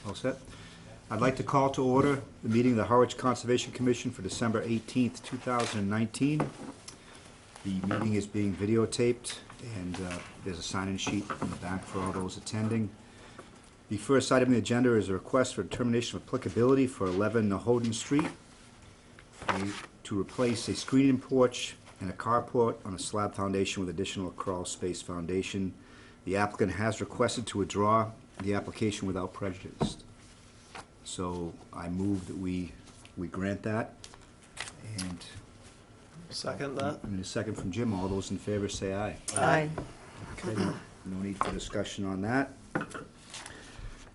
All set? I'd like to call to order the meeting of the Harwich Conservation Commission for December 18th, 2019. The meeting is being videotaped, and there's a sign-in sheet in the back for all those attending. The first item on the agenda is a request for determination of applicability for 11 Nahoden Street to replace a screening porch and a carport on a slab foundation with additional crawl space foundation. The applicant has requested to withdraw the application without prejudice. So I move that we grant that. And second that. I need a second from Jim. All those in favor say aye. Aye. Okay, no need for discussion on that.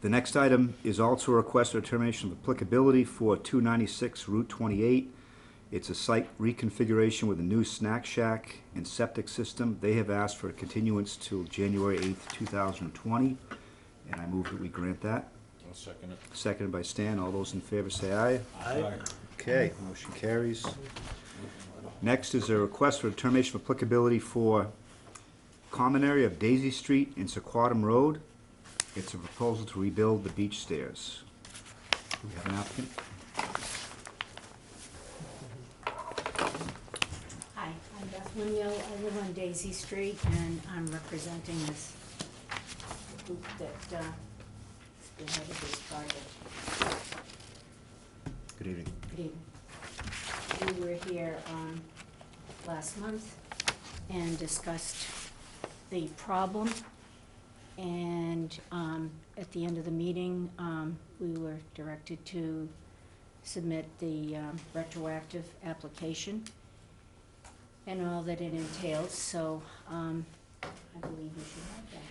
The next item is also a request for determination of applicability for 296 Route 28. It's a site reconfiguration with a new snack shack and septic system. They have asked for a continuance till January 8th, 2020, and I move that we grant that. I'll second it. Seconded by Stan. All those in favor say aye. Aye. Okay, motion carries. Next is a request for determination of applicability for common area of Daisy Street and Sequotum Road. It's a proposal to rebuild the beach stairs. Do we have an applicant? Hi, I'm Beth Neal. I live on Daisy Street, and I'm representing this group that spearheaded this project. Good evening. Good evening. We were here last month and discussed the problem, and at the end of the meeting, we were directed to submit the retroactive application and all that it entails, so I believe you should have that.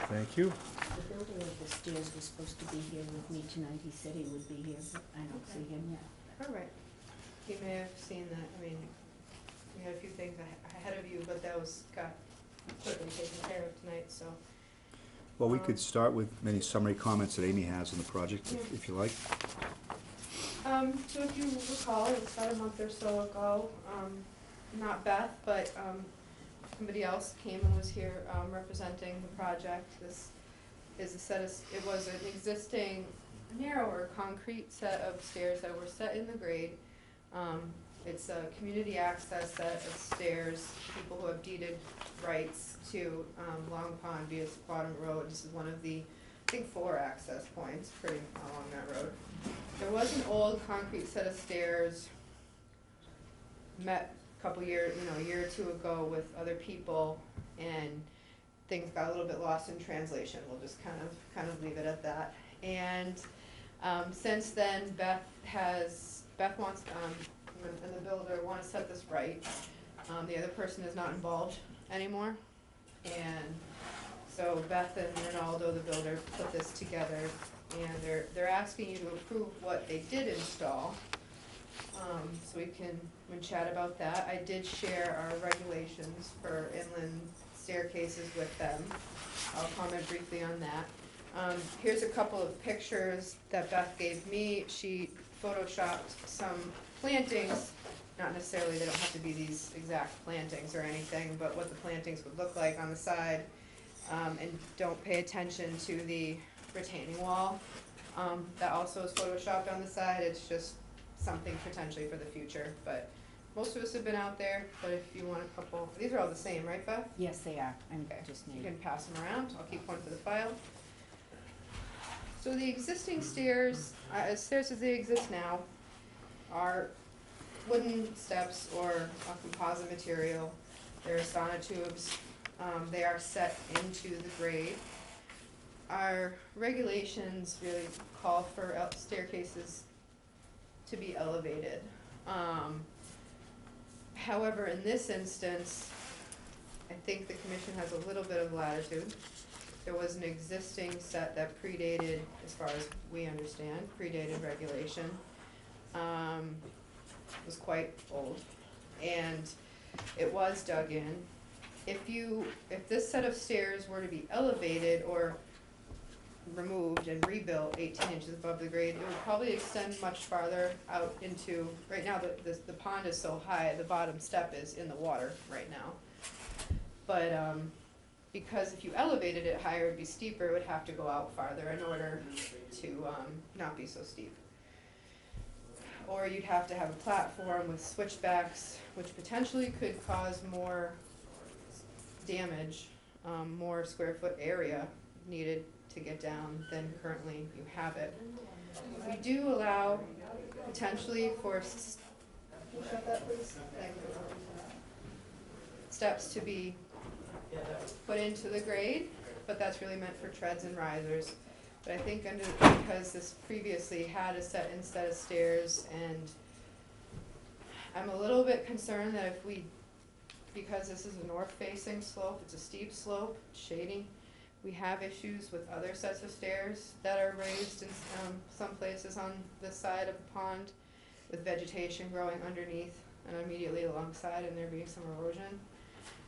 Thank you. The builder of the stairs was supposed to be here with me tonight. He said he would be here, but I don't see him yet. All right. You may have seen that. I mean, we had a few things ahead of you, but that got quickly taken care of tonight, so. Well, we could start with many summary comments that Amy has on the project, if you like. So if you recall, it was about a month or so ago, not Beth, but somebody else came and was here representing the project. This is a set of, it was an existing narrower concrete set of stairs that were set in the grade. It's a community access set of stairs, people who have deeded rights to Long Pond via Sequotum Road. This is one of the, I think, 4 access points pretty along that road. There was an old concrete set of stairs, met a couple years, a year or two ago with other people, and things got a little bit lost in translation. We'll just kind of leave it at that. And since then, Beth wants, and the builder want to set this right. The other person is not involved anymore, and so Beth and Ronaldo, the builder, put this together, and they're asking you to approve what they did install. So we can chat about that. I did share our regulations for inland staircases with them. I'll comment briefly on that. Here's a couple of pictures that Beth gave me. She photoshopped some plantings, not necessarily, they don't have to be these exact plantings or anything, but what the plantings would look like on the side. And don't pay attention to the retaining wall. That also is photoshopped on the side. It's just something potentially for the future, but most of us have been out there, but if you want a couple, these are all the same, right, Beth? Yes, they are. I'm Okay, just you need. can pass them around. I'll keep one for the file. So the existing stairs, as they exist now, are wooden steps or a composite material. They're sonotubes. They are set into the grade. Our regulations really call for staircases to be elevated. However, in this instance, I think the commission has a little bit of latitude. There was an existing set that predated, as far as we understand, predated regulation. It was quite old, and it was dug in. If this set of stairs were to be elevated or removed and rebuilt 18 inches above the grade, it would probably extend much farther out into, right now the pond is so high, the bottom step is in the water right now. But because if you elevated it higher, it'd be steeper, it would have to go out farther in order to, not be so steep. Or you'd have to have a platform with switchbacks, which potentially could cause more damage, more square foot area needed to get down than currently you have it. We do allow potentially for shut that, please. Thank you. Steps to be put into the grade, but that's really meant for treads and risers. But I think because this previously had a set of stairs, and I'm a little bit concerned that if we, because this is a north-facing slope, it's a steep slope, shading, we have issues with other sets of stairs that are raised in some places on this side of the pond, with vegetation growing underneath and immediately alongside, and there being some erosion.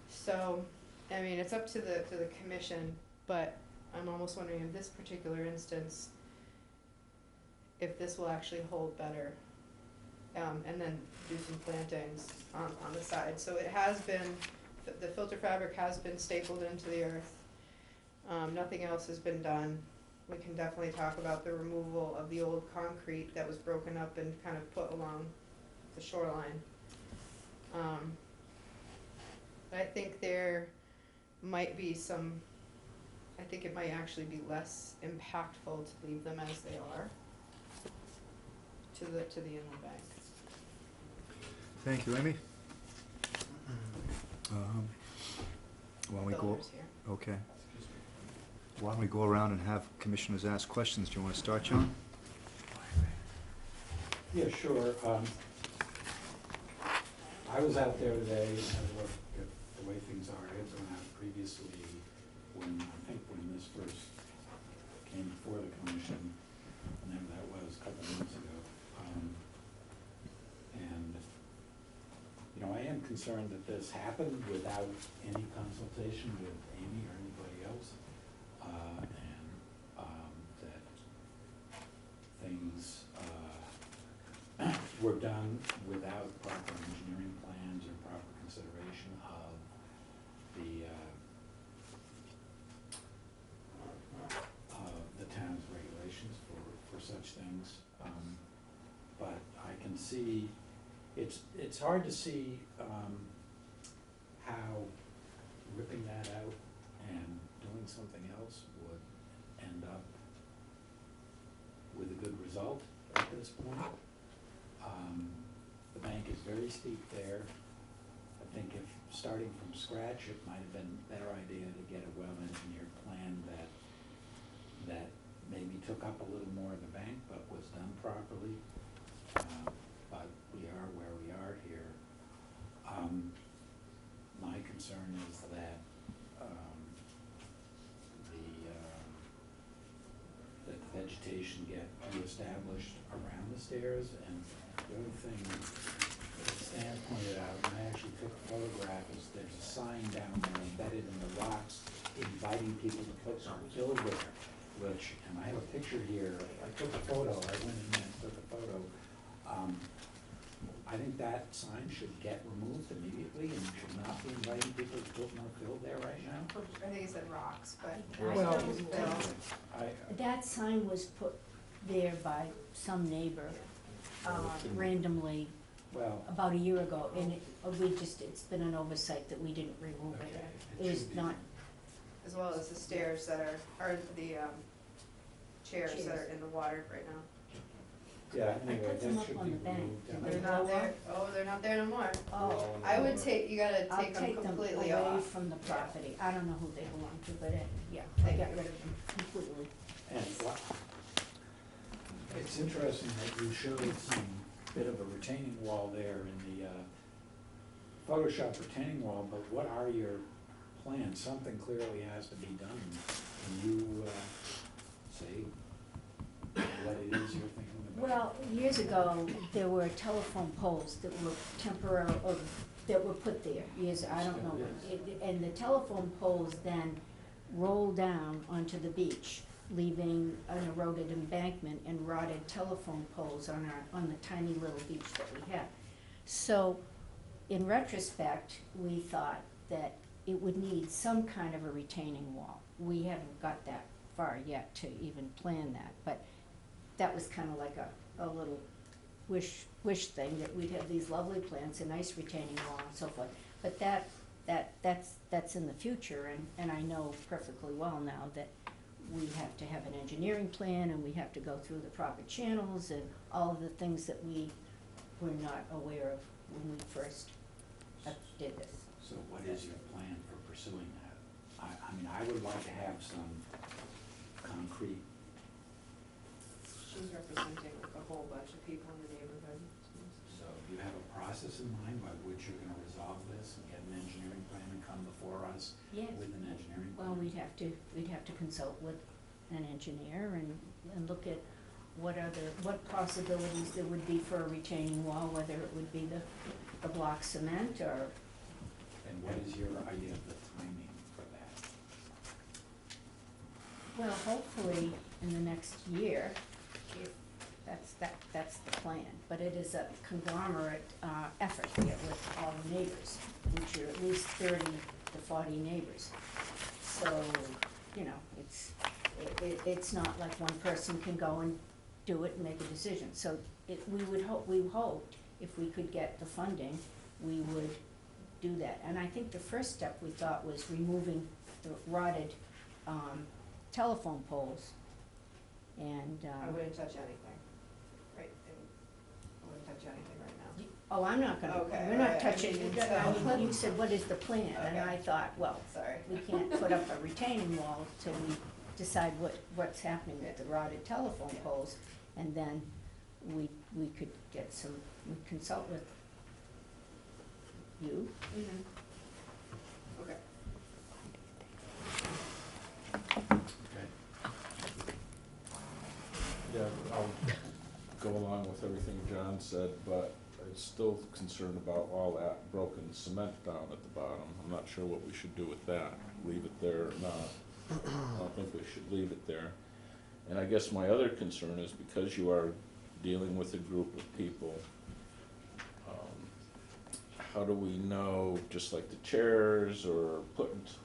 So, I mean, it's up to the commission, but I'm almost wondering in this particular instance, if this will actually hold better, and then do some plantings on the side. So it has been, the filter fabric has been stapled into the earth. Nothing else has been done. We can definitely talk about the removal of the old concrete that was broken up and kind of put along the shoreline. But I think there might be some, I think it might actually be less impactful to leave them as they are to the inland bank. Thank you, Amy. Why don't we go, Builders here. okay. Why don't we go around and have commissioners ask questions? Do you want to start, John? Yeah, sure. I was out there today and had a look at the way things are. I had gone out previously when this first came before the commission, whenever that was, a couple of months ago. And, you know, I am concerned that this happened without any consultation with Amy or anybody else. That things were done without proper engineering plans or proper consideration of the town's regulations for such things. But I can see, it's hard to see how ripping that out and doing something else would end up with a good result at this point. The bank is very steep there. I think if starting from scratch, it might have been a better idea to get a well-engineered plan that maybe took up a little more of the bank, but was done properly. But we are where we are here. My concern is that that the vegetation get reestablished around the stairs. And the other thing that Stan pointed out, and I actually took a photograph, is there's a sign down there embedded in the rocks inviting people to put some fill there, which, and I have a picture here, I took a photo, I went in there and took a photo. I think that sign should get removed immediately and should not be inviting people to put more fill there right now. I think he said rocks, but. Well, That sign was put there by some neighbor, randomly, well, about a year ago, and it's been an oversight that we didn't remove okay. it. It was should be- not, As well as the stairs that are the chairs that are in the water right now. Yeah, I anyway, put them that up should on be the bank. removed. Did and they They're I- not there, they're not there no more. oh, I would take, you gotta I'll take them take them completely away off. from the property. I don't know who they belong to, but yeah, I Thank got you. rid of them completely. And it's interesting that you showed some bit of a retaining wall there in the Photoshop retaining wall, but what are your plans? Something clearly has to be done. Can you say what it is you're thinking about? Well, years ago, there were telephone poles that were temporary, or that were put there, I don't know. And the telephone poles then rolled down onto the beach, leaving an eroded embankment and rotted telephone poles on the tiny little beach that we have. So, in retrospect, we thought that it would need some kind of a retaining wall. We haven't got that far yet to even plan that, but that was kind of like a little wish thing, that we'd have these lovely plants, a nice retaining wall and so forth. But that's in the future, and I know perfectly well now that we have to have an engineering plan, and we have to go through the proper channels and all of the things that we were not aware of when we first did this. So what is your plan for pursuing that? I mean, I would like to have some concrete, She's representing a whole bunch of people in the neighborhood. so you have a process in mind by which you're gonna resolve this and get an engineering plan and come before us Yes. with an engineering plan? Well, we'd have to consult with an engineer and look at what possibilities there would be for a retaining wall, whether it would be the block cement or. And what is your idea of the timing for that? Well, hopefully in the next year, that's the plan, but it is a conglomerate effort here with all the neighbors, which are at least 30 to 40 neighbors. So, you know, it's not like one person can go and do it and make a decision. So we hoped if we could get the funding, we would do that. And I think the first step we thought was removing the rotted telephone poles. And I wouldn't touch anything, right? I wouldn't touch anything right now. oh, I'm not gonna, Okay, we're not alright, touching, so- you said, what is the plan? And Okay. I thought, well, Sorry. we can't put up a retaining wall till we decide what's happening with the rotted telephone poles. And then we could get we'd consult with you. Mm-hmm. Okay. Okay. Yeah, I'll go along with everything John said, but I'm still concerned about all that broken cement down at the bottom. I'm not sure what we should do with that, leave it there or not. I don't think we should leave it there. And I guess my other concern is because you are dealing with a group of people, how do we know, just like the chairs or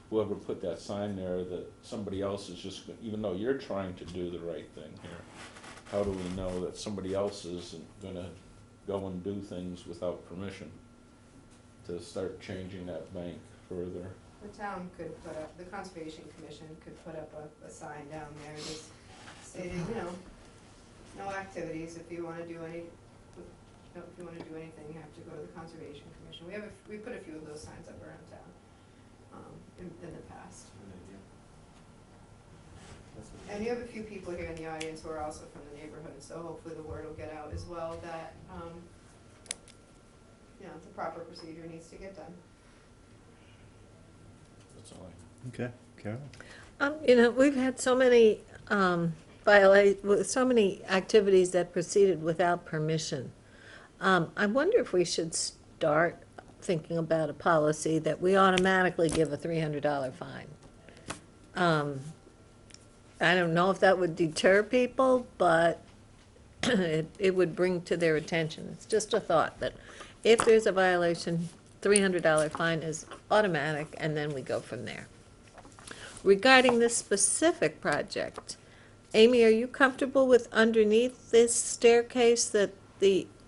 whoever put that sign there, that somebody else is just, even though you're trying to do the right thing here, how do we know that somebody else isn't gonna go and do things without permission to start changing that bank further? The town could put up, the Conservation Commission could put up a sign down there just stating, you know, no activities. If you wanna do anything, you have to go to the Conservation Commission. We put a few of those signs up around town, in the past. And you have a few people here in the audience who are also from the neighborhood, so hopefully the word will get out as well that, you know, the proper procedure needs to get done. That's all I. Okay, Carol? You know, we've had so many so many activities that proceeded without permission. I wonder if we should start thinking about a policy that we automatically give a $300 fine. I don't know if that would deter people, but it would bring to their attention. It's just a thought that if there's a violation, $300 fine is automatic, and then we go from there. Regarding this specific project, Amy, are you comfortable with underneath this staircase that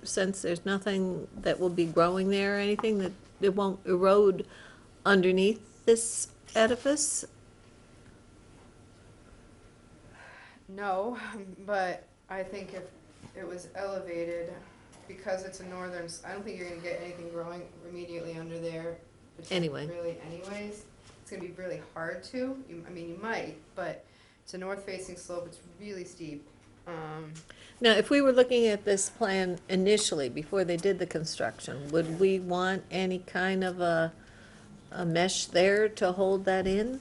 since there's nothing that will be growing there or anything, that it won't erode underneath this edifice? No, but I think if it was elevated, because it's a northern, I don't think you're gonna get anything growing immediately under there. Anyway. Really anyways, it's gonna be really hard to, I mean, you might, but it's a north-facing slope, it's really steep. Now, if we were looking at this plan initially, before they did the construction, would we want any kind of a mesh there to hold that in?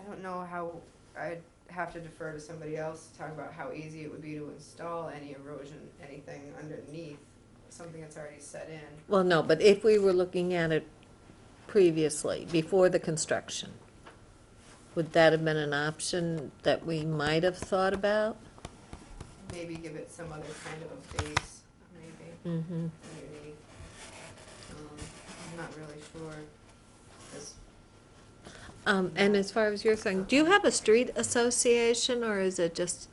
I don't know how, I'd have to defer to somebody else to talk about how easy it would be to install any erosion, anything underneath, something that's already set in. Well, no, but if we were looking at it previously, before the construction, would that have been an option that we might have thought about? Maybe give it some other kind of a base, maybe, Mm-hmm. underneath. not really sure. 'Cause And as far as your thing, do you have a street association, or is it just,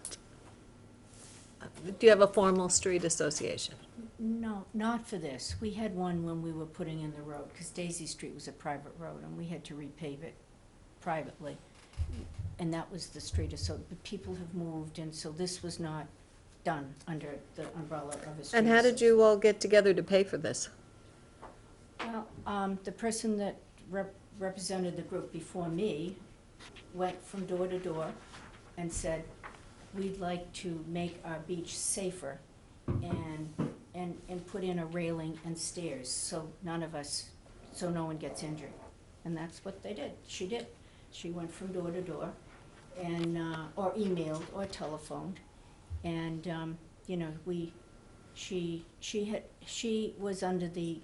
do you have a formal street association? No, not for this. We had one when we were putting in the road, because Daisy Street was a private road, and we had to repave it privately. And that was the street, so the people have moved, and so this was not done under the umbrella of a street. And how did you all get together to pay for this? Well, the person that represented the group before me went from door to door and said, we'd like to make our beach safer and put in a railing and stairs, so so no one gets injured. And that's what they did. She did. She went from door to door and, or emailed or telephoned. And, you know, she was under the,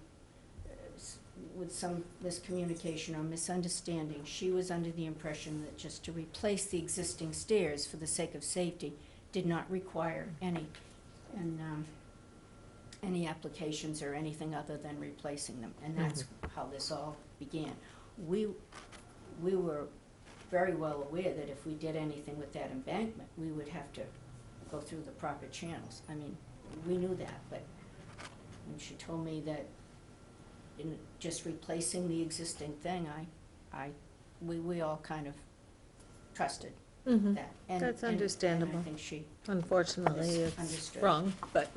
with some miscommunication or misunderstanding, she was under the impression that just to replace the existing stairs for the sake of safety did not require any applications or anything other than replacing them. And that's how this all began. We were very well aware that if we did anything with that embankment, we would have to go through the proper channels. I mean, we knew that, but when she told me that in just replacing the existing thing, we all kind of trusted that. That's And understandable. I think she, Unfortunately, it's Misunderstood. wrong, but.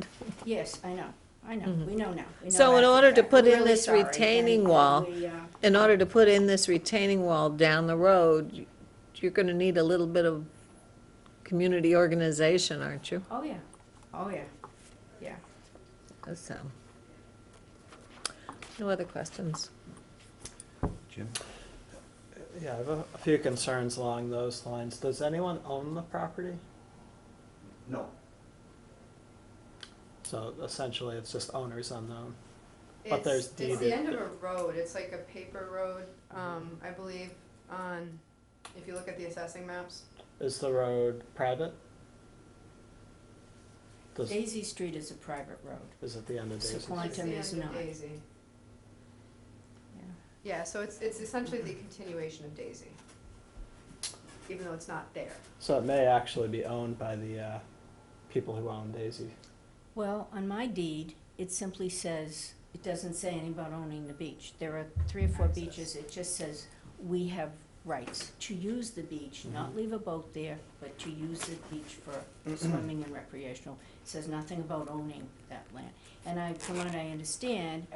yes, I know, we know now. We know So in after order to that. put We're in really this sorry, retaining and wall, we, in order to put in this retaining wall down the road, you're gonna need a little bit of community organization, aren't you? oh yeah, yeah. So, no other questions? Jim? Yeah, I have a few concerns along those lines. Does anyone own the property? No. So essentially, it's just owners unknown. But there's It's the deeded- end of a road, it's like a paper road, I believe, if you look at the assessing maps. Is the road private? Does, Daisy Street is a private road. is it the end of Daisy? So Quantum It's the is end of not. Daisy. Yeah. Yeah, so it's essentially the continuation of Daisy, even though it's not there. So it may actually be owned by the people who own Daisy. Well, on my deed, it simply says, it doesn't say anything about owning the beach. There are 3 or 4 Access. beaches, it just says, we have rights to use the beach, not leave a boat there, but to use the beach for swimming and recreational. It says nothing about owning that land. And from what I understand,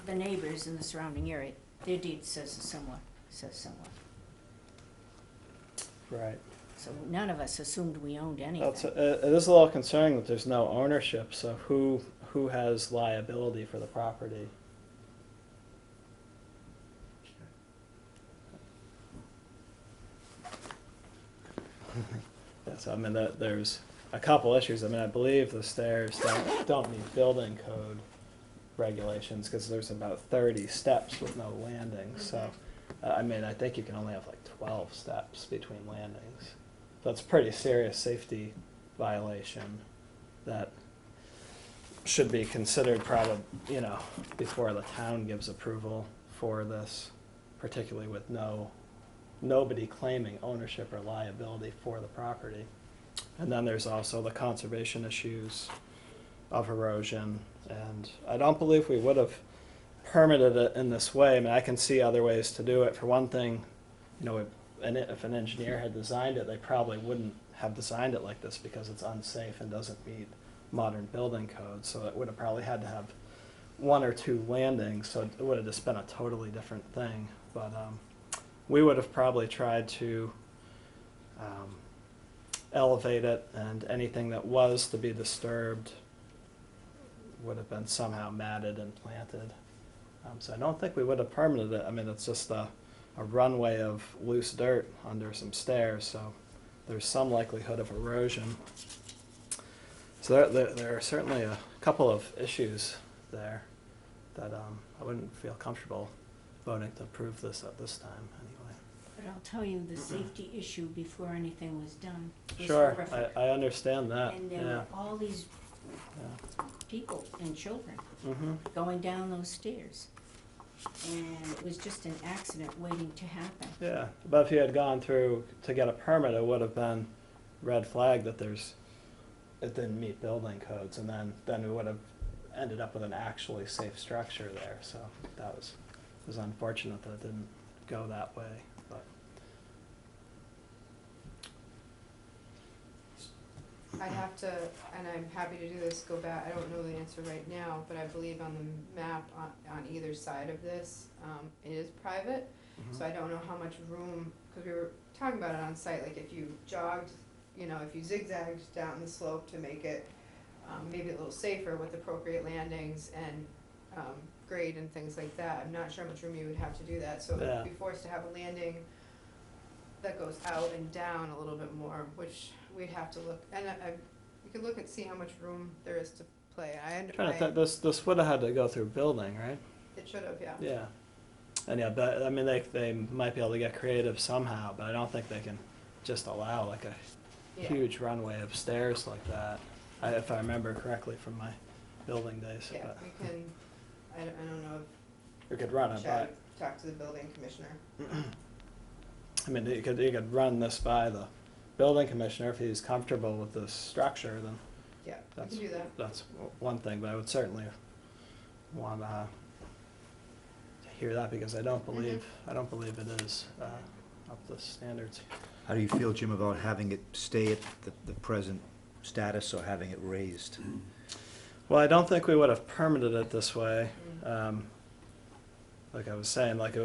the neighbors in the surrounding area, their deed says similar. Right. So none of us assumed we owned anything. That's, it is a little concerning that there's no ownership, so who has liability for the property? Yeah, so I mean, there's a couple issues. I mean, I believe the stairs don't meet building code regulations, because there's about 30 steps with no landing, so, I mean, I think you can only have like 12 steps between landings. That's a pretty serious safety violation that should be considered probably, you know, before the town gives approval for this, particularly with nobody claiming ownership or liability for the property. And then there's also the conservation issues of erosion, and I don't believe we would have permitted it in this way. I mean, I can see other ways to do it. For one thing, you know, if an engineer had designed it, they probably wouldn't have designed it like this, because it's unsafe and doesn't meet modern building codes. So it would have probably had to have 1 or 2 landings, so it would have just been a totally different thing. But we would have probably tried to elevate it, and anything that was to be disturbed would have been somehow matted and planted. So I don't think we would have permitted it. I mean, it's just a runway of loose dirt under some stairs, so there's some likelihood of erosion. So there are certainly a couple of issues there that I wouldn't feel comfortable voting to approve this at this time anyway. But I'll tell you, the safety issue before anything was done was Sure, horrific. I understand that, And there yeah. were all these Yeah. people and children Mm-hmm. going down those stairs. and it was just an accident waiting to happen. Yeah, but if you had gone through to get a permit, it would have been red flag that it didn't meet building codes, and then we would have ended up with an actually safe structure there, so that was unfortunate that it didn't go that way, but. I have to, and I'm happy to do this, go back, I don't know the answer right now, but I believe on the map on either side of this, it is private. So I don't know how much room, because we were talking about it on site, like if you jogged, you know, if you zigzagged down the slope to make it maybe a little safer with appropriate landings and grade and things like that, I'm not sure how much room you would have to do that, so Yeah. we'd be forced to have a landing that goes out and down a little bit more, which we'd have to look, and we could look and see how much room there is to play. This would have had to go through building, right? It should have, yeah. Yeah. And yeah, but, I mean, they might be able to get creative somehow, but I don't think they can just allow like a Yeah. huge runway of stairs like that, if I remember correctly from my building days. Yeah, But we can, I don't know we could run if it Chad by, talked to the building commissioner. I mean, you could run this by the building commissioner if he's comfortable with this structure, then Yeah, we that's, can do that. that's one thing, but I would certainly want to hear that, because I don't believe it is up to standards. How do you feel, Jim, about having it stay at the present status or having it raised? Well, I don't think we would have permitted it this way. Like I was saying, like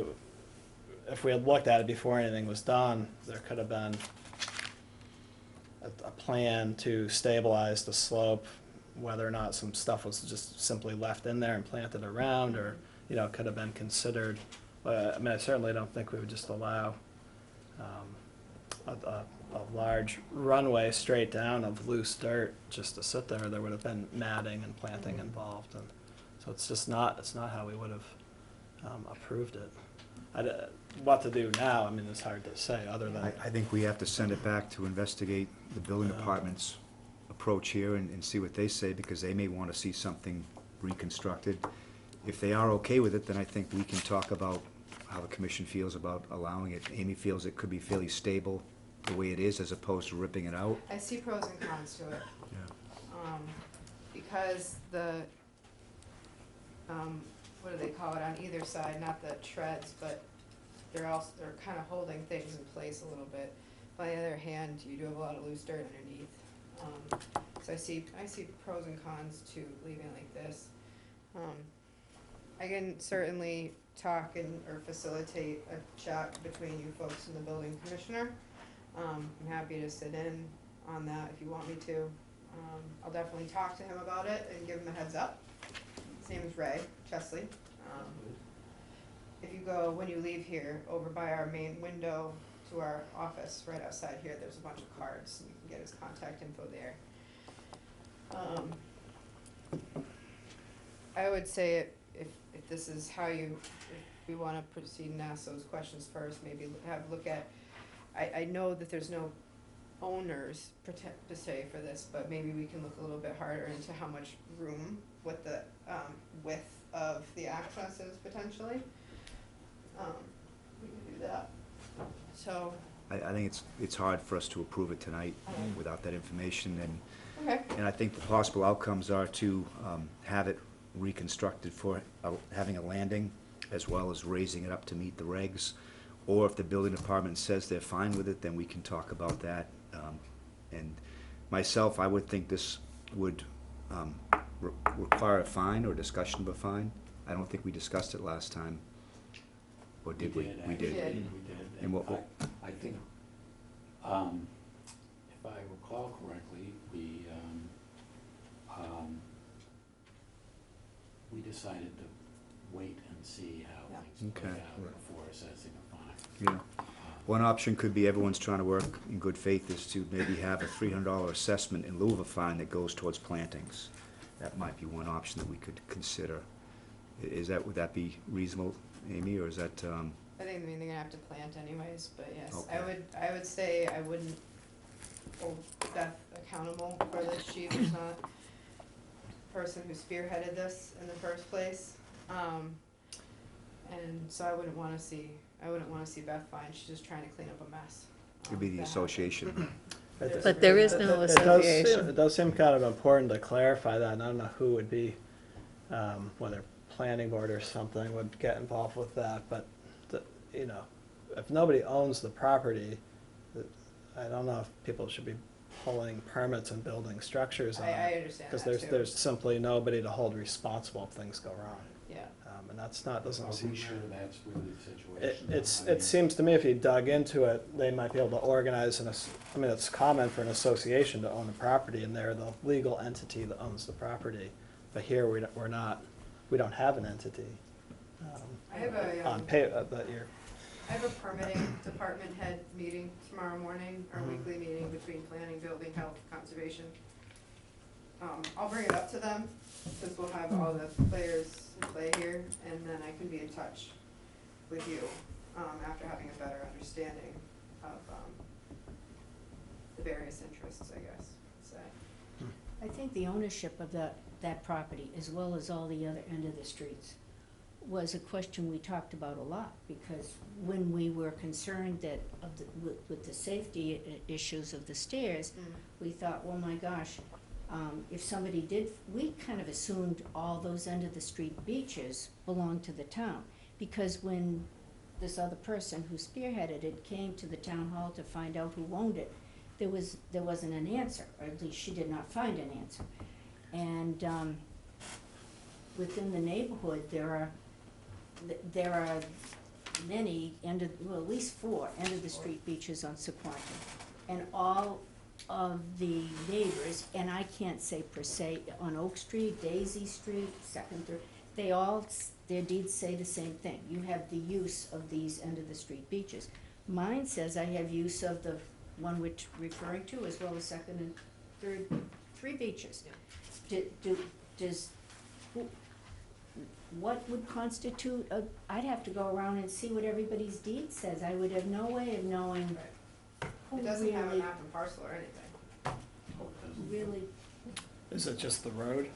if we had looked at it before anything was done, there could have been a plan to stabilize the slope, whether or not some stuff was just simply left in there and planted around, or, you know, could have been considered. I mean, I certainly don't think we would just allow a large runway straight down of loose dirt just to sit there. There would have been matting and planting involved, and so it's not how we would have approved it. What to do now, I mean, it's hard to say, other than. I think we have to send it back to investigate the building department's approach here and see what they say, because they may want to see something reconstructed. If they are okay with it, then I think we can talk about how the commission feels about allowing it. Amy feels it could be fairly stable the way it is, as opposed to ripping it out. I see pros and cons to it. Yeah. Because what do they call it on either side, not the treads, but they're kind of holding things in place a little bit. On the other hand, you do have a lot of loose dirt underneath. So I see pros and cons to leaving it like this. I can certainly talk or facilitate a chat between you folks and the building commissioner. I'm happy to sit in on that if you want me to. I'll definitely talk to him about it and give him a heads up. His name is Ray Chesley. If you go, when you leave here, over by our main window to our office, right outside here, there's a bunch of cards, and you can get his contact info there. I would say if this is how if we want to proceed and ask those questions first, maybe have a look at, I know that there's no owners to say for this, but maybe we can look a little bit harder into how much room with the width of the access is potentially. We can do that. So. I think it's hard for us to approve it tonight without that information, Okay. and I think the possible outcomes are to have it reconstructed for having a landing, as well as raising it up to meet the regs. Or if the building department says they're fine with it, then we can talk about that. And myself, I would think this would require a fine or discussion of a fine. I don't think we discussed it last time. Or did we? We did. We did. And what- I think, if I recall correctly, we decided to wait and see how Yeah. things play Okay. out before assessing a fine. Yeah. One option could be, everyone's trying to work in good faith, is to maybe have a $300 assessment in lieu of a fine that goes towards plantings. That might be one option that we could consider. Would that be reasonable, Amy, or is that, I think, they're gonna have to plant anyways, but yes, Okay. I would say I wouldn't hold Beth accountable for this. She was not the person who spearheaded this in the first place. And so I wouldn't wanna see Beth fined, she's just trying to clean up a mess. It'd be the that association. But there is no association. It does seem kind of important to clarify that, and I don't know who would be, whether planning board or something would get involved with that, but, you know, if nobody owns the property, I don't know if people should be pulling permits and building structures on I it. understand Because that too. there's simply nobody to hold responsible if things go wrong. Yeah, And that's not, doesn't Are seem. we sure that's really the situation? It seems to me if you dug into it, they might be able to organize I mean, it's common for an association to own a property, and they're the legal entity that owns the property. But here, we don't have an entity. I have a, On paper, but you're, I have a permitting department head meeting tomorrow morning, our Mhm. weekly meeting between planning, building, health, conservation. I'll bring it up to them, since we'll have all the players in play here, and then I can be in touch with you, after having a better understanding of, the various interests, I guess, so. I think the ownership of that property, as well as all the other end of the streets, was a question we talked about a lot, because when we were concerned that with the safety issues of the stairs, we thought, oh my gosh, if somebody did, we kind of assumed all those end of the street beaches belonged to the town, because when this other person who spearheaded it came to the town hall to find out who owned it, there wasn't an answer, or at least she did not find an answer. And within the neighborhood, there are many at least 4 end of the street beaches on Sequoia. And all of the neighbors, and I can't say per se, on Oak Street, Daisy Street, Second, Third, they all, their deeds say the same thing. You have the use of these end of the street beaches. Mine says I have use of the one we're referring to, as well as Second and Third, 3 beaches. What would constitute I'd have to go around and see what everybody's deed says. I would have no way of knowing who It doesn't have a really, map and parcel or anything, really, is it just the road?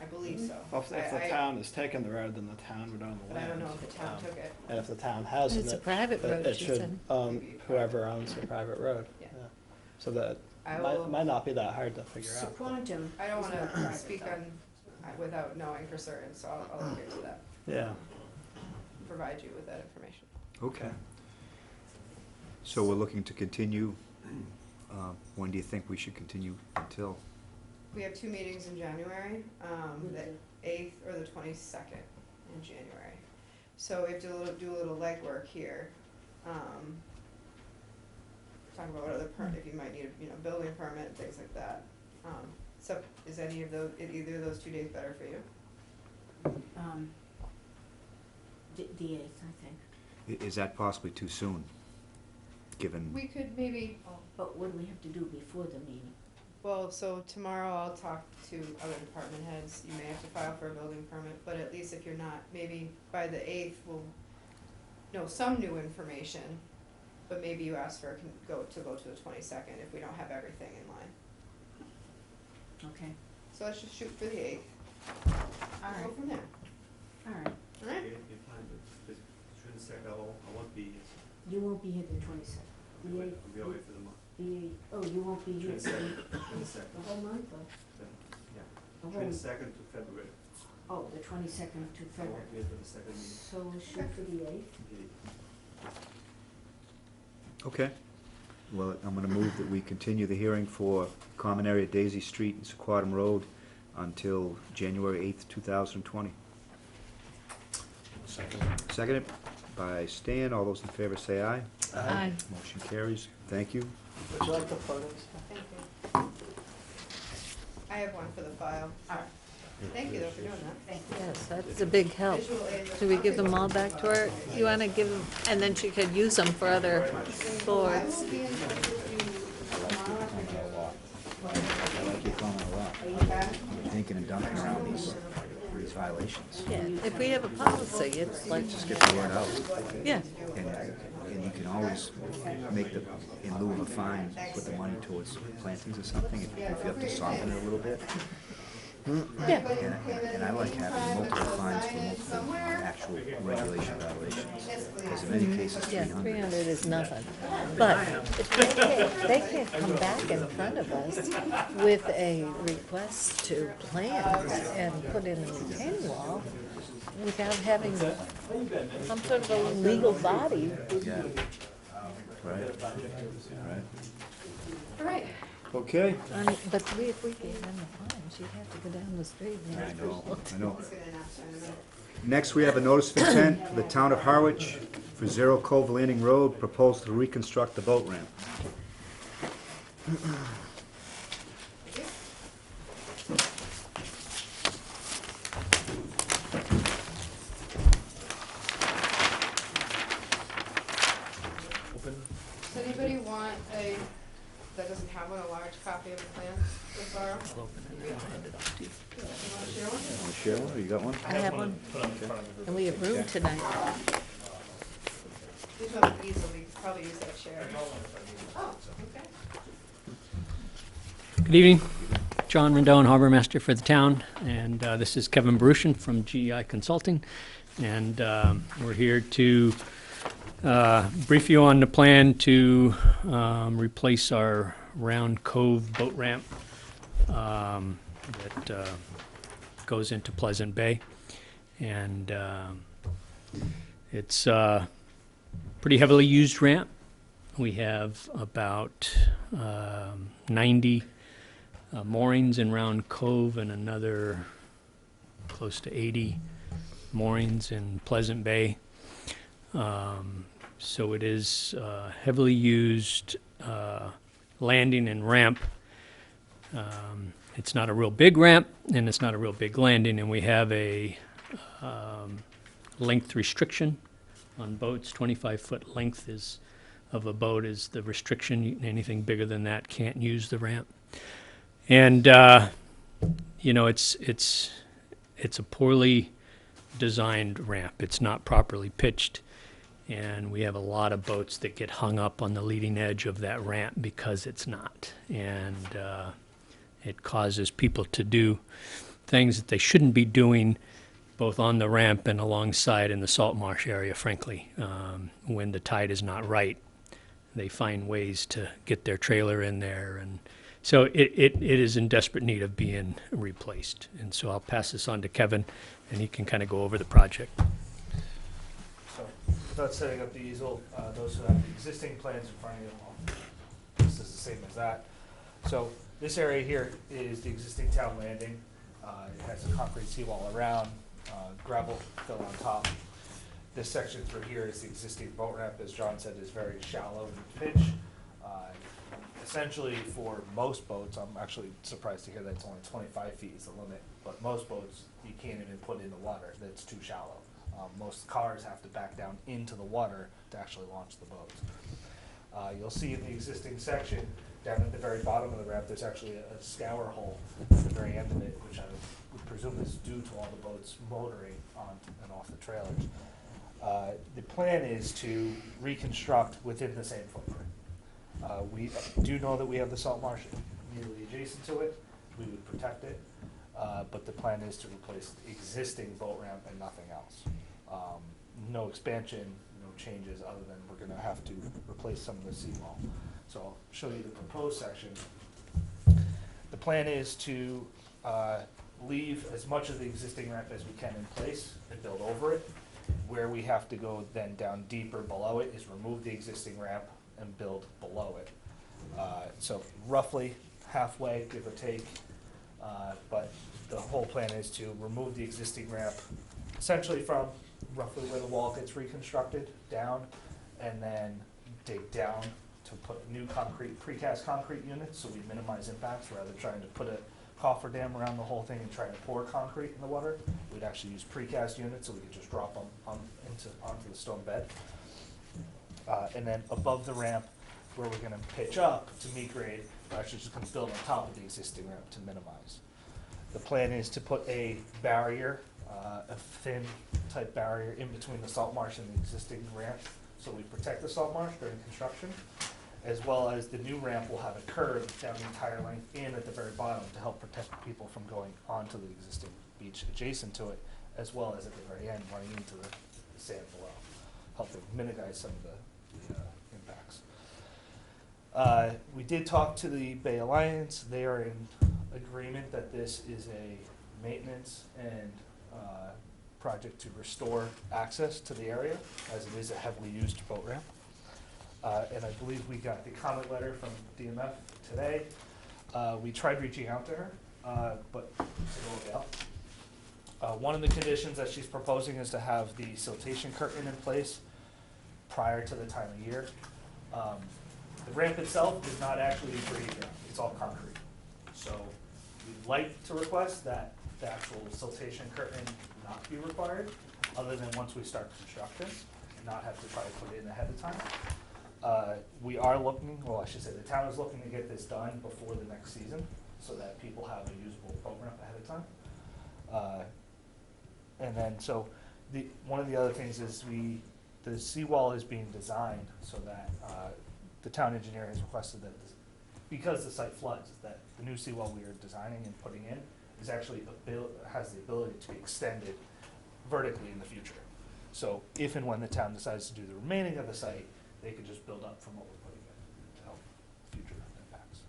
I believe so. Well, if the I- town has taken the road, then the town would own the But I land. don't know if the town took it. And if the town hasn't, It's a it private road, it she should said. own whoever owns the private road. Yeah. So that I will- might not be that hard to figure out. Sequantum. I don't is not wanna private, speak though. on, without knowing for certain, so I'll look into that, Yeah. provide you with that information. Okay. So we're looking to continue. When do you think we should continue until? We have 2 meetings in January, the 8th or the 22nd in January. So we have to do a little legwork here. Talk about what other if you might need a, building permit and things like that. So is either of those 2 days better for you? The 8th, I think. Is that possibly too soon, given? We could maybe, But what do we have to do before the meeting? well, so tomorrow I'll talk to other department heads. You may have to file for a building permit, but at least if you're not, maybe by the 8th we'll know some new information. But maybe you ask for go to the 22nd if we don't have everything in line. Okay, So let's just shoot for the 8th. all Go right, from there. all right. All right? I won't be, You won't be here the 22nd. The 8th. I'll be away for the month. You won't be here for the 22nd. whole month, or? Yeah. The whole, 22nd to February. oh, the 22nd to I February. won't be here for the second meeting. So we'll shoot for the 8th. Okay. Okay. Well, I'm gonna move that we continue the hearing for common area Daisy Street and Sequoia Road until January 8th, 2020. Seconded by Stan. All those in favor say aye. Aye. Motion carries. Thank you. Would you like the photos? Thank you. I have one for the file. All right, Thank you though for doing that. thank you. Yes, that's a big help. Visual aids. Do we give them all back to her? You want to give them, and then she could use them for other I boards. will be in touch with you tomorrow I like your comment a lot. afternoon. You're thinking and dunking around these violations. Yeah, if we have a policy, it's like, Just get the word out. yeah, And you can always make the, in lieu of a fine, put the money towards plantings or something, if you have to soften it a little bit. Yeah. And I like having multiple fines for multiple actual regulation violations. Because in many cases, Yeah, 300. 300 is nothing. But they can't come back in front of us with a request to plans and put in a retaining wall without having some sort of a legal body. Yeah. Right. Right. All right, Okay. But if we gave them the fines, you'd have to go down the street and I ask know, people. I know. let's get an answer in a minute. Next, we have a notice of intent for the town of Harwich for Zero Cove Landing Road, proposal to reconstruct the boat ramp. Does anybody want that doesn't have one, a large copy of the plan to borrow? You wanna share one? Want to share one, or you got one? I have one, and we have room tonight. These have an easel, we could probably use that chair. Oh, okay. Good evening, John Rendon, Harbor Master for the town, and this is Kevin Baruchin from GEI Consulting, and we're here to brief you on the plan to replace our Round Cove boat ramp that goes into Pleasant Bay, and it's a pretty heavily used ramp. We have about 90 moorings in Round Cove and another close to 80 moorings in Pleasant Bay. So it is heavily used landing and ramp. It's not a real big ramp and it's not a real big landing, and we have a length restriction on boats. 25-foot length of a boat is the restriction. Anything bigger than that can't use the ramp. And it's a poorly designed ramp. It's not properly pitched, and we have a lot of boats that get hung up on the leading edge of that ramp because it's not, and it causes people to do things that they shouldn't be doing, both on the ramp and alongside in the salt marsh area, frankly. When the tide is not right, they find ways to get their trailer in there, and so it is in desperate need of being replaced. And so I'll pass this on to Kevin, and he can kind of go over the project. So, without setting up the easel, those who have the existing plans in front of you, this is the same as that. So this area here is the existing town landing. It has a concrete seawall around, gravel fill on top. This section through here is the existing boat ramp, as John said, is very shallow in pitch. Essentially, for most boats, I'm actually surprised to hear that it's only 25 feet is the limit, but most boats you can't even put in the water, that's too shallow. Most cars have to back down into the water to actually launch the boat. You'll see in the existing section, down at the very bottom of the ramp, there's actually a scour hole at the very end of it, which I would presume is due to all the boats motoring on and off the trailers. The plan is to reconstruct within the same footprint. We do know that we have the salt marsh immediately adjacent to it. We would protect it, but the plan is to replace the existing boat ramp and nothing else. No expansion, no changes, other than we're going to have to replace some of the seawall. So I'll show you the proposed section. The plan is to leave as much of the existing ramp as we can in place and build over it. Where we have to go then down deeper below it is remove the existing ramp and build below it. So roughly halfway, give or take, but the whole plan is to remove the existing ramp essentially from roughly where the wall gets reconstructed down, and then dig down to put new concrete, precast concrete units, so we minimize impacts rather than trying to put a cofferdam around the whole thing and try to pour concrete in the water. We'd actually use precast units so we could just drop them onto the stone bed. And then above the ramp, where we're gonna pitch up to meet grade, we're actually just gonna build on top of the existing ramp to minimize. The plan is to put a barrier, a thin type barrier in between the salt marsh and the existing ramp, so we protect the salt marsh during construction. as well as the new ramp will have a curve down the entire length and at the very bottom to help protect people from going onto the existing beach adjacent to it, as well as at the very end running into the sand below, helping minimize some of the impacts. We did talk to the Bay Alliance. They are in agreement that this is a maintenance and project to restore access to the area, as it is a heavily used boat ramp. And I believe we got the comment letter from DMF today. We tried reaching out to her, but to no avail. One of the conditions that she's proposing is to have the siltation curtain in place prior to the time of year. The ramp itself is not actually grade ramp, it's all concrete. So we'd like to request that the actual siltation curtain not be required, other than once we start construction, and not have to try to put it in ahead of time. We are looking, well, I should say, the town is looking to get this done before the next season, so that people have a usable boat ramp ahead of time. And then, so, one of the other things is the seawall is being designed so that, the town engineer has requested that, because the site floods, that the new seawall we are designing and putting in is actually has the ability to be extended vertically in the future. So if and when the town decides to do the remaining of the site, they could just build up from what we're putting in to help future impacts.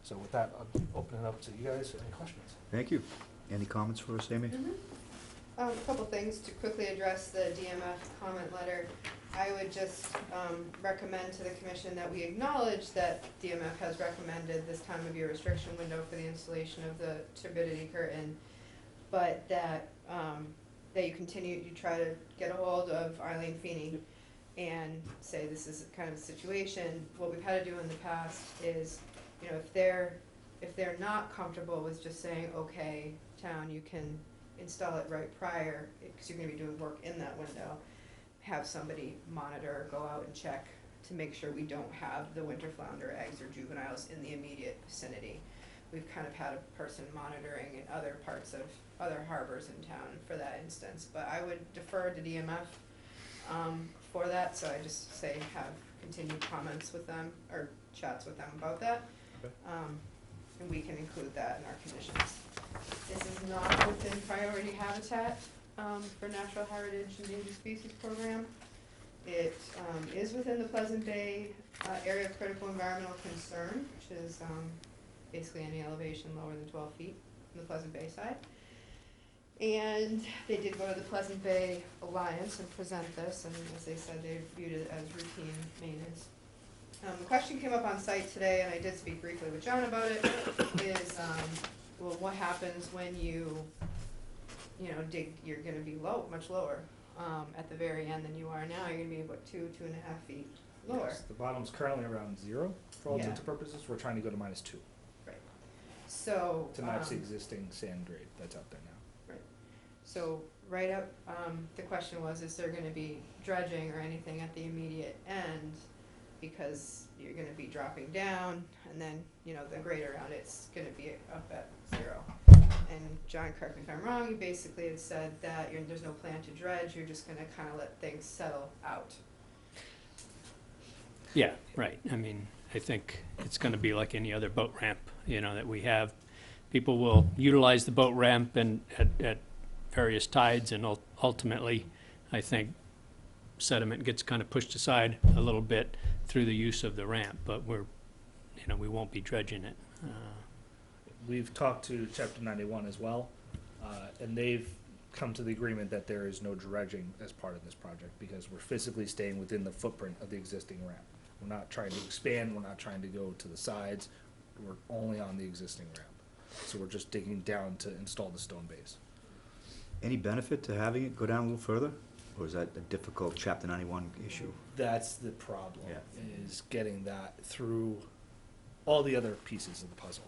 So with that, I'll open it up to you guys. Any questions? Thank you. Any comments for us, Amy? A couple things to quickly address the DMF comment letter. I would just recommend to the commission that we acknowledge that DMF has recommended this time of year restriction window for the installation of the turbidity curtain, but that that you try to get a hold of Eileen Feeney and say this is kind of a situation. What we've had to do in the past is, you know, if they're not comfortable with just saying, okay, town, you can install it right prior, because you're going to be doing work in that window, have somebody monitor, go out and check to make sure we don't have the winter flounder eggs or juveniles in the immediate vicinity. We've kind of had a person monitoring in other parts of other harbors in town for that instance, but I would defer to DMF for that, so I just say have continued comments with them, or chats with them about that. Okay. And we can include that in our conditions. This is not within priority habitat for Natural Heritage Endangered Species Program. It is within the Pleasant Bay area of critical environmental concern, which is basically any elevation lower than 12 feet on the Pleasant Bay side. And they did go to the Pleasant Bay Alliance and present this, and as they said, they viewed it as routine maintenance. The question came up on site today, and I did speak briefly with John about it, is, well, what happens when you dig, you're gonna be much lower, at the very end than you are now. You're gonna be about 2.5 feet lower. Yes, the bottom's currently around 0 for all Yeah. intents and purposes. We're trying to go to -2 So, to match the existing sand grade that's out there now. so right up, the question was, is there gonna be dredging or anything at the immediate end? Because you're gonna be dropping down, and then, you know, the grade around it's gonna be up at 0. And John, correct me if I'm wrong, you basically had said that there's no plan to dredge, you're just gonna kinda let things settle out. Yeah, right. I mean, I think it's gonna be like any other boat ramp, you know, that we have. People will utilize the boat ramp and at various tides, and ultimately, I think sediment gets kind of pushed aside a little bit through the use of the ramp, but we won't be dredging it. We've talked to Chapter 91 as well, and they've come to the agreement that there is no dredging as part of this project because we're physically staying within the footprint of the existing ramp. We're not trying to expand, we're not trying to go to the sides, we're only on the existing ramp. So we're just digging down to install the stone base. Any benefit to having it go down a little further? Or is that a difficult Chapter 91 issue? That's the problem, Yeah. is getting that through all the other pieces of the puzzle.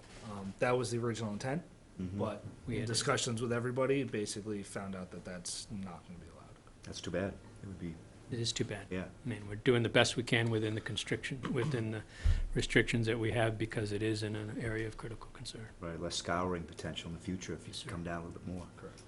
That was the original intent, Mhm. but We in had- discussions with everybody, basically found out that that's not gonna be allowed. That's too bad. It would be, It is too bad. yeah. I mean, we're doing the best we can within the restrictions that we have, because it is in an area of critical concern. Right, less scouring potential in the future if you Yes, sir. come down a little bit more. Correct.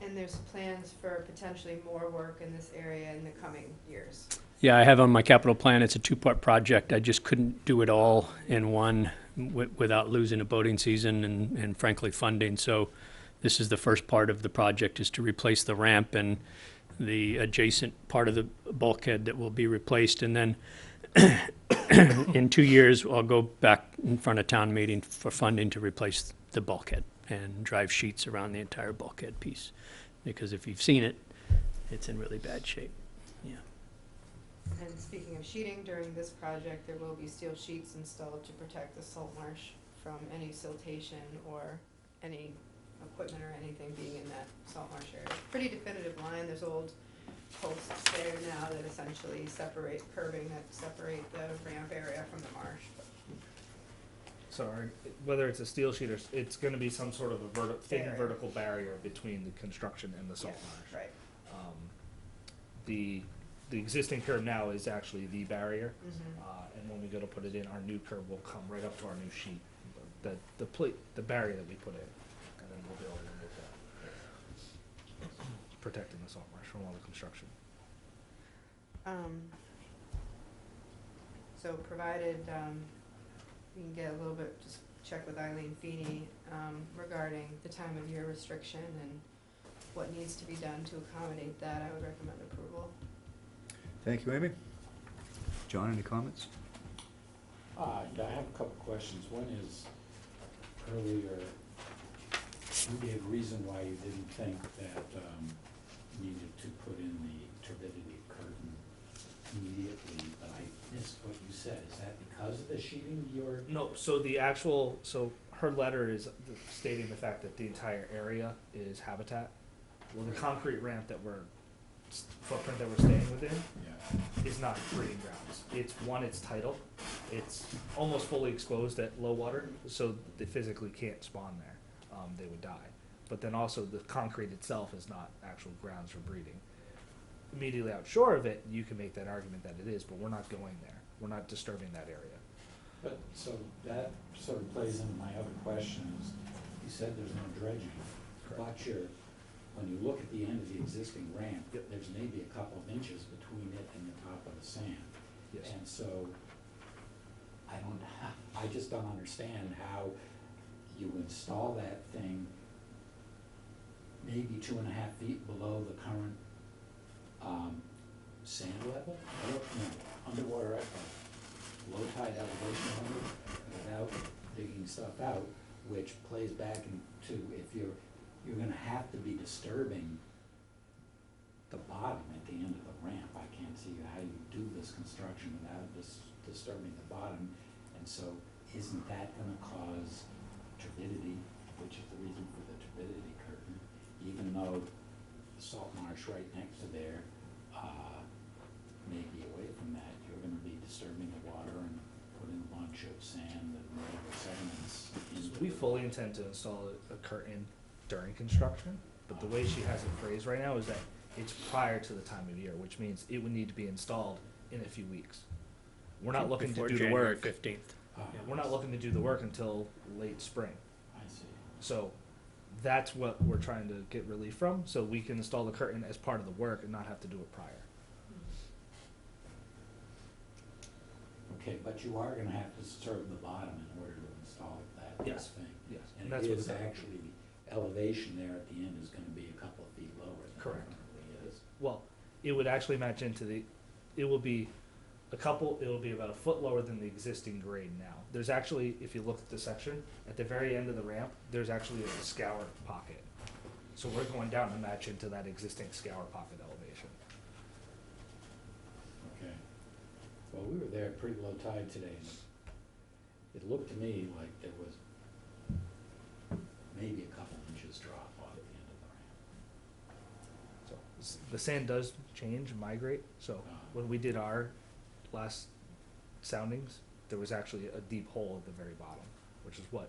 And there's plans for potentially more work in this area in the coming years. Yeah, I have on my capital plan, it's a two-part project. I just couldn't do it all in one without losing a boating season and frankly funding. So this is the first part of the project, is to replace the ramp and the adjacent part of the bulkhead that will be replaced. And then in 2 years, I'll go back in front of town meeting for funding to replace the bulkhead and drive sheets around the entire bulkhead piece. Because if you've seen it, it's in really bad shape. Yeah. And speaking of sheeting, during this project, there will be steel sheets installed to protect the salt marsh from any siltation or any equipment or anything being in that salt marsh area. Pretty definitive line, there's old posts there now that essentially separate, curbing that separate the ramp area from the marsh. So whether it's a steel sheet or, it's gonna be some sort of a thin Barrier. vertical barrier between the construction and the salt Yeah, marsh. right. The existing curb now is actually the barrier, Mhm. and when we go to put it in, our new curb will come right up to our new sheet, the barrier that we put in, and then we'll be able to remove that. Protecting the salt marsh from all the construction. So provided, we can get a little bit, just check with Eileen Feeney, regarding the time of year restriction and what needs to be done to accommodate that, I would recommend approval. Thank you, Amy. John, any comments? Yeah, I have a couple questions. One is, earlier, you gave a reason why you didn't think that, you needed to put in the turbidity curtain immediately, but I missed what you said. Is that because of the sheeting you're? No, so her letter is stating the fact that the entire area is habitat. Well, the concrete ramp footprint that we're staying within Yeah. is not breeding grounds. It's tidal. It's almost fully exposed at low water, so they physically can't spawn there. They would die. But then also the concrete itself is not actual grounds for breeding. Immediately outshore of it, you can make that argument that it is, but we're not going there. We're not disturbing that area. But, so that sort of plays into my other question is, you said there's no dredging. But when you look at the end of the existing ramp, Yep. there's maybe a couple of inches between it and the top of the sand. Yes. And so, I just don't understand how you install that thing maybe 2.5 feet below the current, sand level? No, underwater at low tide elevation level, without digging stuff out, which plays back into, if you're gonna have to be disturbing the bottom at the end of the ramp. I can't see how you do this construction without disturbing the bottom. And so, isn't that gonna cause turbidity, which is the reason for the turbidity curtain, even though the salt marsh right next to there, may be away from that, you're gonna be disturbing the water and putting a bunch of sand and whatever sediments into We the- fully intend to install a curtain during construction, but the way she has it phrased right now is that it's prior to the time of year, which means it would need to be installed in a few weeks. We're not looking to Before do the January work. 15th. We're not looking to do the work until late spring. I see. So that's what we're trying to get relief from, so we can install the curtain as part of the work and not have to do it prior. Okay, but you are gonna have to disturb the bottom in order to install that Yes. thing. Yes, And that's it what is the- actually, the elevation there at the end is gonna be a couple of feet lower than it Correct. currently is. Well, it would actually match into it will be about a foot lower than the existing grade now. There's actually, if you look at the section, at the very end of the ramp, there's actually a scour pocket. So we're going down to match into that existing scour pocket elevation. Okay. Well, we were there at pretty low tide today, and it looked to me like there was maybe a couple inches drop off the end of the ramp. So the sand does change and migrate, so when we did our last soundings, there was actually a deep hole at the very bottom, which is what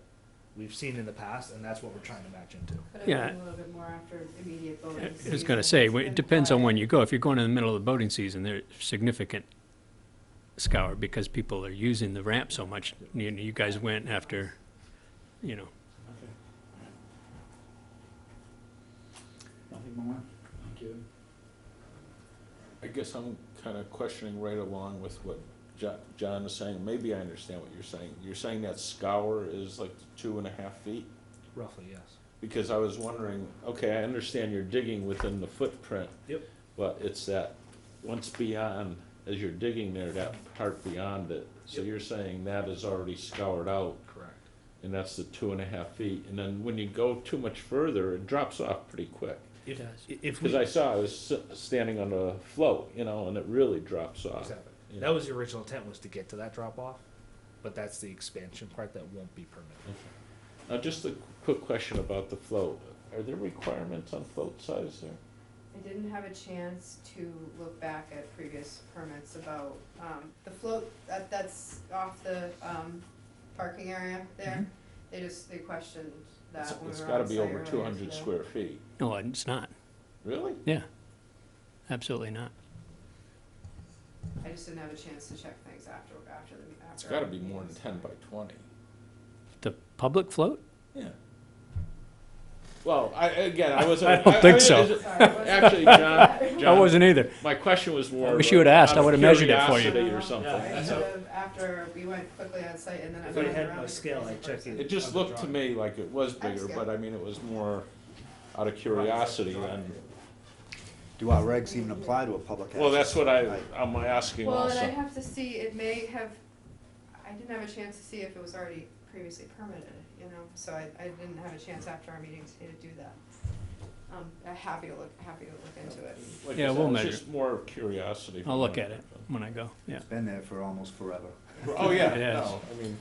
we've seen in the past, and that's what we're trying to match into. But Yeah. a little bit more after immediate boating I season. was gonna say, It's it been depends on when quiet. you go. If you're going in the middle of the boating season, there's significant scour because people are using the ramp so much. You guys went after, Okay. All right. Nothing more? Thank you. I guess I'm kind of questioning right along with what John is saying. Maybe I understand what you're saying. You're saying that scour is like 2.5 feet? Roughly, yes. Because I was wondering, okay, I understand you're digging within the footprint. Yep. But it's that, once beyond, as you're digging there, that part beyond it. So Yep. you're saying that is already scoured out, Correct. and that's the 2.5 feet. And then when you go too much further, it drops off pretty quick. If, does. if Because we, I saw, I was standing on a float, you know, and it really drops off. exactly. you That know. was the original intent, was to get to that drop off, but that's the expansion part that won't be permitted. Now, just a quick question about the float. Are there requirements on float size there? I didn't have a chance to look back at previous permits about, the float, that's off the, parking area there. They questioned that when we It's were gotta on be site over earlier 200 today. square feet. No, it's not. Really? Yeah, absolutely not. I just didn't have a chance to check things after It's gotta our be more than meetings. 10 by 20. The public float? Yeah. Well, I wasn't. I don't think so. Sorry, I wasn't- Actually, John, I wasn't either. my question was more. I wish you would've asked, I out of would've measured it for you. curiosity or something. I should have, after we went quickly on site and then I If went I had around my with scale, the I'd check person. it. It just on the looked to drawing. me like it was bigger, Upscale. but I mean, it was more out of curiosity than, Do our regs even apply to a public access? well, that's what I'm asking Well, also. and I'd have to see, it may have, I didn't have a chance to see if it was already previously permitted, you know, so I didn't have a chance after our meeting today to do that. Happy to look into it. Like I Yeah, said, we'll it was measure. just more curiosity. I'll look at it when I go, yeah. It's been there for almost forever. Oh, yeah, It is. no, I mean,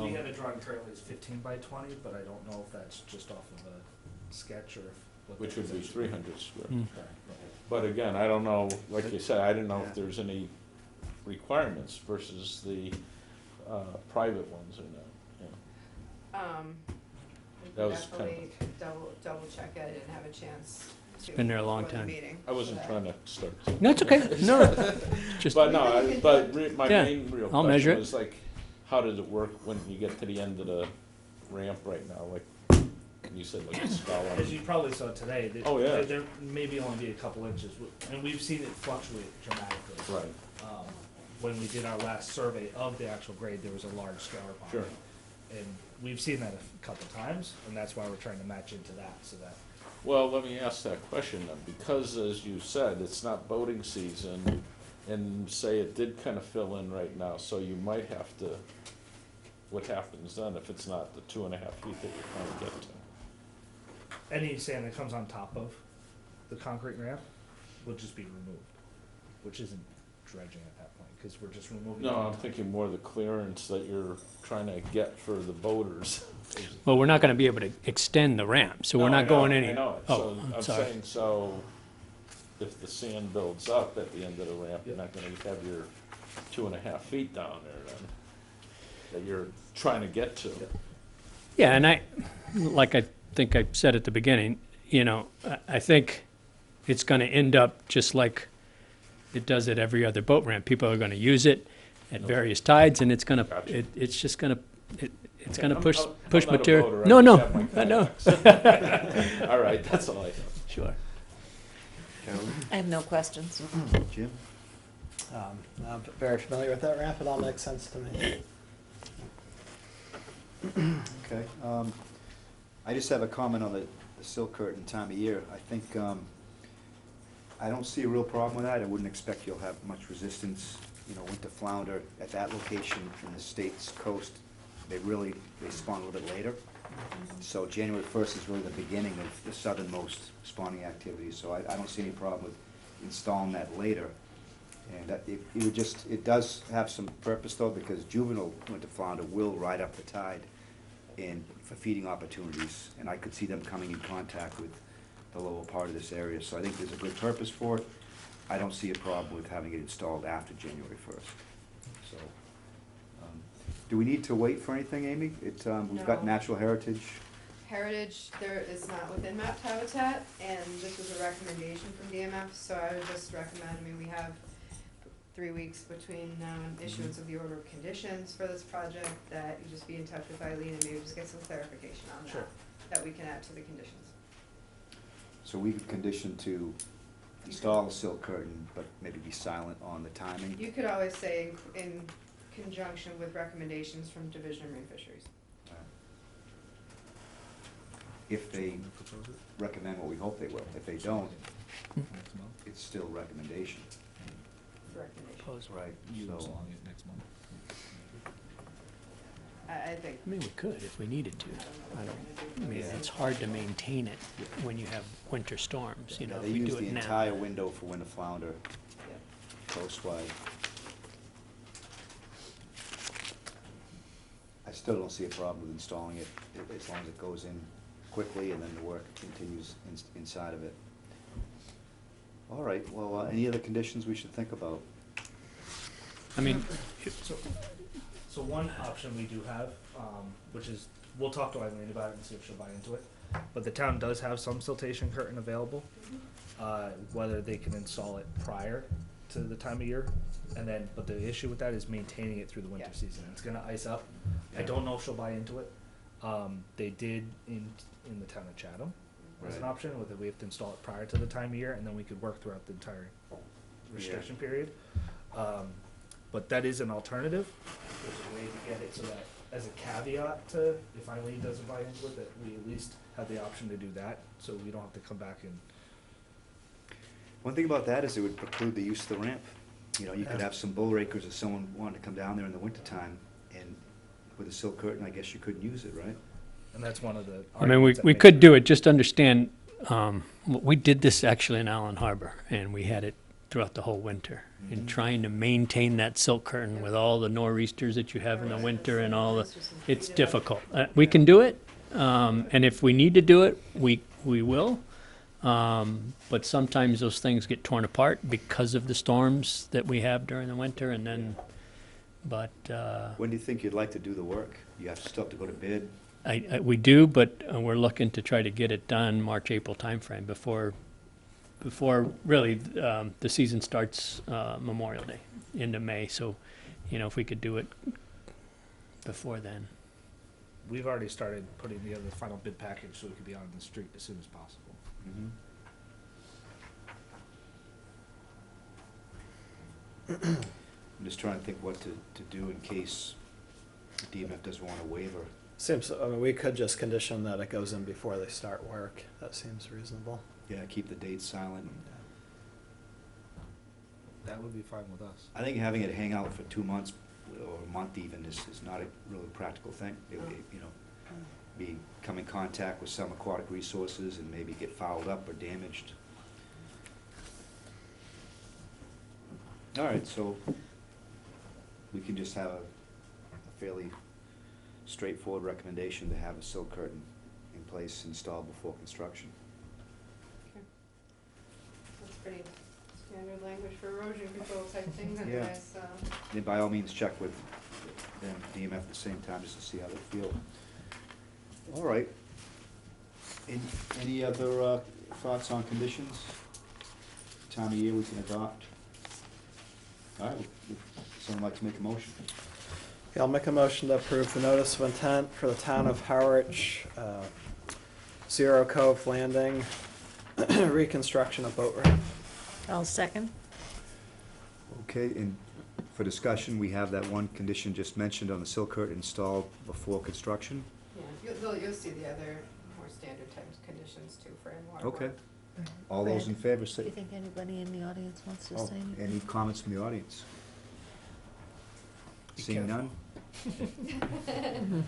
We had a drawing currently is 15 by 20, but I don't know if that's just off of a sketch or if. what which that would be is. 300 square. Mm. But again, I don't know, like you said, I didn't know if there's any requirements versus the private ones or not. Yeah. We That can was kind of- definitely double check it, I didn't have a chance to. been there a long before the time. meeting I wasn't today. trying to start. No, it's okay, no, just, But no, my Yeah, main real I'll measure question it. was like, how does it work when you get to the end of the ramp right now? Like, you said like a skull. As you probably saw today, there, Oh, yeah. there may only be a couple inches, and we've seen it fluctuate dramatically. Right, When we did our last survey of the actual grade, there was a large scour pond. sure. And we've seen that a couple times, and that's why we're trying to match into that, so that. Well, let me ask that question then, because as you said, it's not boating season, and say it did kind of fill in right now, so you might have to, what happens then if it's not the 2.5 feet that you're trying to get to? Any sand that comes on top of the concrete ramp will just be removed, which isn't dredging at that point, because we're just removing. No, I'm thinking more the clearance that you're trying to get for the boaters. well, we're not gonna be able to extend the ramp, so we're No, I not going know, any. I know it, Oh, so I'm I'm sorry. saying, so if the sand builds up at the end of the ramp, you're not gonna have your 2.5 feet down there then, that you're trying to get to. Yeah, and like I think I said at the beginning, you know, I think it's gonna end up just like it does at every other boat ramp. People are gonna use it at various tides, and it's gonna, Gotcha. it's just gonna, it's Okay, gonna I'm- push I'm not a material. boater, I No, just no, have my I know, kayaks. All right, that's all I have. sure. Carolyn? I have no questions. Jim? I'm very familiar with that ramp, it all makes sense to me. Okay, I just have a comment on the silk curtain time of year. I think, I don't see a real problem with that. I wouldn't expect you'll have much resistance. You know, winter flounder at that location in the state's coast, they spawn a little bit later. So January 1st is really the beginning of the southernmost spawning activity, so I don't see any problem with installing that later. And it does have some purpose though, because juvenile winter flounder will ride up the tide and for feeding opportunities, and I could see them coming in contact with the lower part of this area, so I think there's a good purpose for it. I don't see a problem with having it installed after January 1st. So, do we need to wait for anything, Amy? We've got No. natural heritage. Heritage, there is not within mapped habitat, and this was a recommendation from DMF, so I would just recommend, we have 3 weeks between now and issuance of the order of conditions for this project, that you just be in touch with Eileen and maybe just get some clarification on Sure. that we can add to the conditions. So we could condition to install a silk curtain, but maybe be silent on the timing. You could always say in conjunction with recommendations from Division of Marine Fisheries. If they recommend what we hope they will. If they don't, Next month. it's still recommendation. Recommendation. Right. You So, installing it next month. I think. I mean, we could if we needed to. I mean, it's hard to maintain it when you have winter storms, you know, yeah, if they we use do the it now. entire window for winter flounder, Yeah. coastwide. I still don't see a problem with installing it, as long as it goes in quickly and then the work continues inside of it. All right, well, any other conditions we should think about? I mean, So one option we do have, which is, we'll talk to Eileen about it and see if she'll buy into it. But the town does have some siltation curtain available, whether they can install it prior to the time of year. And then, but the issue with that is maintaining it through the winter Yeah. season. It's gonna ice up. I Yeah. don't know if she'll buy into it. They did in the town of Chatham as an Right. option, whether we have to install it prior to the time of year, and then we could work throughout the entire restriction period. But that is an alternative. There's a way to get it so that, as a caveat to, if Eileen doesn't buy into it, that we at least have the option to do that, so we don't have to come back and. One thing about that is it would preclude the use of the ramp. You know, you could Yeah. have some bull rakers if someone wanted to come down there in the wintertime, and with a silk curtain, I guess you couldn't use it, right? And that's one of the. I mean, arguments that we make could do it, just understand, we did this actually in Allen Harbor, and we had it throughout the whole winter. And trying to maintain that silk curtain with all the nor'easters that you have in the winter and all the, it's difficult. We can do it, and if we need to do it, we will. But sometimes those things get torn apart because of the storms that we have during the winter, and then, but, When do you think you'd like to do the work? You have still have to go to bid? we do, but we're looking to try to get it done March, April timeframe before really the season starts Memorial Day into May. So, you know, if we could do it before then. We've already started putting together the final bid package, so we could be on the street as soon as possible. I'm just trying to think what to do in case DMF doesn't want a waiver. Seems, I mean, we could just condition that it goes in before they start work. That seems reasonable. Yeah, keep the dates silent. That would be fine with us. I think having it hang out for 2 months or a month even is not a really practical thing. It would, you know, be come in contact with some aquatic resources and maybe get fouled up or damaged. All right, so we can just have a fairly straightforward recommendation to have a silk curtain in place installed before construction. Okay. That's pretty standard language for erosion control type things Yeah. anyways, so. Then by all means, check with them, DMF at the same time, just to see how they feel. All right. Any other thoughts on conditions? Time of year we can adopt? All right, would someone like to make a motion? Okay, I'll make a motion to approve the notice of intent for the town of Harwich, Zero Cove Landing, reconstruction of boat ramp. I'll second. Okay, and for discussion, we have that one condition just mentioned on the silk curtain installed before construction. Yeah, you'll see the other more standard types of conditions too for in-water Okay. work. All those in favor Do say. you think anybody in the audience wants to Oh, say anything? any comments from the audience? Seeing none?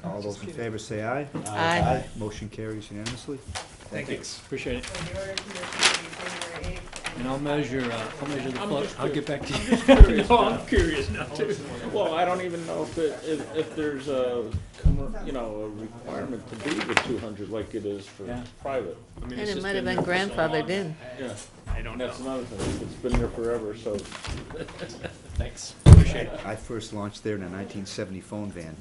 All those in favor say aye. Aye. Motion carries unanimously. Thank you. Appreciate it. So the order condition will be January 8th. And I'll measure the float. I'll get back to you. curious No, now. I'm curious now too. Well, I don't even know if there's a, you know, a requirement to be the 200 like it is for Yeah. private. I mean, And it's it just might have been been there for so grandfathered long. in. Yeah. I don't know. That's another thing, it's been there forever, so. Thanks. Appreciate it. I first launched there in a 1970 phone van.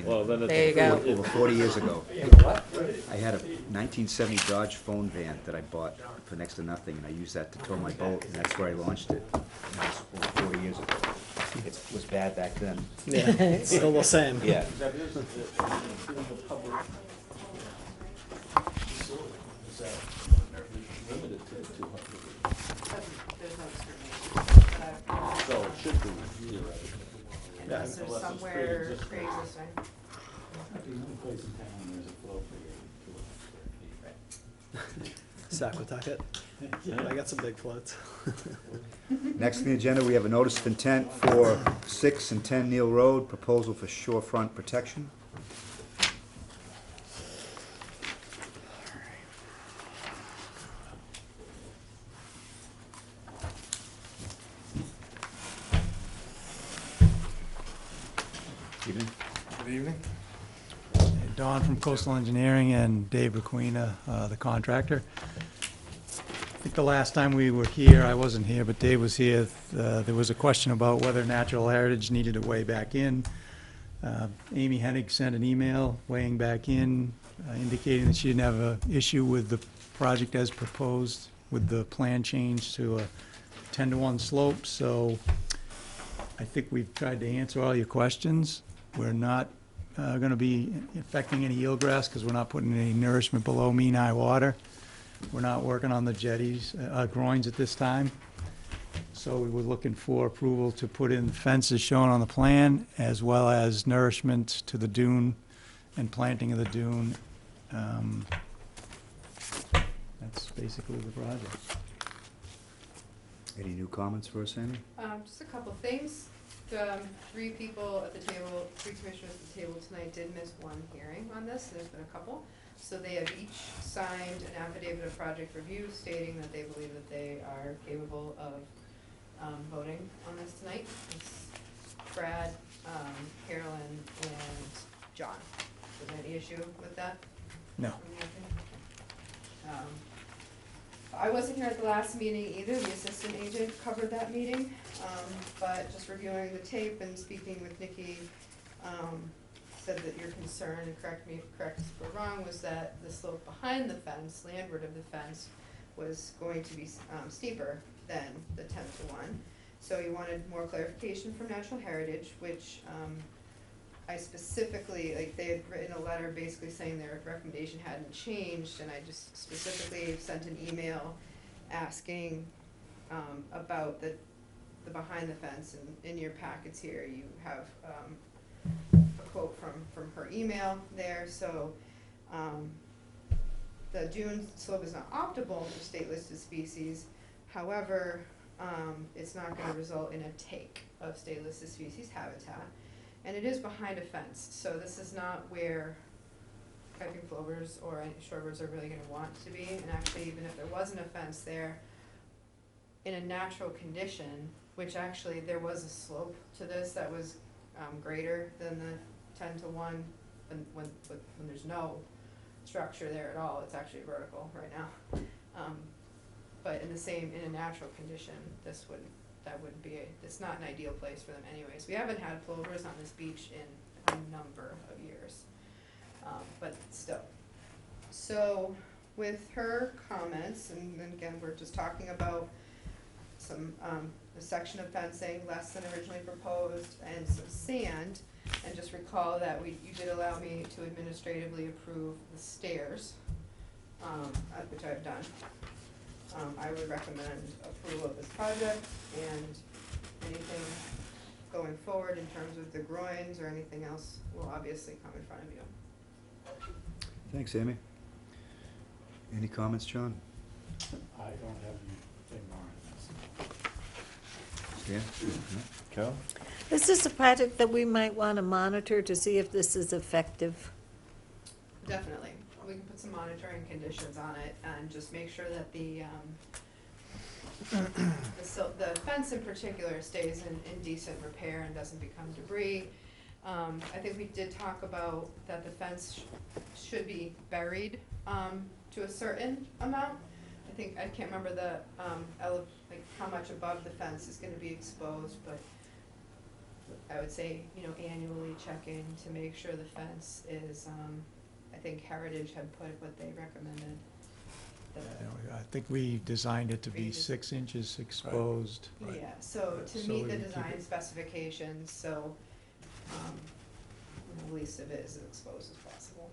Well, then it's. There you go. Over 40 years ago. I had a 1970 Dodge phone van that I bought for next to nothing, and I used that to tow my boat, and that's where I launched it. And that was over 40 years ago. It was bad back then. Yeah, it's still the same. Yeah. That is in the public facility. Is that limited to the 200? should be theoretically. Unless there's Unless it's somewhere pre-existing. pre-existing. Not the only place in town there's a flow for 200 square feet. Saquatucket. I got some big floats. Next on the agenda, we have a notice of intent for 6 and 10 Neal Road, proposal for shorefront protection. Evening. Good evening. Don from Coastal Engineering and Dave Requena, the contractor. I think the last time we were here, I wasn't here, but Dave was here, there was a question about whether natural heritage needed a way back in. Amy Hennig sent an email weighing back in, indicating that she didn't have an issue with the project as proposed, with the plan change to a 10-to-1 slope. So I think we've tried to answer all your questions. We're not going to be affecting any eelgrass because we're not putting any nourishment below mean high water. We're not working on the jetties, groins at this time. So we were looking for approval to put in fences shown on the plan, as well as nourishment to the dune and planting of the dune. That's basically the project. Any new comments for us, Amy? Just a couple things. Three people at the table, three commissioners at the table tonight did miss one hearing on this. There's been a couple. So they have each signed an affidavit of project review stating that they believe that they are capable of voting on this tonight. It's Brad, Carolyn, and John. Is there any issue with that? No. I wasn't here at the last meeting either. The assistant agent covered that meeting. But just reviewing the tape and speaking with Nikki, said that your concern, and correct me if we're wrong, was that the slope behind the fence, landward of the fence, was going to be steeper than the 10-to-1. So you wanted more clarification from Natural Heritage, which I specifically, like, they had written a letter basically saying their recommendation hadn't changed, and I just specifically sent an email asking about the behind the fence, and in your packets here you have a quote from her email there. So the dune slope is not optimal for state listed species. However, it's not going to result in a take of state listed species habitat, and it is behind a fence. So this is not where piping plovers or any shorebirds are really going to want to be. And actually, even if there wasn't a fence there, in a natural condition, which actually there was a slope to this that was greater than the 10-to-1, and when there's no structure there at all, it's actually vertical right now. But in a natural condition, it's not an ideal place for them anyways. We haven't had plovers on this beach in a number of years, but still. So with her comments, and again, we're just talking about some a section of fencing less than originally proposed and some sand, and just recall that you did allow me to administratively approve the stairs, which I've done. I would recommend approval of this project, and anything going forward in terms of the groins or anything else will obviously come in front of you. Thanks, Amy. Any comments, John? I don't have anything more on this. Stan? No? Cal? Is this a project that we might want to monitor to see if this is effective? Definitely. We can put some monitoring conditions on it and just make sure that the fence in particular stays in decent repair and doesn't become debris. I think we did talk about that the fence should be buried to a certain amount. I can't remember the like how much above the fence is going to be exposed, but I would say, annually check in to make sure the fence is. I think Heritage had put what they recommended. I think we designed it to be 6 inches exposed. Yeah, so to So meet we the would keep design it- specifications, so the least of it is as exposed as possible.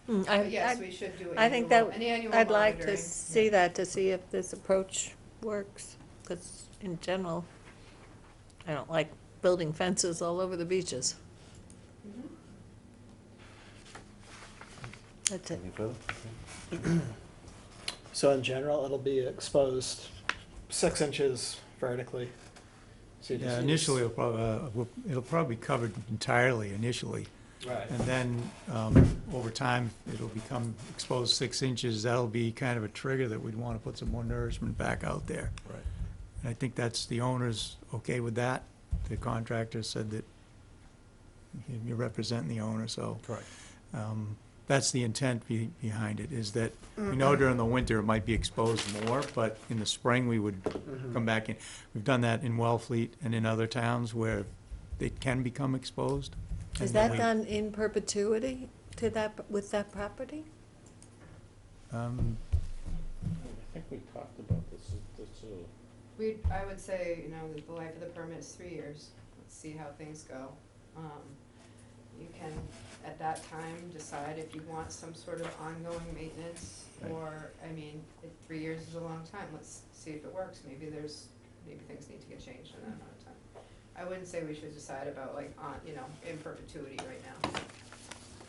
But yes, we should do I think that an annual I'd like to monitoring. see that, to see if this approach works. because in general, I don't like building fences all over the beaches. Mhm. That's it. Any further? So in general, it'll be exposed 6 inches vertically. So you just Yeah, use- initially, it'll probably be covered entirely initially. Right. And then, over time, it'll become exposed 6 inches. That'll be kind of a trigger that we'd want to put some more nourishment back out there. Right. And I think that's, the owner's okay with that. The contractor said that you're representing the owner, so. Correct. That's the intent behind it, is that we know during the winter it might be exposed more, but in the spring we would come back in. We've done that in Wellfleet and in other towns where they can become exposed. Is and that we- done in perpetuity to that, with that property? I think we talked about this, I would say, you know, that the life of the permit is 3 years. Let's see how things go. You can, at that time, decide if you want some sort of ongoing maintenance, Right. or, I mean, 3 years is a long time. Let's see if it works. Maybe things need to get changed in that amount of time. I wouldn't say we should decide about like, in perpetuity right now.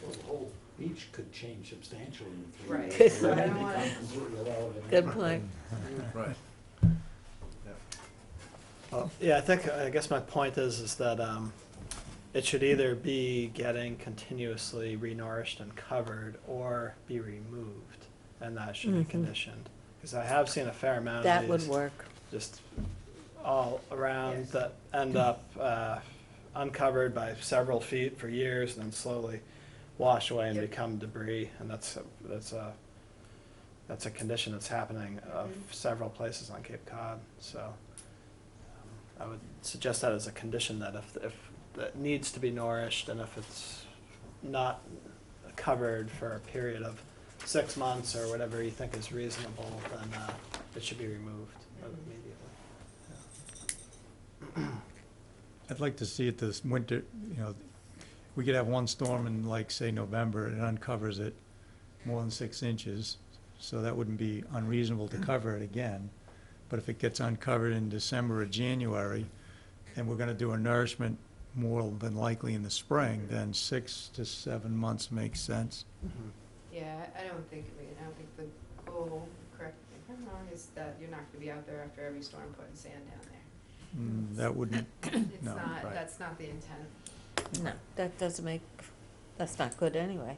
Well, the whole beach could change substantially in 3 Right. years. So I It don't would wanna- become completely irrelevant. Good point. Right. Well, yeah, I guess my point is that it should either be getting continuously renourished and covered or be removed, and that should be Mhm. conditioned. Because I have seen a fair amount of That these would work. just all around Yes. that end up uncovered by several feet for years and then slowly wash away and Yep. become debris, and that's a condition that's happening of Mhm. several places on Cape Cod, so. I would suggest that as a condition, that if that needs to be nourished, and if it's not covered for a period of 6 months or whatever you think is reasonable, then it should be removed immediately. I'd like to see it this winter, we could have one storm in like, say, November, and it uncovers it more than 6 inches, so that wouldn't be unreasonable to cover it again. But if it gets uncovered in December or January, and we're gonna do a nourishment more than likely in the spring, then 6 to 7 months makes sense. Yeah, I don't think the goal, correct me if I'm wrong, is that you're not gonna be out there after every storm putting sand down there. That wouldn't, It's No, not, right. that's not the intent. No, that's not good anyway.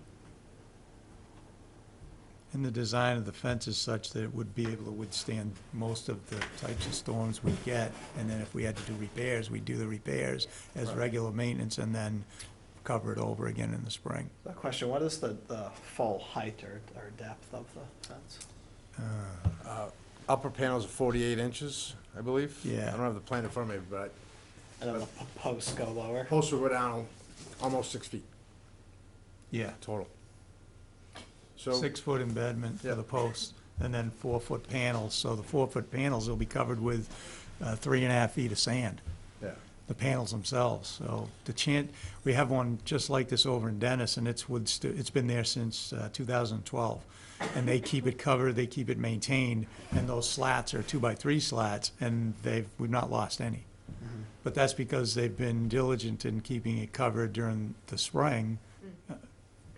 and the design of the fence is such that it would be able to withstand most of the types of storms we get. And then if we had to do repairs, we'd do the repairs as Right. regular maintenance and then cover it over again in the spring. A question, what is the full height or depth of the fence? Upper panels are 48 inches, I believe. Yeah. I don't have the plan in front of me, but And then the posts go lower? posts will go down almost 6 feet Yeah, total. So, 6-foot embedment for the posts, and then 4-foot panels. So the 4-foot panels will be covered with 3.5 feet of sand, yeah, the panels themselves. So we have one just like this over in Dennis, and it's been there since 2012. And they keep it covered, they keep it maintained, and those slats are 2x3 slats, and we've not lost any. Mhm. But that's because they've been diligent in keeping it covered during the spring.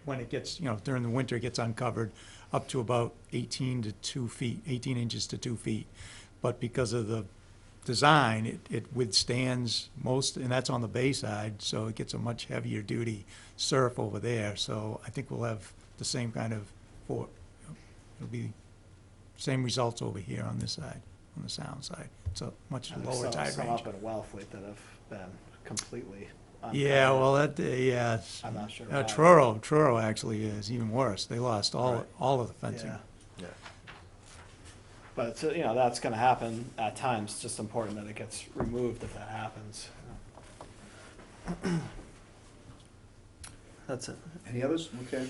When it gets, during the winter, it gets uncovered up to about 18 inches to 2 feet. But because of the design, it withstands most, and that's on the bay side, so it gets a much heavier duty surf over there. So I think we'll have the same kind of, it'll be same results over here on this side, on the sound side. It's a much And lower there's tide some range. up at Wellfleet that have been completely Yeah, uncovered. well, yeah. I'm not sure why. Truro actually is even worse. They lost all of the fencing. Yeah. yeah. But it's, that's gonna happen at times, it's just important that it gets removed if that happens. That's it. Any others? Okay.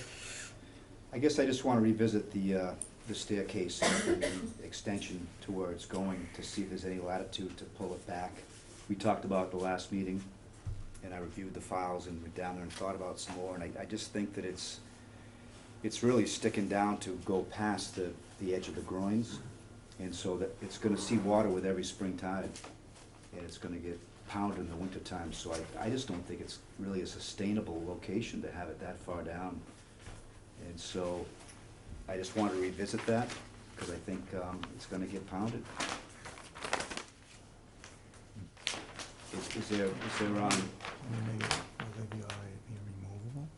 I guess I just want to revisit the staircase and the extension to where it's going to see if there's any latitude to pull it back. We talked about the last meeting, and I reviewed the files and went down there and thought about some more, and I just think that it's really sticking down to go past the edge of the groins. And so that it's gonna see water with every spring tide, and it's gonna get pounded in the wintertime. So I just don't think it's really a sustainable location to have it that far down. And so I just wanted to revisit that, because I think it's gonna get pounded. Is there, Will they be all right, be removable?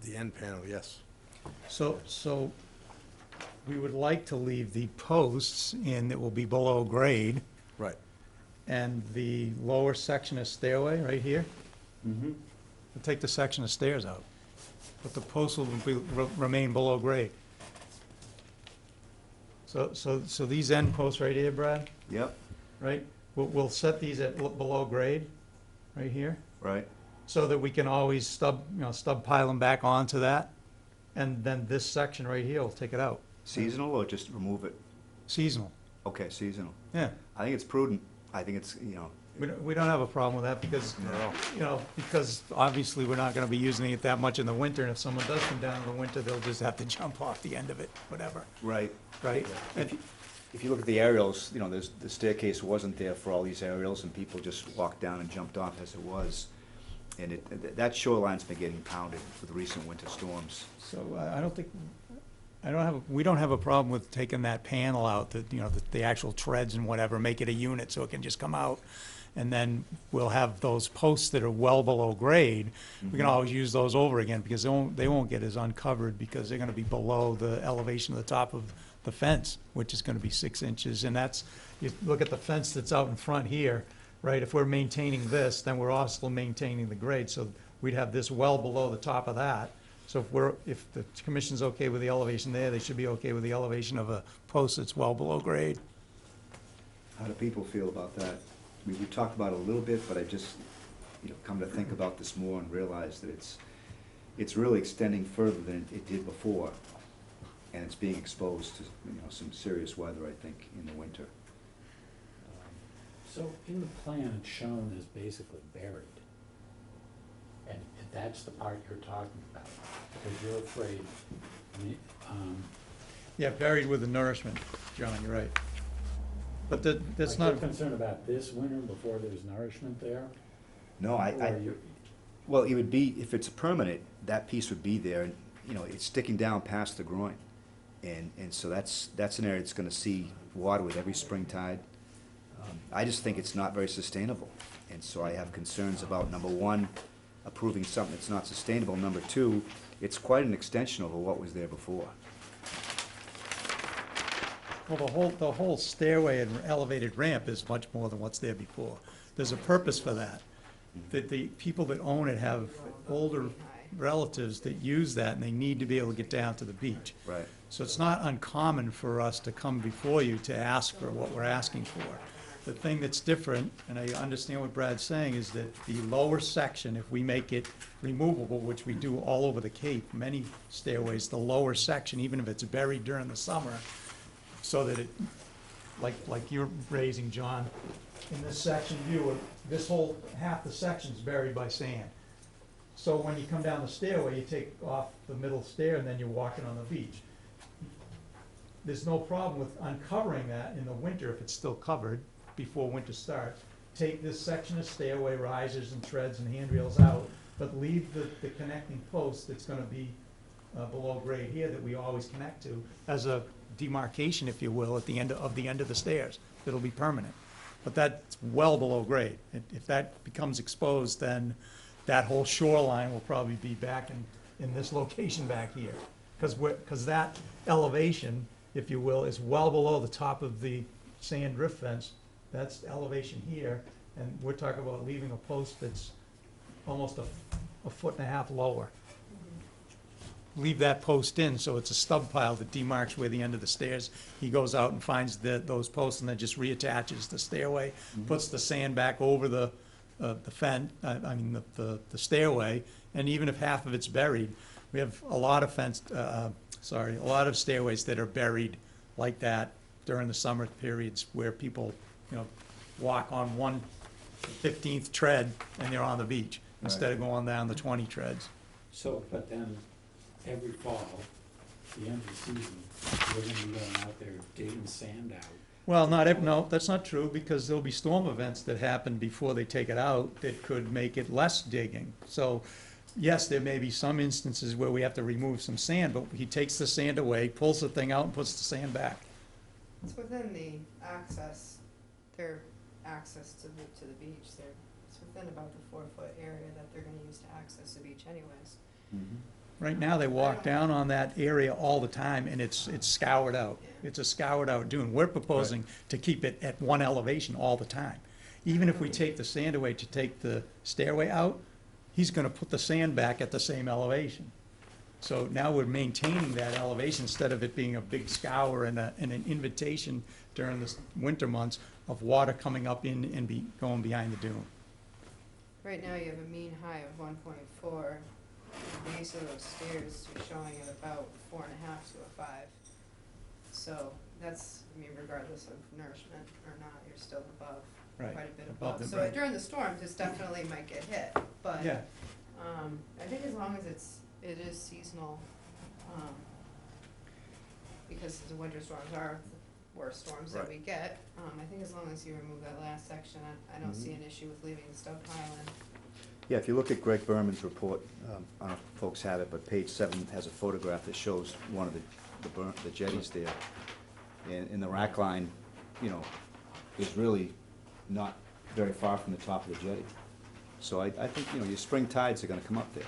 The end panel, yes. So we would like to leave the posts in that will be below grade, Right. and the lower section of stairway right here, Mm-hmm. we'll take the section of stairs out. But the posts will remain below grade. So these end posts right here, Brad, Yep, right? We'll set these at below grade, right here, right. so that we can always stub pile them back onto that. And then this section right here, we'll take it out. Seasonal or just remove it? Seasonal, Okay, seasonal. yeah. I think it's prudent. I think it's, We don't have a problem with that because, because obviously we're not gonna be using it that much in the winter. And if someone does come down in the winter, they'll just have to jump off the end of it, whatever, right. right? If you look at the aerials, the staircase wasn't there for all these aerials, and people just walked down and jumped off as it was. And that shoreline's been getting pounded with recent winter storms. So we don't have a problem with taking that panel out, the actual treads and whatever, make it a unit so it can just come out. And then we'll have those posts that are well below grade. We can always use those over again because they won't get as uncovered because they're gonna be below the elevation of the top of the fence, which is gonna be 6 inches. And that's, you look at the fence that's out in front here, right? If we're maintaining this, then we're also maintaining the grade. So we'd have this well below the top of that. So if the commission's okay with the elevation there, they should be okay with the elevation of a post that's well below grade. How do people feel about that? We talked about it a little bit, but I just, come to think about this more and realize that it's really extending further than it did before. And it's being exposed to, some serious weather, I think, in the winter. So in the plan, it's shown as basically buried. And that's the part you're talking about, because you're afraid, Yeah, buried with the nourishment, John, you're right. But that's are you not, concerned about this winter before there's nourishment there? No, well, it would be, if it's permanent, that piece would be there, and, it's sticking down past the groin. And so that's an area that's gonna see water with every spring tide. I just think it's not very sustainable. And so I have concerns about, number one, approving something that's not sustainable. Number two, it's quite an extension over what was there before. well, the whole stairway and elevated ramp is much more than what's there before. There's a purpose for that. That the people that own it have older relatives that use that, and they need to be able to get down to the beach. Right. So it's not uncommon for us to come before you to ask for what we're asking for. The thing that's different, and I understand what Brad's saying, is that the lower section, if we make it removable, which we do all over the Cape, many stairways, the lower section, even if it's buried during the summer, so that it, like you're raising, John, in this section view, this whole, half the section's buried by sand. So when you come down the stairway, you take off the middle stair and then you're walking on the beach. There's no problem with uncovering that in the winter if it's still covered before winter starts. Take this section of stairway, risers and treads and handrails out, but leave the connecting post that's gonna be below grade here that we always connect to as a demarcation, if you will, at the end of the stairs. It'll be permanent. But that's well below grade. If that becomes exposed, then that whole shoreline will probably be back in this location back here. Because that elevation, if you will, is well below the top of the sand drift fence. That's elevation here, and we're talking about leaving a post that's almost a foot and a half lower. Leave that post in, so it's a stub pile that demarks where the end of the stairs. He goes out and finds those posts and then just reattaches the stairway, puts the sand back over the stairway, and even if half of it's buried, we have a lot of a lot of stairways that are buried like that during the summer periods where people, walk on 1/15th tread and they're on the beach instead of going down the 20 treads. So, but then every fall, the end of the season, we're gonna be going out there digging sand out. Well, no, that's not true, because there'll be storm events that happen before they take it out that could make it less digging. So, yes, there may be some instances where we have to remove some sand, but he takes the sand away, pulls the thing out and puts the sand back. It's within the access, their access to the beach, it's within about the 4-foot area that they're gonna use to access the beach anyways. Right now, they walk down on that area all the time, and it's scoured out. It's a scoured out dune. We're proposing to keep it at one elevation all the time. Even if we take the sand away to take the stairway out, he's gonna put the sand back at the same elevation. So now we're maintaining that elevation instead of it being a big scour and an invitation during the winter months of water coming up in and going behind the dune. Right now, you have a mean height of 1.4. The base of those stairs are showing at about 4.5 to a 5. So that's, I mean, regardless of nourishment or not, you're still above, Right, quite a bit above above. the- So right. during the storms, this definitely might get hit, but Yeah, I think as long as it is seasonal, because the winter storms are the worst storms that Right. we get, I think as long as you remove that last section, I don't see an issue with leaving the stub pile in. Yeah, if you look at Greg Berman's report, I don't know if folks have it, but page 7 has a photograph that shows one of the jetties there. And the rack line, you know, is really not very far from the top of the jetty. So I think, you know, your spring tides are gonna come up there.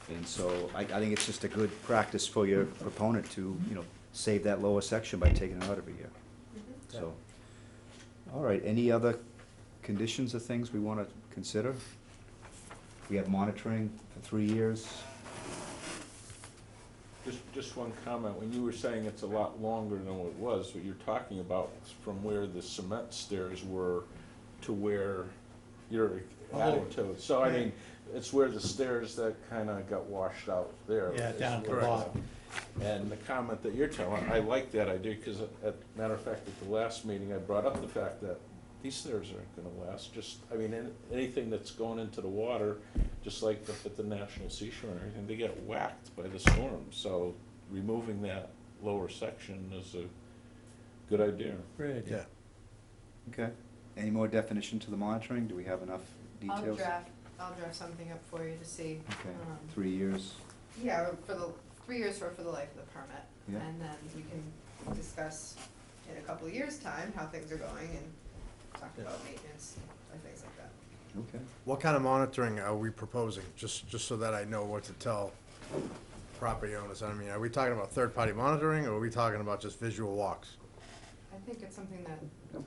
And so I think it's just a good practice for your proponent to, you know, save that lower section by taking it out every year. So, all right, any other conditions or things we wanna consider? We have monitoring for 3 years. Just one comment, when you were saying it's a lot longer than what it was, what you're talking about is from where the cement stairs were to where you're adding to it. So I mean, it's where the stairs that kinda got washed out there. Yeah, is down at the where- bottom. And the comment that you're telling, I like that idea, cause matter of fact, at the last meeting, I brought up the fact that these stairs aren't gonna last, just, I mean, anything that's going into the water, just like up at the National Seashore and everything, they get whacked by the storm, so removing that lower section is a good idea. great idea. Yeah. Okay. Any more definition to the monitoring? Do we have enough details? I'll draft something up for you to see. Okay, 3 years. Yeah, for the 3 years for the life of the permit. Yeah. And then we can discuss in a couple of years' time how things are going and talk about maintenance and things like that. Okay. What kind of monitoring are we proposing? Just so that I know what to tell property owners. I mean, are we talking about third-party monitoring, or are we talking about just visual walks? I think it's something that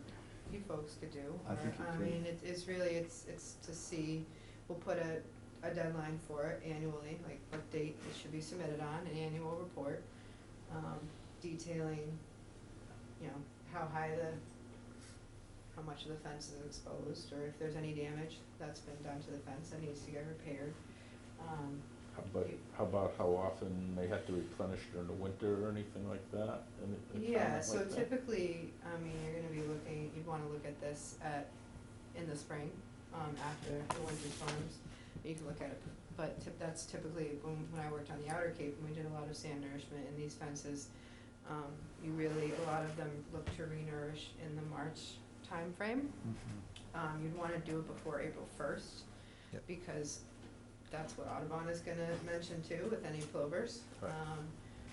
you folks could do. I think you I could. mean, it's really, it's to see, we'll put a deadline for it annually, like what date it should be submitted on, an annual report, detailing, you know, how much of the fence is exposed, or if there's any damage that's been done to the fence that needs to get repaired. How about how often they have to replenish during the winter or anything like that? Any Yeah, comment so like that? typically, I mean, you're gonna be looking, you'd wanna look at this in the spring, after the winter storms. You can look at it, but that's typically, when I worked on the Outer Cape, and we did a lot of sand nourishment in these fences, a lot of them look to re-nourish in the March timeframe. You'd wanna do it before April 1st, Yep. because that's what Audubon is gonna mention too, with any plovers. Right.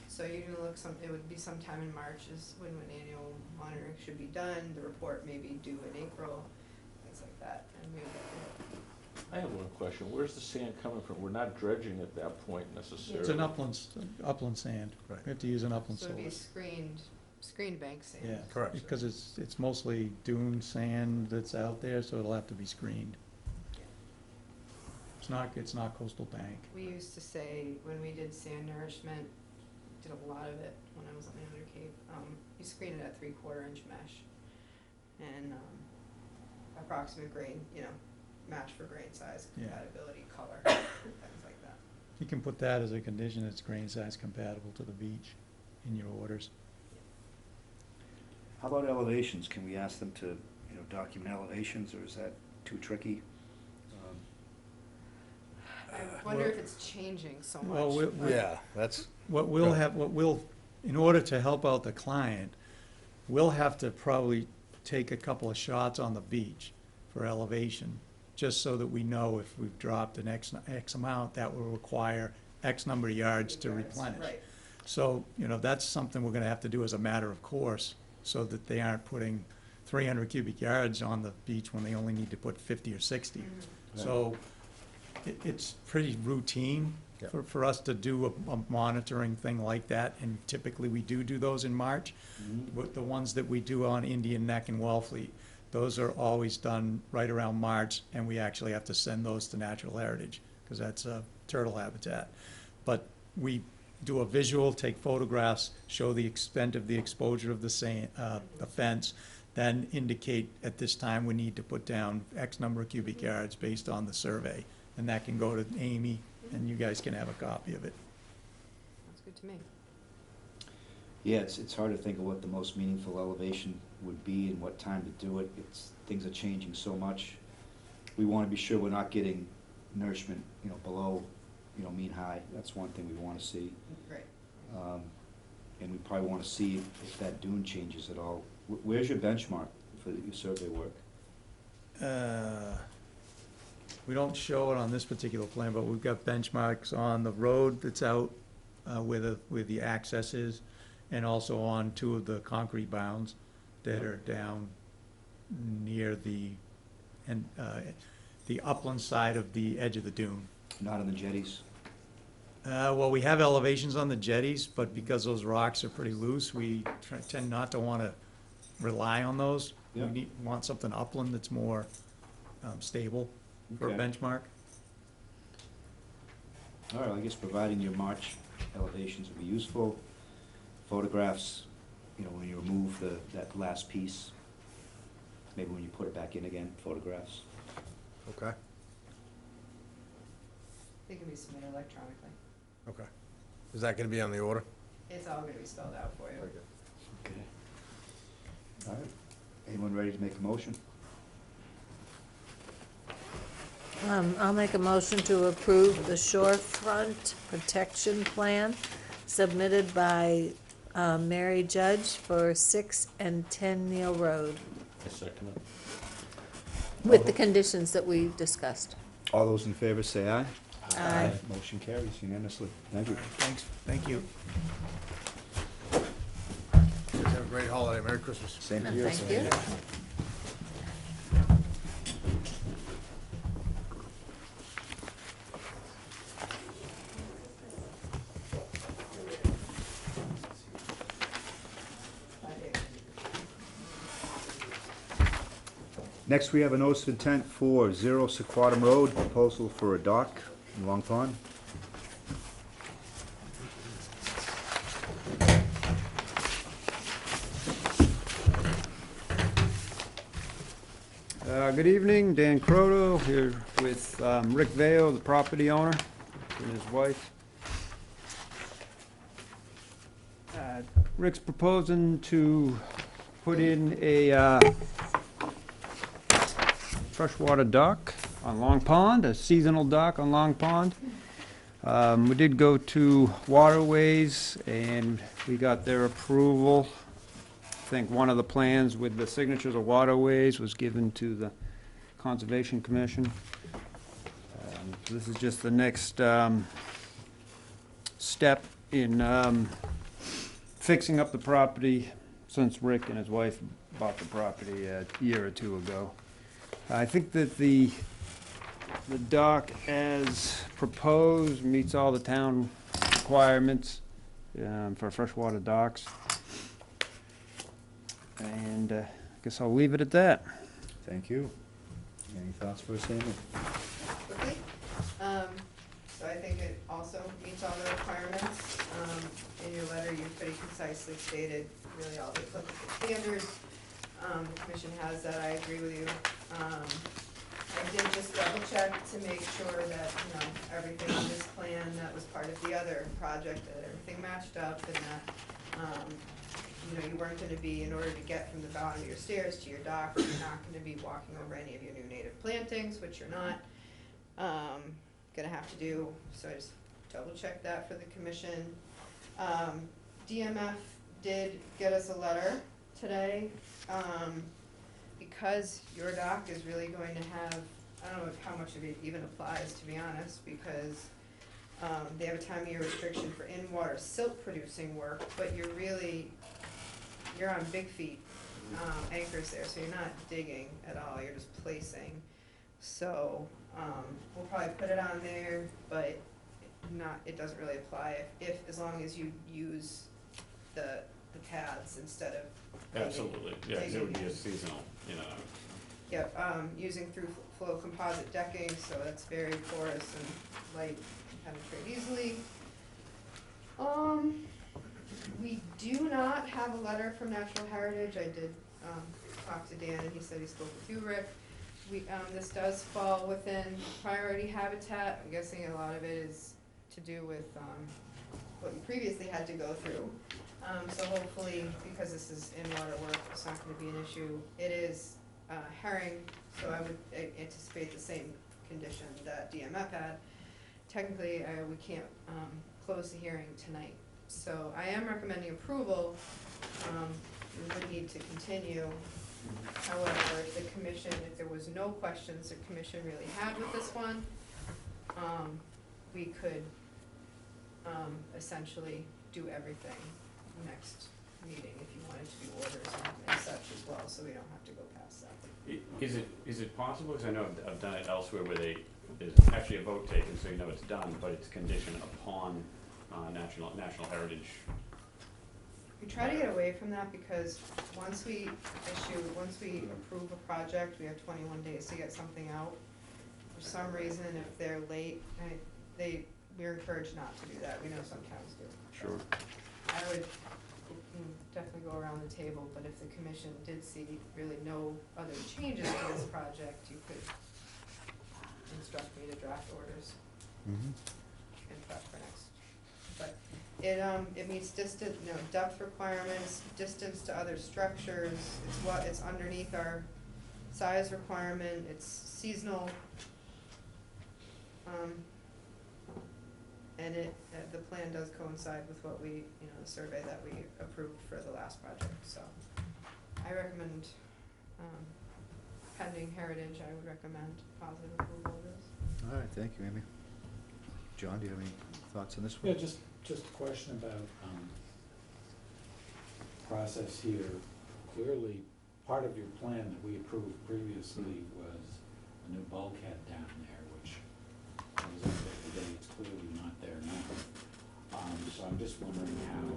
So you're gonna look it would be sometime in March is when annual monitoring should be done, the report may be due in April, things like that, and we would I have one question, where's the sand coming from? We're not dredging at that point necessarily. It's an upland sand. Right. We have to use an upland So it'd be source. screened bank sand. Yeah, Correct. because it's mostly dune sand that's out there, so it'll have to be screened. It's not coastal bank. We used to say, when we did sand nourishment, did a lot of it when I was on the Outer Cape, you screen it at 3/4 inch mesh. And, approximate grain, match for grain size, Yeah. compatibility, color, things like that. You can put that as a condition, it's grain size compatible to the beach in your orders. How about elevations? Can we ask them to, document elevations, or is that too tricky? I wonder if it's changing so much. Well, Yeah, that's, what we'll, in order to help out the client, we'll have to probably take a couple of shots on the beach for elevation, just so that we know if we've dropped an X amount, that will require X number of yards to replenish. Right. So, that's something we're gonna have to do as a matter of course, so that they aren't putting 300 cubic yards on the beach when they only need to put 50 or 60. So it's pretty routine Yep. for us to do a monitoring thing like that, and typically we do those in March. With the ones that we do on Indian Neck and Wellfleet, those are always done right around March, and we actually have to send those to Natural Heritage, because that's a turtle habitat. But we do a visual, take photographs, show the extent of the exposure of the fence, then indicate at this time we need to put down X number of cubic yards based on the survey. And that can go to Amy, and you guys can have a copy of it. That's good to me. Yeah, it's hard to think of what the most meaningful elevation would be and what time to do it. Things are changing so much. We want to be sure we're not getting nourishment, below, mean high. That's one thing we want to see. Right. And we probably want to see if that dune changes at all. Where's your benchmark for your survey work? We don't show it on this particular plan, but we've got benchmarks on the road that's out where the access is, and also on two of the concrete bounds that are down near the upland side of the edge of the dune. Not on the jetties? Well, we have elevations on the jetties, but because those rocks are pretty loose, we tend not to want to rely on those. Yeah. We want something upland that's more stable for a Okay. benchmark. All right, I guess providing your March elevations would be useful. Photographs, when you remove that last piece, maybe when you put it back in again, photographs. okay, They can be submitted electronically. okay. Is that gonna be on the order? It's all gonna be spelled out for you. Okay. All right. Anyone ready to make a motion? I'll make a motion to approve the Shorefront Protection Plan submitted by Mary Judge for 6 and 10 Neal Road, I second it. with the conditions that we discussed. All those in favor say aye. Aye. Motion carries unanimously. Thank you. Thanks, thank you. You guys have a great holiday. Merry Christmas. Same to No, you. thank you. Next, we have a notice of intent for 0 Sequatum Road, proposal for a dock in Long Pond. Good evening, Dan Croto here with Rick Vale, the property owner, and his wife. Rick's proposing to put in a freshwater dock on Long Pond, a seasonal dock on Long Pond. We did go to Waterways and we got their approval. I think one of the plans with the signatures of Waterways was given to the Conservation Commission. So this is just the next step in fixing up the property since Rick and his wife bought the property a year or two ago. I think that the dock as proposed meets all the town requirements for freshwater docks. And I guess I'll leave it at that. Thank you. Any thoughts for us, Amy? Quickly, so I think it also meets all the requirements. In your letter, you pretty concisely stated really all the applicable standards. The commission has that, I agree with you. I did just double check to make sure that, everything on this plan that was part of the other project, that everything matched up and that, you weren't gonna be, in order to get from the bottom of your stairs to your dock, you're not gonna be walking over any of your new native plantings, which you're not. gonna have to do, so I just double checked that for the commission. DMF did get us a letter today, because your dock is really going to have, I don't know how much of it even applies, to be honest, because they have a time of year restriction for in-water silt producing work, but you're on big feet anchors there, so you're not digging at all, you're just placing. So, we'll probably put it on there, but it doesn't really apply as long as you use the pads instead of digging. Absolutely, yeah, 'cause it would be a seasonal, you know. Yep, using through flow composite decking, so that's very porous and light, can penetrate easily. We do not have a letter from Natural Heritage. I did, talk to Dan and he said he spoke with you, Rick. This does fall within priority habitat. I'm guessing a lot of it is to do with, what you previously had to go through. So hopefully, because this is in-water work, it's not gonna be an issue. It is, herring, so I would anticipate the same condition that DMF had. Technically, we can't, close the hearing tonight. So I am recommending approval. We would need to continue. However, if the commission, if there was no questions the commission really had with this one, we could, essentially do everything next meeting if you wanted to do orders and such as well, so we don't have to go past that. Is it possible, because I know I've done it elsewhere where there's actually a vote taken, so you know it's done, but it's conditioned upon National Heritage. We try to get away from that because once we approve a project, we have 21 days to get something out. For some reason, if they're late, we're encouraged not to do that. We know some towns do. Sure. I would definitely go around the table, but if the commission did see really no other changes to this project, you could instruct me to draft orders and prep for next. But it meets depth requirements, distance to other structures, it's underneath our size requirement, it's seasonal. And the plan does coincide with what the survey that we approved for the last project, so I recommend, pending heritage, I would recommend positive approval of this. All right, thank you, Amy. John, do you have any thoughts on this Yeah, one? just a question about, process here. Clearly, part of your plan that we approved previously was a new bulkhead down there, which I was up there today, it's clearly not there now. So I'm just wondering how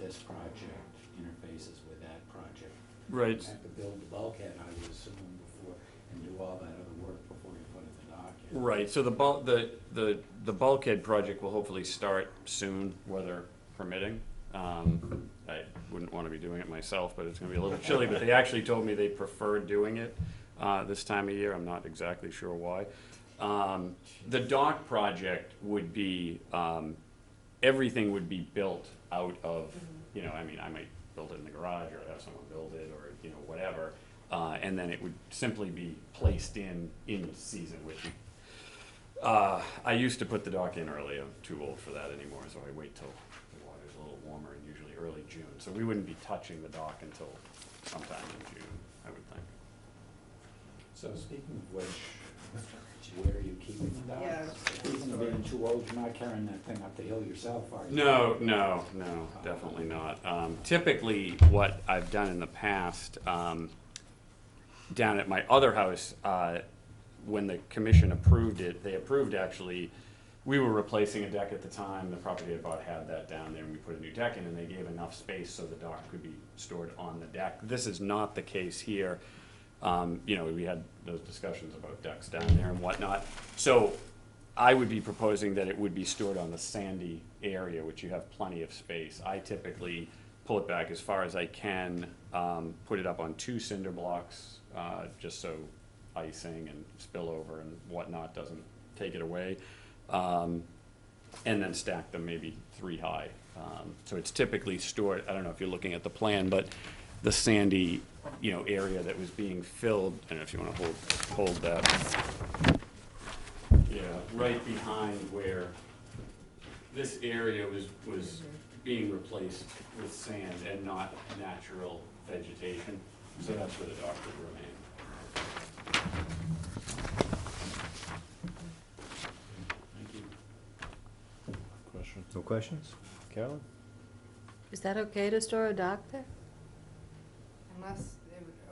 this project interfaces with that project. Right. You have to build the bulkhead, I would assume, before, and do all that other work before you put in the dock in. Right, so the bulkhead project will hopefully start soon, weather permitting. I wouldn't want to be doing it myself, but it's going to be a little chilly, but they actually told me they prefer doing it this time of year. I'm not exactly sure why. The dock project would be, everything would be built out of, I might build it in the garage or have someone build it or, whatever. And then it would simply be placed in season, which I used to put the dock in early. I'm too old for that anymore, so I wait till the water's a little warmer, and usually early June. So we wouldn't be touching the dock until sometime in June, I would think. So speaking of which, where are you keeping the dock? Yeah. Speaking of being too old, you're not carrying that thing up the hill yourself, are you? No, definitely not. Typically, what I've done in the past, down at my other house, when the commission approved it, they approved actually, we were replacing a deck at the time, the property I bought had that down there, and we put a new deck in, and they gave enough space so the dock could be stored on the deck. This is not the case here. We had those discussions about decks down there and whatnot. So I would be proposing that it would be stored on the sandy area, which you have plenty of space. I typically pull it back as far as I can, put it up on 2 cinder blocks, just so icing and spillover and whatnot doesn't take it away. And then stack them maybe 3 high. So it's typically stored, I don't know if you're looking at the plan, but the sandy, area that was being filled, I don't know if you want to hold that. Yeah, right behind where this area was being replaced with sand and not natural vegetation. So that's where the dock would remain. Thank you. Question? No questions? Carolyn? Is that okay to store a dock there? Unless,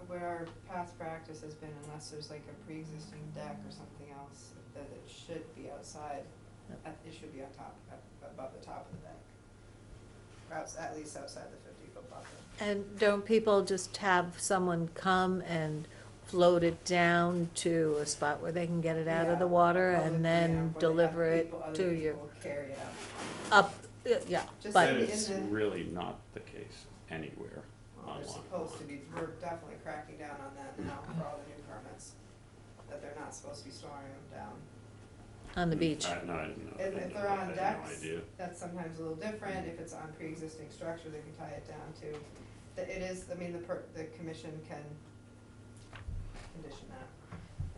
where our past practice has been, unless there's like a pre-existing deck or something else, that it should be outside, it should be on top, above the top of the deck. Or at least outside the 50-foot buffer. And don't people just have someone come and float it down to a spot where they can get it out of the water and then deliver it to you? Other people carry it Up, yeah, Just but, That in is the- really not the case anywhere Well, on they're Long supposed to Pond. be, we're definitely cracking down on that now for all the new permits, that they're not supposed to be storing them down. on the beach. No, I didn't know. I If didn't they're know that. I on had decks, no idea. that's sometimes a little different, if it's on pre-existing structure, they can tie it down to. It is, I mean, the commission can condition that,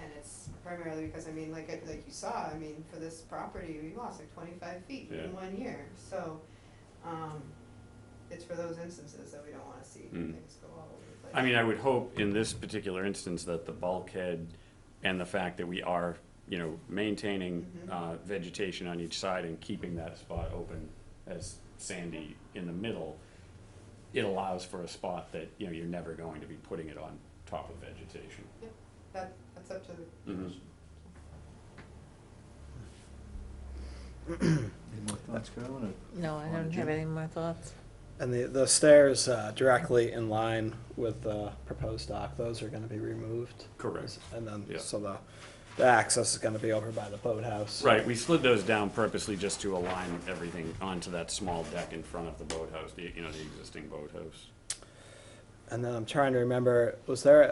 and it's primarily because, I mean, like you saw, I mean, for this property, we lost like 25 feet Yeah. in 1 year, so, it's for those instances that we don't wanna see things go all over the place. I mean, I would hope in this particular instance that the bulkhead and the fact that we are, you know, maintaining vegetation on each side and keeping that spot open as sandy in the middle, it allows for a spot that, you know, you're never going to be putting it on top of vegetation. That's up to the Mhm. commission. Any more thoughts, Carolyn? No, I don't have any more thoughts. And the stairs directly in line with the proposed dock, those are gonna be removed. Correct. And then, Yeah. so the access is gonna be over by the boathouse. Right, we slid those down purposely just to align everything onto that small deck in front of the boathouse, the existing boathouse. And then I'm trying to remember, was there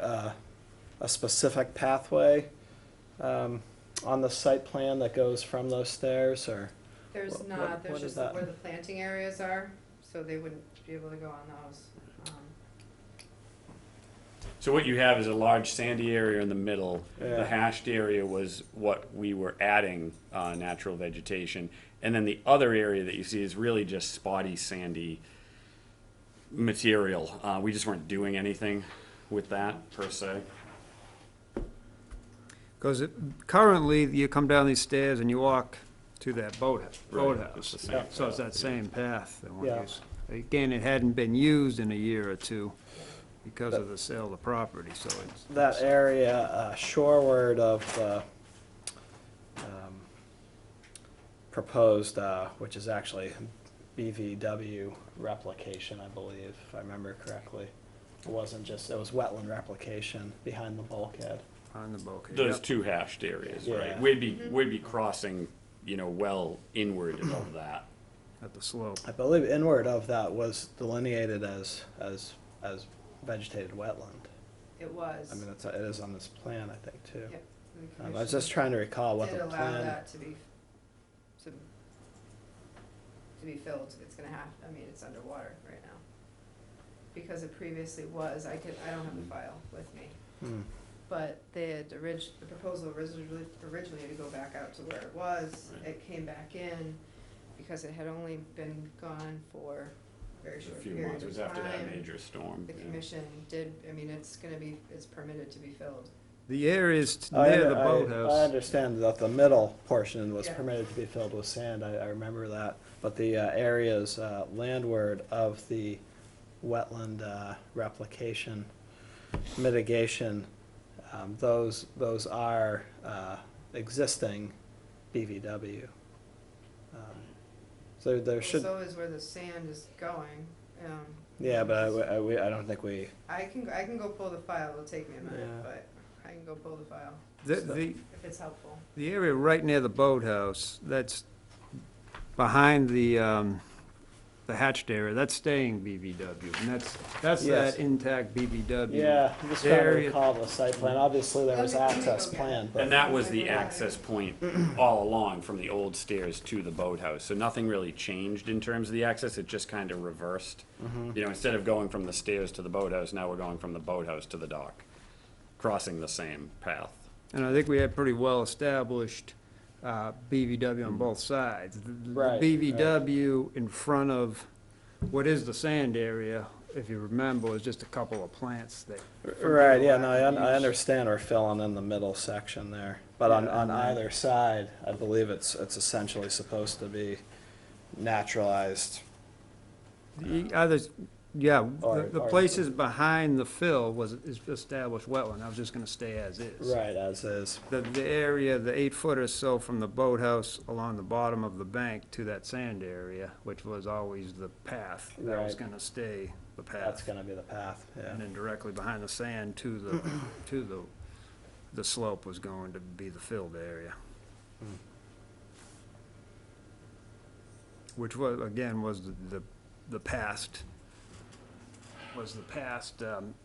a specific pathway on the site plan that goes from those stairs, or? There's What- not, what there's is just that? where the planting areas are, so they wouldn't be able to go on those. So what you have is a large sandy area in the middle. Yeah. The hashed area was what we were adding natural vegetation. And then the other area that you see is really just spotty sandy material. We just weren't doing anything with that per se. Because currently, you come down these stairs and you walk to that It's boathouse. the same So it's that path, same path. that one Yeah. is- Again, it hadn't been used in a year or two because of the sale of the property, so it's. That area shoreward of the proposed, which is actually BVW replication, I believe, if I remember correctly. It wasn't just, it was wetland replication behind the bulkhead. On the bulkhead. Those Yep. two hashed areas, right? Yeah. We'd be crossing, well inward of that. At the slope. I believe inward of that was delineated as vegetated wetland. It was. I mean, it is on this plan, I think, too. Yep. The I was commission just trying to recall what did the allow plan. that to be filled, it's gonna have, I mean, it's underwater right now. Because it previously was, I don't have the file with me, Hmm. but the proposal originally to go back out to where it was, Right. it came back in because it had only been gone for a very A short few period months, it was of after that time. major storm. The yeah. commission did, I mean, it's permitted to be filled. The areas I near the I boathouse. understand that the middle portion was Yeah. permitted to be filled with sand, I remember that. But the areas landward of the wetland replication mitigation, those are existing BVW. So there should, So is where the sand is going. yeah, but I don't think we, I can go pull the file, it'll take me a minute, Yeah. but I can go pull the file, The if it's helpful. area right near the boathouse, that's behind the hatched area, that's staying BVW, and that's Yes. that intact BVW. yeah, I'm just trying to Area- recall the site plan. Obviously, there was access plan, but. And that was the access point all along from the old stairs to the boathouse. So nothing really changed in terms of the access, it just kind of reversed. Instead of going from the stairs to the boathouse, now we're going from the boathouse to the dock, crossing the same path. And I think we had pretty well-established BVW on both sides. Right, The BVW in front of what is the sand area, if you remember, was just a couple of plants that. Right, yeah, no, I understand we're filling in the middle section there, but on Yeah, and then- either side, I believe it's essentially supposed to be naturalized. The others, yeah, Or- the or- places behind the fill is established wetland, that was just gonna stay as is. Right, as is. The area, the 8 foot or so from the boathouse along the bottom of the bank to that sand area, which was always the path, that was Right. gonna stay the That's path. gonna be the path, yeah. And then directly behind the sand to the slope was going to be the filled area. Hmm. Which was, again, was the past,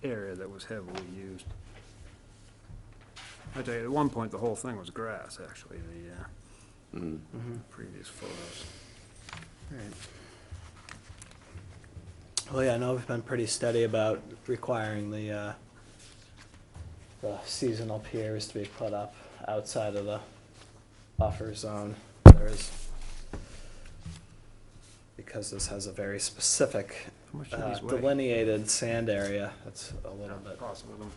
area that was heavily used. I tell you, at one point, the whole thing was grass, actually, the Mhm. previous photos. Right. Well, yeah, I know we've been pretty steady about requiring the seasonal piers to be put up outside of the buffer zone. There is, because this has a very specific How much do these weigh? delineated sand area, that's a little bit Possibly. more,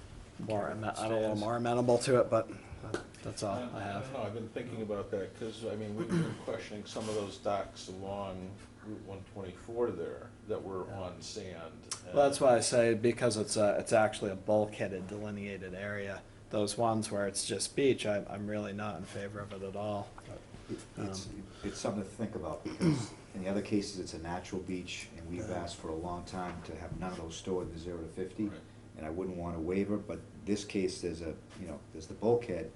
Carry I'm a little upstairs. more amenable to it, but that's all I have. don't know, I've been thinking about that, because, I mean, we've been questioning some of those docks along Route 124 there that were on sand. Well, that's why I say, because it's actually a bulkheaded delineated area. Those ones where it's just beach, I'm really not in favor of it at all. It's something to think about, because in the other cases, it's a natural beach, and we've asked for a long time to have none of those stored in the 0 to 50. Right. And I wouldn't want to waiver, but this case, there's the bulkhead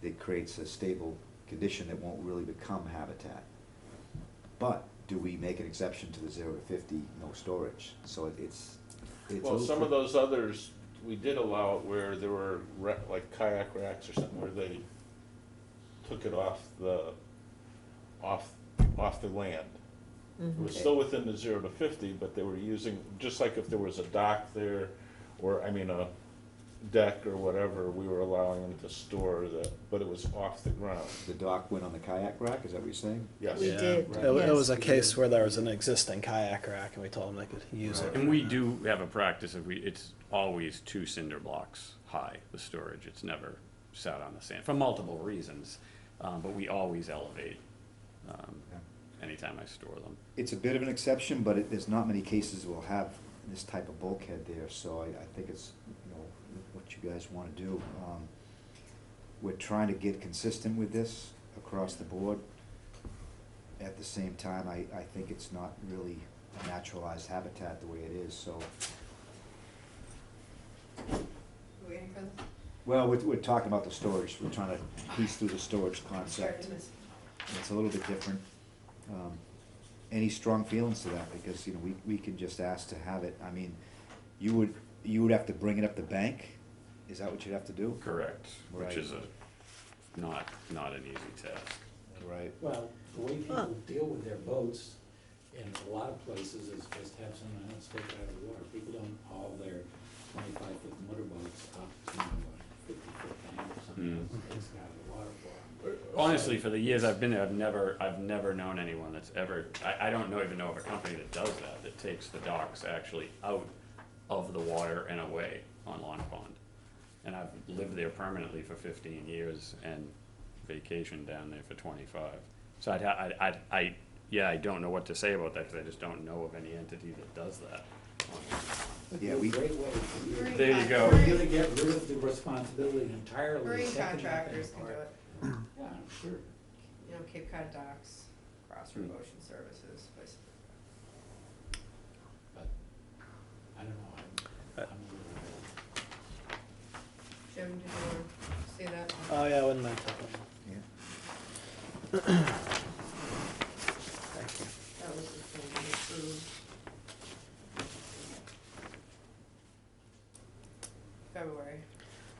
that creates a stable condition that won't really become habitat. But do we make an exception to the 0 to 50, no storage? So it's. Well, some of those others, we did allow it where there were like kayak racks or something where they took it off the land. It was still within the 0 to 50, but they were using, just like if there was a dock there, or, I mean, a deck or whatever, we were allowing them to store but it was off the ground. The dock went on the kayak rack, is that what you're saying? Yes. We Yeah. did, It was a yes. case where there was an existing kayak rack and we told them they could use it. And we do have a practice of it's always 2 cinder blocks high, the storage. It's never sat on the sand, for multiple reasons. But we always elevate anytime I store them. It's a bit of an exception, but there's not many cases we'll have this type of bulkhead there, so I think it's, what you guys want to do. We're trying to get consistent with this across the board. At the same time, I think it's not really a naturalized habitat the way it is, so. Waiting for this? Well, we're talking about the storage, we're trying to piece through the storage concept. It's a little bit different. Any strong feelings to that? Because, we can just ask to have it. I mean, you would have to bring it up the bank? Is that what you'd have to do? Correct. Right. Which is not an easy task. Right. Well, the way people deal with their boats in a lot of places is just have someone else take it out of the water. People don't haul their 25-foot motorboats up to a 50-foot tank or something else and takes it out of the water for them. Honestly, for the years I've been there, I've never known anyone that's ever, I don't even know of a company that does that takes the docks actually out of the water and away on Long Pond. And I've lived there permanently for 15 years and vacationed down there for 25. So I don't know what to say about that, because I just don't know of any entity that does that. Yeah, It'd be a great way for you. Marine There you go. For you to get rid of the responsibility entirely. Marine taking that thing contractors can do apart. it. Yeah, I'm sure. Cape Cod docks, Crossroad Ocean Services, places. But, I don't know, I'm Jim, did you want to say that? Oh, yeah, I wouldn't mind taking Yeah. Thank you. That was the thing we approved. February.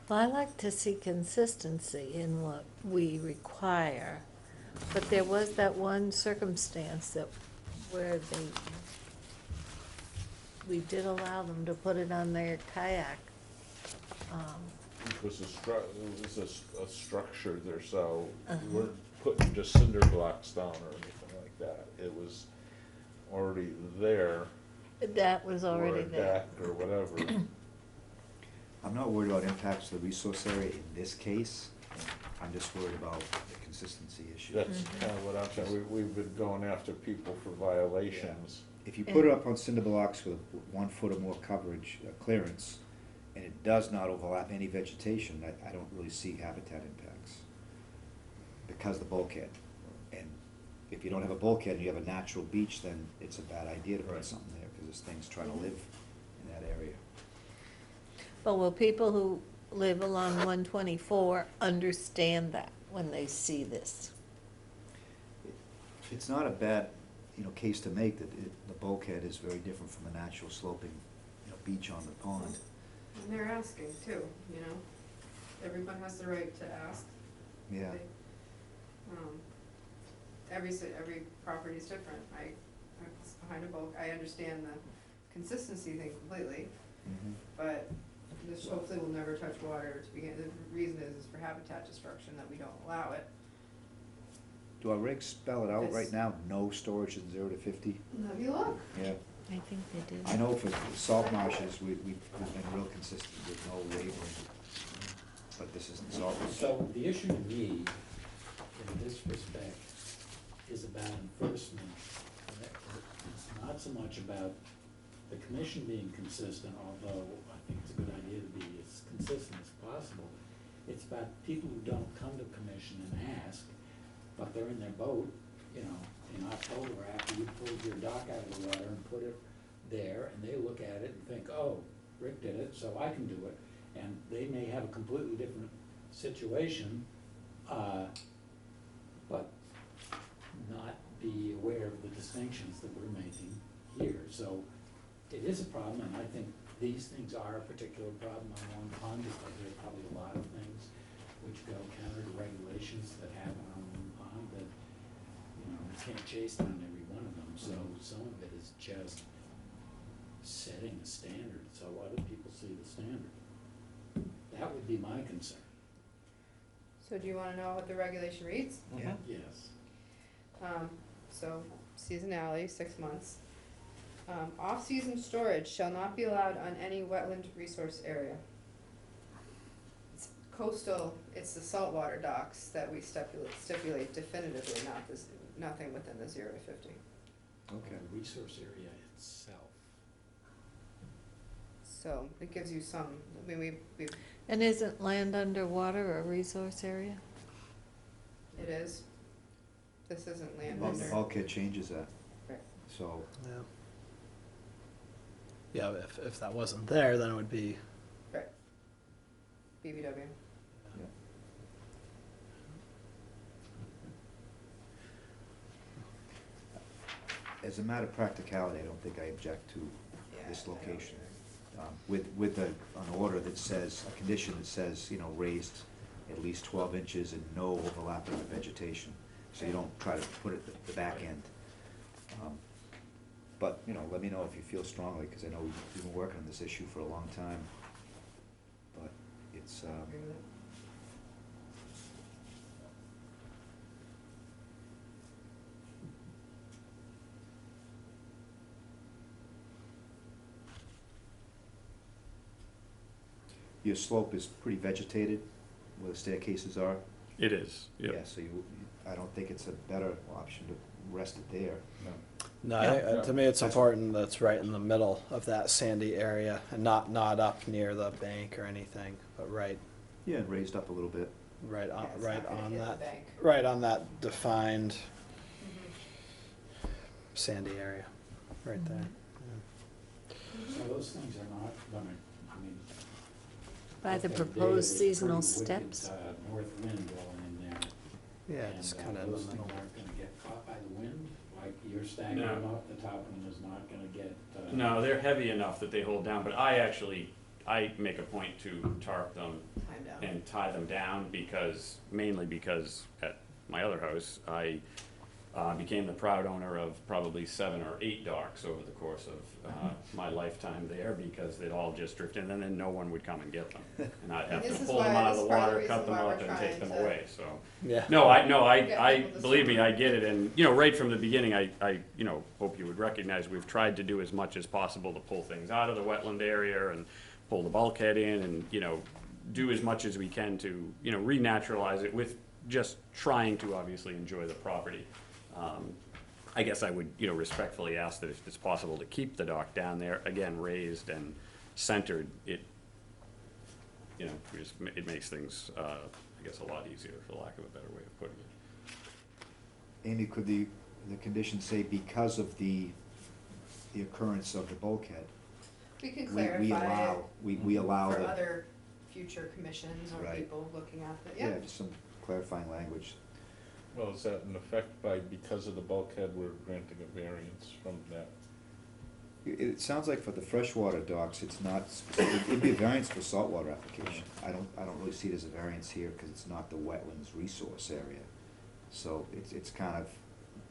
Well, I like to see consistency in what we require, but there was that one circumstance where we did allow them to put it on their kayak. It was a structure there, so putting just cinder blocks down or anything like that. It was already there. That was already Or a there. deck or whatever. I'm not worried about impacts to the resource area in this case. I'm just worried about the consistency issue. That's kind of what I'm saying. We've been going after people for violations. If you put it up on cinder blocks with 1 foot or more coverage, clearance, and it does not overlap any vegetation, I don't really see habitat impacts. Because the bulkhead. And if you don't have a bulkhead and you have a natural beach, then it's a bad idea to put Right. something there, because this thing's trying to live in that area. But will people who live along 124 understand that when they see this? It's not a bad, case to make, that the bulkhead is very different from a natural sloping, beach on the pond. And they're asking too, everyone has the right to ask. Yeah. Every property is different. I was behind a bulk, I understand the consistency thing completely, Mhm. but this hopefully will never touch water to begin, the reason is for habitat destruction that we don't allow it. Do our regs spell it out It's- right now, no storage in 0 to 50? Have you look? Yeah. I think they do. I know for salt marshes, we've been real consistent with no labeling, but this isn't salt. So the issue to me, in this respect, is about enforcement. It's not so much about the commission being consistent, although I think it's a good idea to be as consistent as possible. It's about people who don't come to commission and ask, but they're in their boat, in October after you pulled your dock out of the water and put it there, and they look at it and think, oh, Rick did it, so I can do it. And they may have a completely different situation, but not be aware of the distinctions that we're making here. So it is a problem, and I think these things are a particular problem on Long Pond, because there are probably a lot of things which go counter to regulations that happen on Long Pond that, we can't chase down every one of them. So some of it is just setting a standard so other people see the standard. That would be my concern. So do you wanna know what the regulation reads? Yeah. Yes. So seasonality, 6 months. Off-season storage shall not be allowed on any wetland resource area. It's coastal, it's the saltwater docks that we stipulate definitively, nothing within the 0 to 50. Okay. The resource area itself. So it gives you some, we And isn't land underwater a resource area? it is. This isn't land Well, under. the bulkhead changes that, Right. so, Yeah, if that wasn't there, then it would be, Right. BBW. yeah. As a matter of practicality, I don't think I object to this Yeah, I don't location. either. With an order that says, a condition that says, raised at least 12 inches and no overlapping of vegetation, so you don't try to put it at the back end. But, let me know if you feel strongly, because I know we've been working on this issue for a long time. But it's, Agree with it. your slope is pretty vegetated, where the staircases are. It is, Yeah, so I don't think it's a better option to rest it there. no, to me, it's important that it's right in the middle of that sandy area and not up near the bank or anything, but right Yeah, raised up a little bit. Yeah, it's not gonna hit the bank. right on that defined Mhm. sandy area, right there. So those things are not gonna, By the if they're proposed there, there's seasonal pretty wicked, steps? North wind blowing in there. Yeah, it's And, kind of in those the things middle. aren't gonna get caught by the wind, like you're staggering them up, the top one is not gonna get, No, they're heavy enough that they hold down, but I make a point to tarp them Time down. and tie them down mainly because at my other house, I Became the proud owner of probably 7 or 8 docks over the course of my lifetime there, because they'd all just drifted in and then no one would come and get them. And I'd have This to is pull why- them out of this the is part of the water, reason cut them why we're up and take trying them to- away, so. Yeah. No, Get I, people to believe me, swim. I get it, and, right from the beginning, I hope you would recognize, we've tried to do as much as possible to pull things out of the wetland area and pull the bulkhead in and, do as much as we can to, renaturalize it with just trying to obviously enjoy the property. I guess I would, respectfully ask that if it's possible to keep the dock down there, again, raised and centered, it makes things, I guess, a lot easier, for lack of a better way of putting it. Amy, could the condition say because of the occurrence of the bulkhead? We can we clarify allow, it we allow for the, other future commissions or Right. people looking at it, yeah, just some clarifying language. Well, is that in effect because of the bulkhead, we're granting a variance from that? It sounds like for the freshwater docks, it's not specific, it'd be a variance for saltwater application. I don't really see it as a variance here, because it's not the wetlands resource area. So it's kind of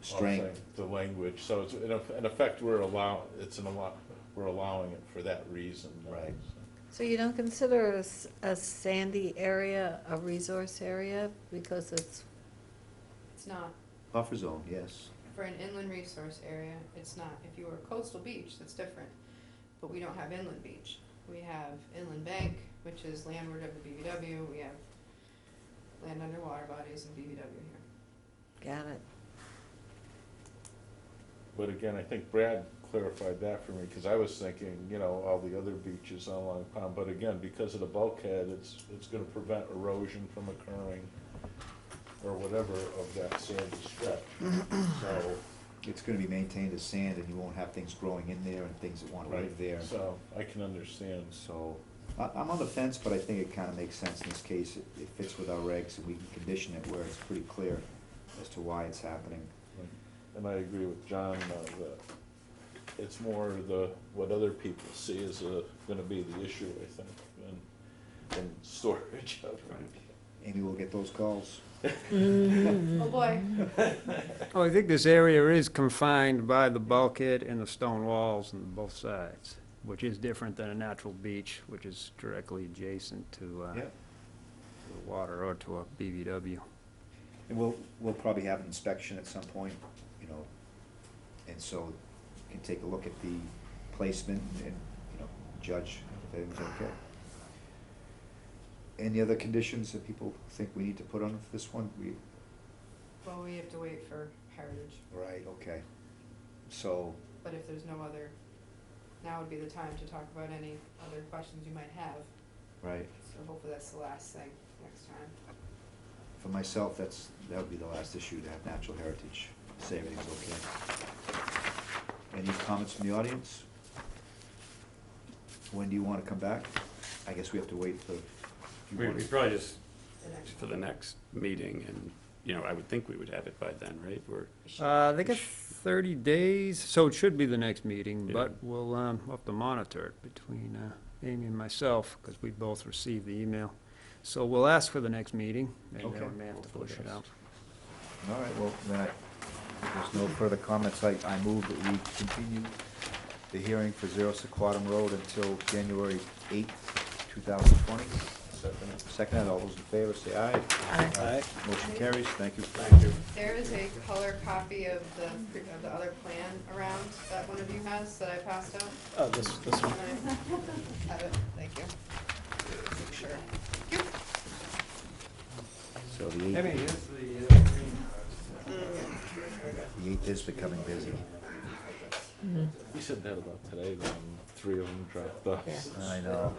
strange. Well, I'm saying the language, so it's, in effect, we're allowing it for that reason. Right. So you don't consider a sandy area a resource area because it's, It's not. Buffer zone, yes. For an inland resource area, it's not. If you were a coastal beach, that's different. But we don't have inland beach. We have inland bank, which is landward of the BVW. We have land under water bodies and BVW here. got it. But again, I think Brad clarified that for me, because I was thinking, all the other beaches on Long Pond, but again, because of the bulkhead, it's gonna prevent erosion from occurring, or whatever, of that sandy stretch. So, It's gonna be maintained as sand, and you won't have things growing in there and things that wanna live there. so I can understand. So, I'm on the fence, but I think it kinda makes sense in this case. It fits with our regs, and we can condition it where it's pretty clear as to why it's happening. And I agree with John, that it's more what other people see is gonna be the issue, I think, than storage of it. Amy will get those calls. Oh, boy. Oh, I think this area is confined by the bulkhead and the stone walls on both sides, which is different than a natural beach, which is directly adjacent to Yeah. the water or to a BVW. And we'll probably have an inspection at some point, and so you can take a look at the placement and, judge if everything's okay. Any other conditions that people think we need to put on this one? Well, we have to wait for Heritage. Right, okay. So, But if there's no other, now would be the time to talk about any other questions you might have. right, So hopefully that's the last thing next time. for myself, that would be the last issue, to have natural heritage, say everything's okay. Any comments from the audience? When do you wanna come back? I guess we have to wait for. We probably just, The next for the next meeting, and, I would think we would have it by then, right? They got 30 days, so it should be the next meeting, Yeah. but we'll have to monitor it between Amy and myself, because we both received the email. So we'll ask for the next meeting, and Okay. then we may have to Hopefully push it yes. out. All right, well, then if there's no further comments, I move that we continue the hearing for 0 Sequotum Road until January 8th, 2020. Second, all those in favor, say aye. Aye. Motion carries, thank you. Thank you. There is a color copy of the other plan around that one of you has that I passed out. Oh, this one. I have it, thank you. Make sure. So the Amy, 8th, here's the green the 8th is becoming busy. You said that about today, when 3 of them dropped off. I know.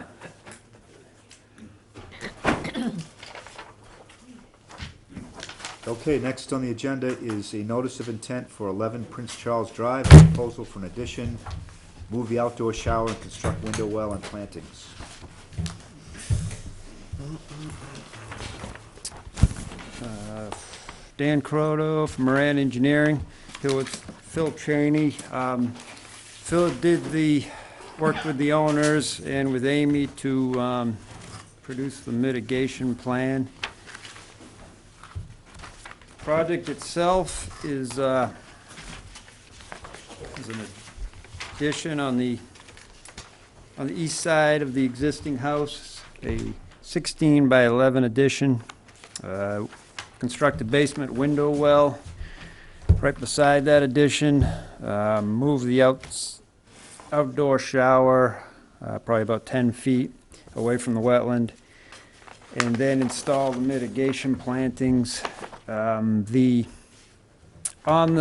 Okay, next on the agenda is a notice of intent for 11 Prince Charles Drive, a proposal for an addition, move the outdoor shower and construct window well and plantings. Dan Croto from Moran Engineering, here with Phil Cheney. Phil worked with the owners and with Amy to produce the mitigation plan. Project itself is an addition on the east side of the existing house, a 16 by 11 addition. Construct a basement window well right beside that addition. Move the outdoor shower probably about 10 feet away from the wetland, and then install the mitigation plantings. On the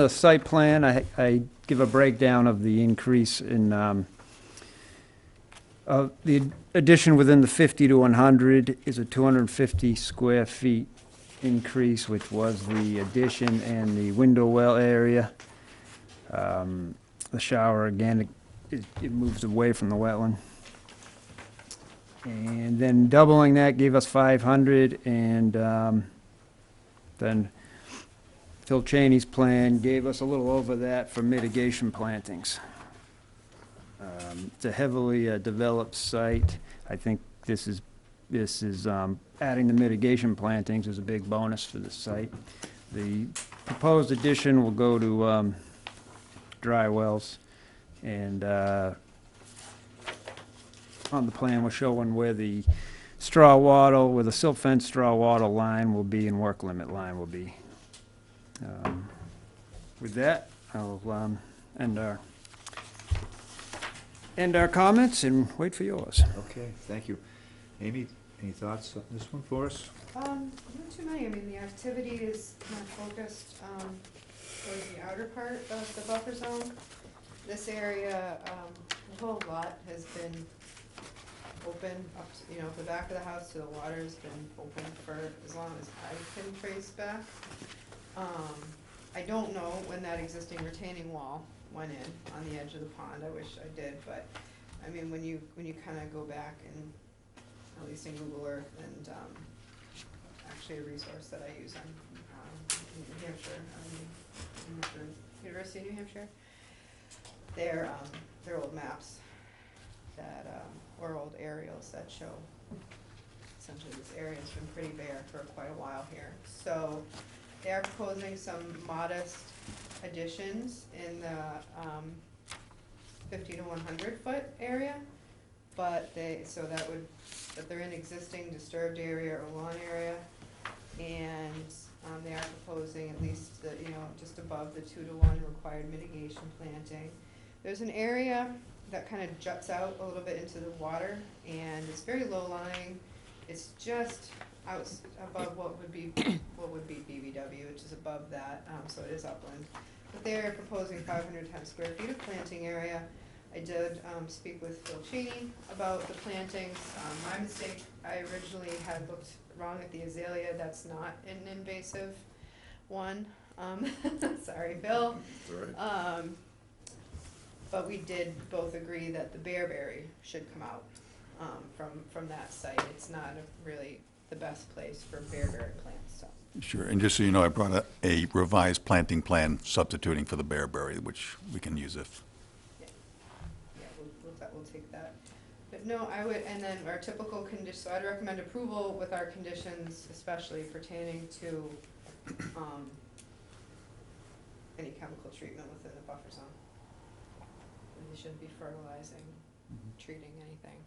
site plan, I give a breakdown of the increase in the addition within the 50 to 100 is a 250 square feet increase, which was the addition and the window well area. The shower, again, it moves away from the wetland. And then doubling that gave us 500, and then Phil Cheney's plan gave us a little over that for mitigation plantings. It's a heavily developed site. I think this is adding the mitigation plantings is a big bonus for the site. The proposed addition will go to dry wells, and on the plan we're showing where the straw wattle, where the silt fence straw wattle line will be and work limit line will be. With that, I'll end our comments and wait for yours. Okay, thank you. Amy, any thoughts on this one for us? Not too many. I mean, the activity is kind of focused towards the outer part of the buffer zone. This area, the whole lot has been open up to, the back of the house to the water has been open for as long as I can trace back. I don't know when that existing retaining wall went in on the edge of the pond. I wish I did, but I mean, when you kind of go back and at least in Google Earth and actually a resource that I use on New Hampshire, University of New Hampshire, they're old maps that or old aerials that show essentially this area has been pretty bare for quite a while here. So they are proposing some modest additions in the 50 to 100 foot area, but they're in existing disturbed area or lawn area, and they are proposing at least just above the 2 to 1 required mitigation planting. There's an area that kind of juts out a little bit into the water, and it's very low lying. It's just out above what would be BVW, which is above that, so it is upland. But they're proposing 510 square feet of planting area. I did speak with Phil Cheney about the plantings. My mistake, I originally had looked wrong at the azalea. That's not an invasive one. Sorry, Phil. That's all right. But we did both agree that the bearberry should come out from that site. It's not really the best place for bearberry plants. So. Sure, and just so you know, I brought a revised planting plan substituting for the bearberry, which we can use if. Yeah, we'll take that. But no, I would, and then our typical condition. So I'd recommend approval with our conditions, especially pertaining to any chemical treatment within the buffer zone. You shouldn't be fertilizing, treating anything.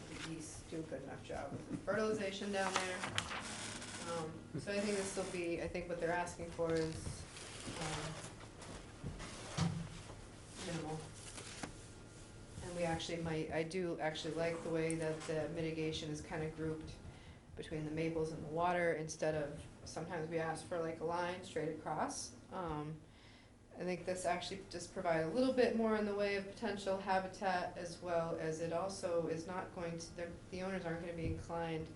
The geese do a good enough job with the fertilization down there. So I think this will be, I think what they're asking for is minimal. And we actually I do actually like the way that the mitigation is kind of grouped between the maples and the water, instead of, sometimes we ask for like a line straight across. I think this actually just provides a little bit more in the way of potential habitat, as well as it also is not going to, the owners aren't going to be inclined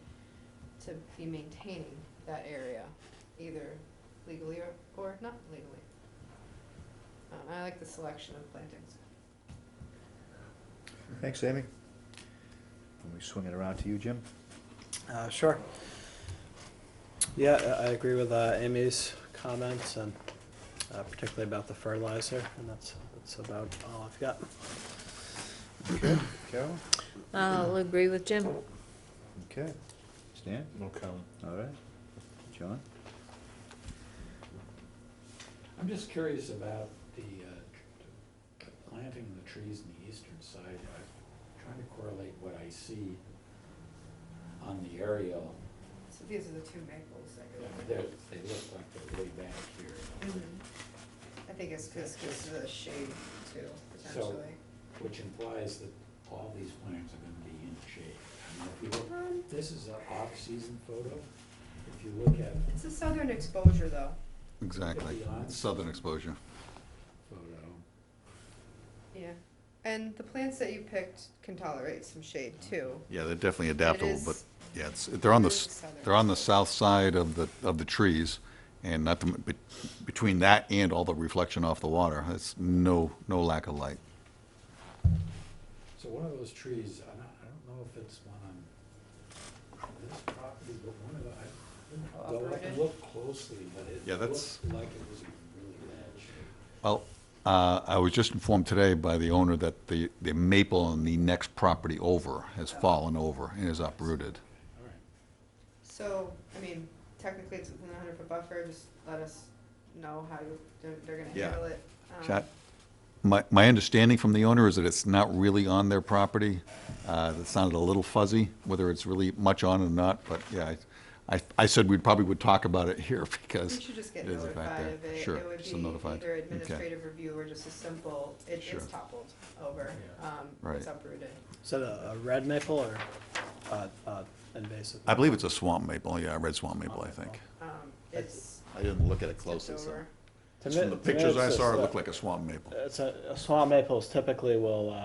to be maintaining that area, either legally or not legally. I like the selection of plantings. Thanks, Amy. Can we swing it around to you, Jim? Sure. Yeah, I agree with Amy's comments, and particularly about the fertilizer, and that's about all I've got. Okay, Carol? I'll agree with Jim. Okay. Stan? No comment. All right. John? I'm just curious about the planting of the trees on the eastern side. I'm trying to correlate what I see on the aerial. So these are the two maples that Yeah, you're looking they look like they're way back here. at. I think it's because of the shade too, So, potentially. which implies that all these plants are gonna be in shade. I mean, if you look, this is an off-season photo. If you look at It's a southern exposure though. Exactly. Beyond. Southern exposure. photo, Yeah. And the plants that you picked can tolerate some shade too. Yeah, they're definitely adaptable, is but, yeah, they're on the, really southern. they're on the south side of the trees, and not to, between that and all the reflection off the water, it's no lack of light. so one of those trees, I don't know if it's one on this property, but one of the, I don't go up and look closely, but it Yeah, looked that's- like it was in really bad shape. Well, I was just informed today by the owner that the maple on the next property over has fallen over and is uprooted. All right. So, I mean, technically it's within a 100-foot buffer, just let us know how they're gonna Yeah. handle it. Chat. My understanding from the owner is that it's not really on their property. That sounded a little fuzzy, whether it's really much on or not, but yeah, I said we probably would talk about it here because You should just get it is a fact notified there. of it. Sure, It would so be notified. either Okay. administrative review or just a simple, Sure. it's toppled over, Right. it's uprooted. Is that a red maple or invasive? I believe it's a swamp maple, yeah, a red swamp maple, I think. It's I didn't look at it tipped closely, so. over. To From the me- to me, pictures I it's saw, it just, looked like a swamp maple. It's a swamp maples typically will,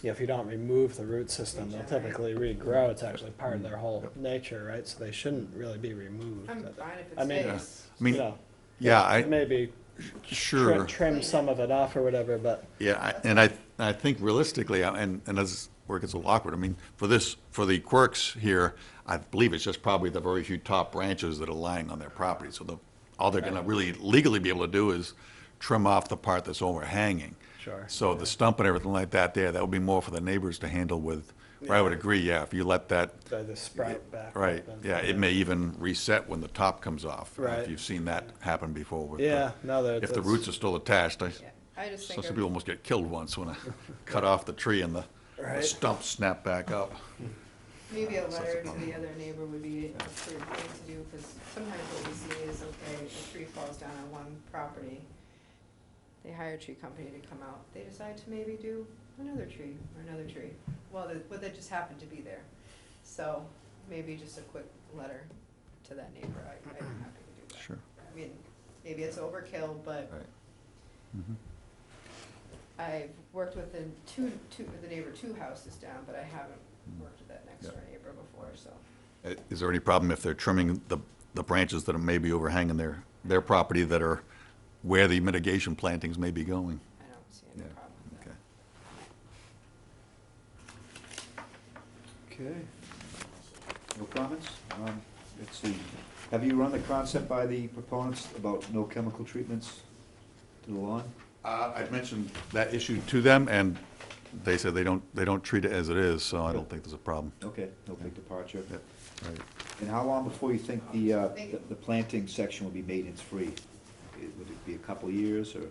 if you don't remove the root system, they'll Regenerate. typically regrow. It's actually part of their whole nature, right? So they shouldn't really be removed. I'm But, fine if I it mean, stays. I mean, you know, yeah, maybe sure. trim some of it off or whatever, but Yeah, I think realistically, and as where it gets a little awkward, I mean, for the quirks here, I believe it's just probably the very few top branches that are lying on their property. So all they're gonna really legally be able to do is trim off the part that's overhanging. Sure. So the stump and everything like that there, that would be more for the neighbors to handle with, where I would agree, yeah, if you let that, the sprout back. right, up and- yeah, it may even reset when the top comes off. Right. If you've seen that happen before with Yeah, no, if the roots are still attached, Yeah, I just so think some of- people almost get killed once when I cut off the tree and the Right. stump snapped back up. maybe a that's letter a to problem. the other neighbor would be a prudent thing to do, because sometimes what we see is, okay, a tree falls down on one property. They hire a tree company to come out, they decide to maybe do another tree or another tree. Well, that just happened to be there. So maybe just a quick letter to that neighbor, I'm happy to do that. Sure. I mean, maybe it's overkill, but Right. Mhm. I've worked with the neighbor two houses down, but I haven't worked with that next door neighbor before, so. Is there any problem if they're trimming the branches that are maybe overhanging their property that are where the mitigation plantings may be going? I don't see any Yeah, problem with that. okay. Okay. No comments? Let's see. Have you run the concept by the proponents about no chemical treatments to the lawn? I mentioned that issue to them, and they said they don't treat it as it is, so I don't think there's a problem. Okay, no big departure. Yep, right. And how long before you think the planting section will be maintenance-free? Would it be a couple of years, or?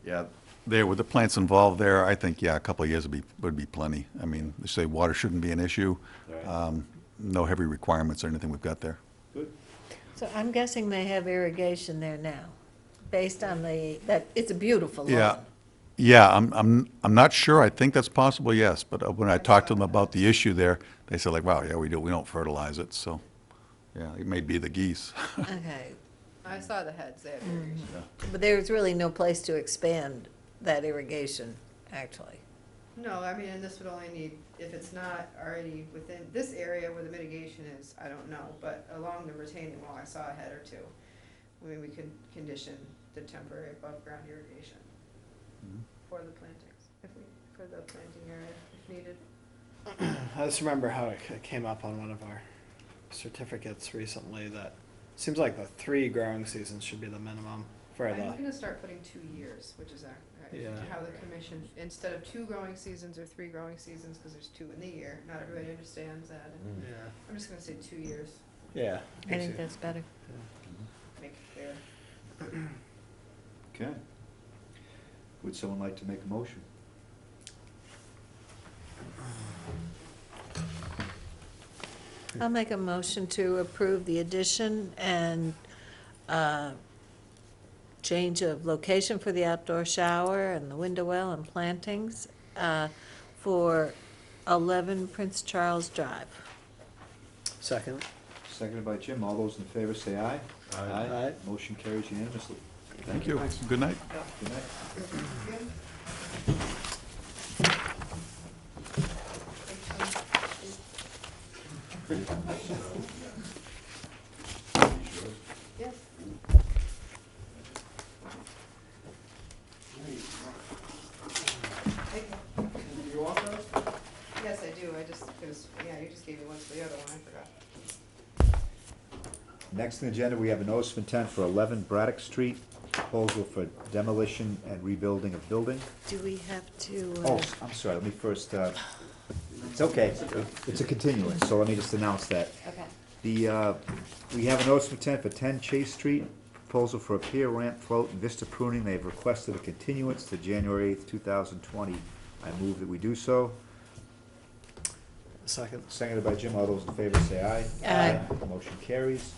Yeah, there, with the plants involved there, I think, yeah, a couple of years would be plenty. I mean, they say water shouldn't be an issue. Right. No heavy requirements or anything we've got there. Good. So I'm guessing they have irrigation there now, based on that it's a beautiful lawn. Yeah, yeah, I'm not sure. I think that's possible, yes. But when I talked to them about the issue there, they said like, wow, yeah, we do. We don't fertilize it, so, yeah, it may be the geese. Okay, I saw the heads, they have irrigation. but there's really no place to expand that irrigation, actually. No, I mean, and this would only need, if it's not already within this area where the mitigation is, I don't know, but along the retaining wall, I saw a head or two. I mean, we could condition the temporary above-ground irrigation for the plantings, for the planting area, if needed. I just remember how it came up on one of our certificates recently that seems like the 3 growing seasons should be the minimum for I'm the, gonna start putting 2 years, which is Yeah. how the commission, instead of 2 growing seasons or 3 growing seasons, because there's 2 in the year, not everybody understands that. And yeah, I'm just gonna say 2 years, yeah. I think that's better. make it clear. Okay. Would someone like to make a motion? I'll make a motion to approve the addition and change of location for the outdoor shower and the window well and plantings for 11 Prince Charles Drive. Second. Seconded by Jim. All those in favor say aye. Aye. Motion carries unanimously. Thank you. Good night. Good night. Yes. You want those? Yes, I do, I just, it was, yeah, you just gave me one for the other one, I forgot. Next on the agenda, we have a notice of intent for 11 Braddock Street, proposal for demolition and rebuilding of building. Do we have to? Oh, I'm sorry, let me first, it's okay, it's a continuance, so let me just announce that. Okay. We have a notice of intent for 10 Chase Street, proposal for a pier ramp float and vista pruning. They've requested a continuance to January 8th, 2020. I move that we do so. Second. Seconded by Jim. All those in favor say aye. Aye. Motion carries.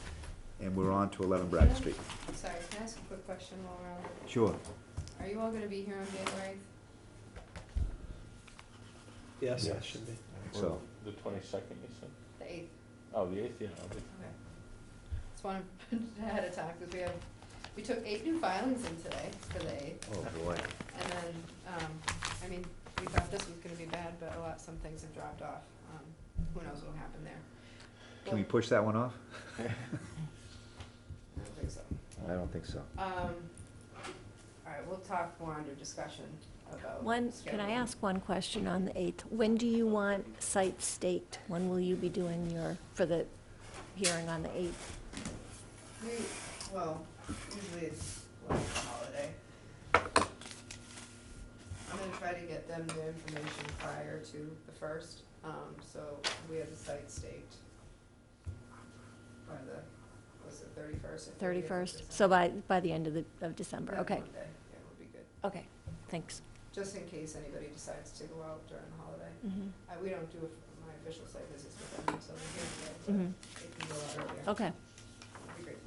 And we're on to 11 Braddock Street. Sorry, can I ask a quick question while we're on it? Sure. Are you all gonna be here on January 8th? Yes, Yes. it should be. So, The 22nd, you said? The 8th? Oh, the 8th, yeah, I'll be. Okay. Just wanted ahead of time, because we took 8 new filings in today for the 8th. oh boy. And then, I mean, we thought this was gonna be bad, but some things have dropped off. Who knows what'll happen there. Can we push that one off? I don't think so. I don't think so. All right, we'll talk more under discussion about. Can I scheduling. ask one question on the 8th? When do you want site staked? When will you be doing for the hearing on the 8th? Well, usually it's like a holiday. I'm gonna try to get them the information prior to the 1st, so we have the site staked by the, was it 31st? or 30th of 31st? December? So by the end of December, That okay. Monday, yeah, would be good, Okay, thanks. just in case anybody decides to go out during the holiday. Mhm. We don't do my official site visits with them until they're here, but Mhm. they can go out earlier. Okay. That'd be great.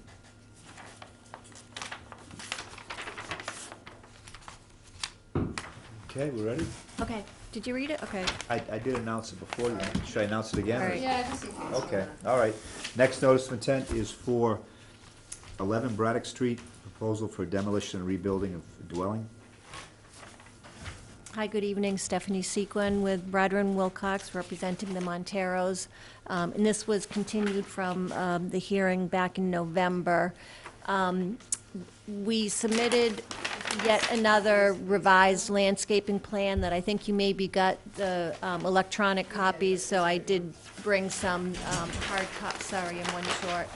Okay, we ready? Okay, did you read it? Okay. I did announce it before. Should I announce it again? All right. Yeah, just in case. Okay, all right. Next notice of intent is for 11 Braddock Street, proposal for demolition and rebuilding of dwelling. Hi, good evening. Stephanie Sequin with Bradwin Wilcox, representing the Monteros. And this was continued from the hearing back in November. We submitted yet another revised landscaping plan that I think you maybe got the electronic copies, so I did bring some hard copies. Sorry, I'm one short.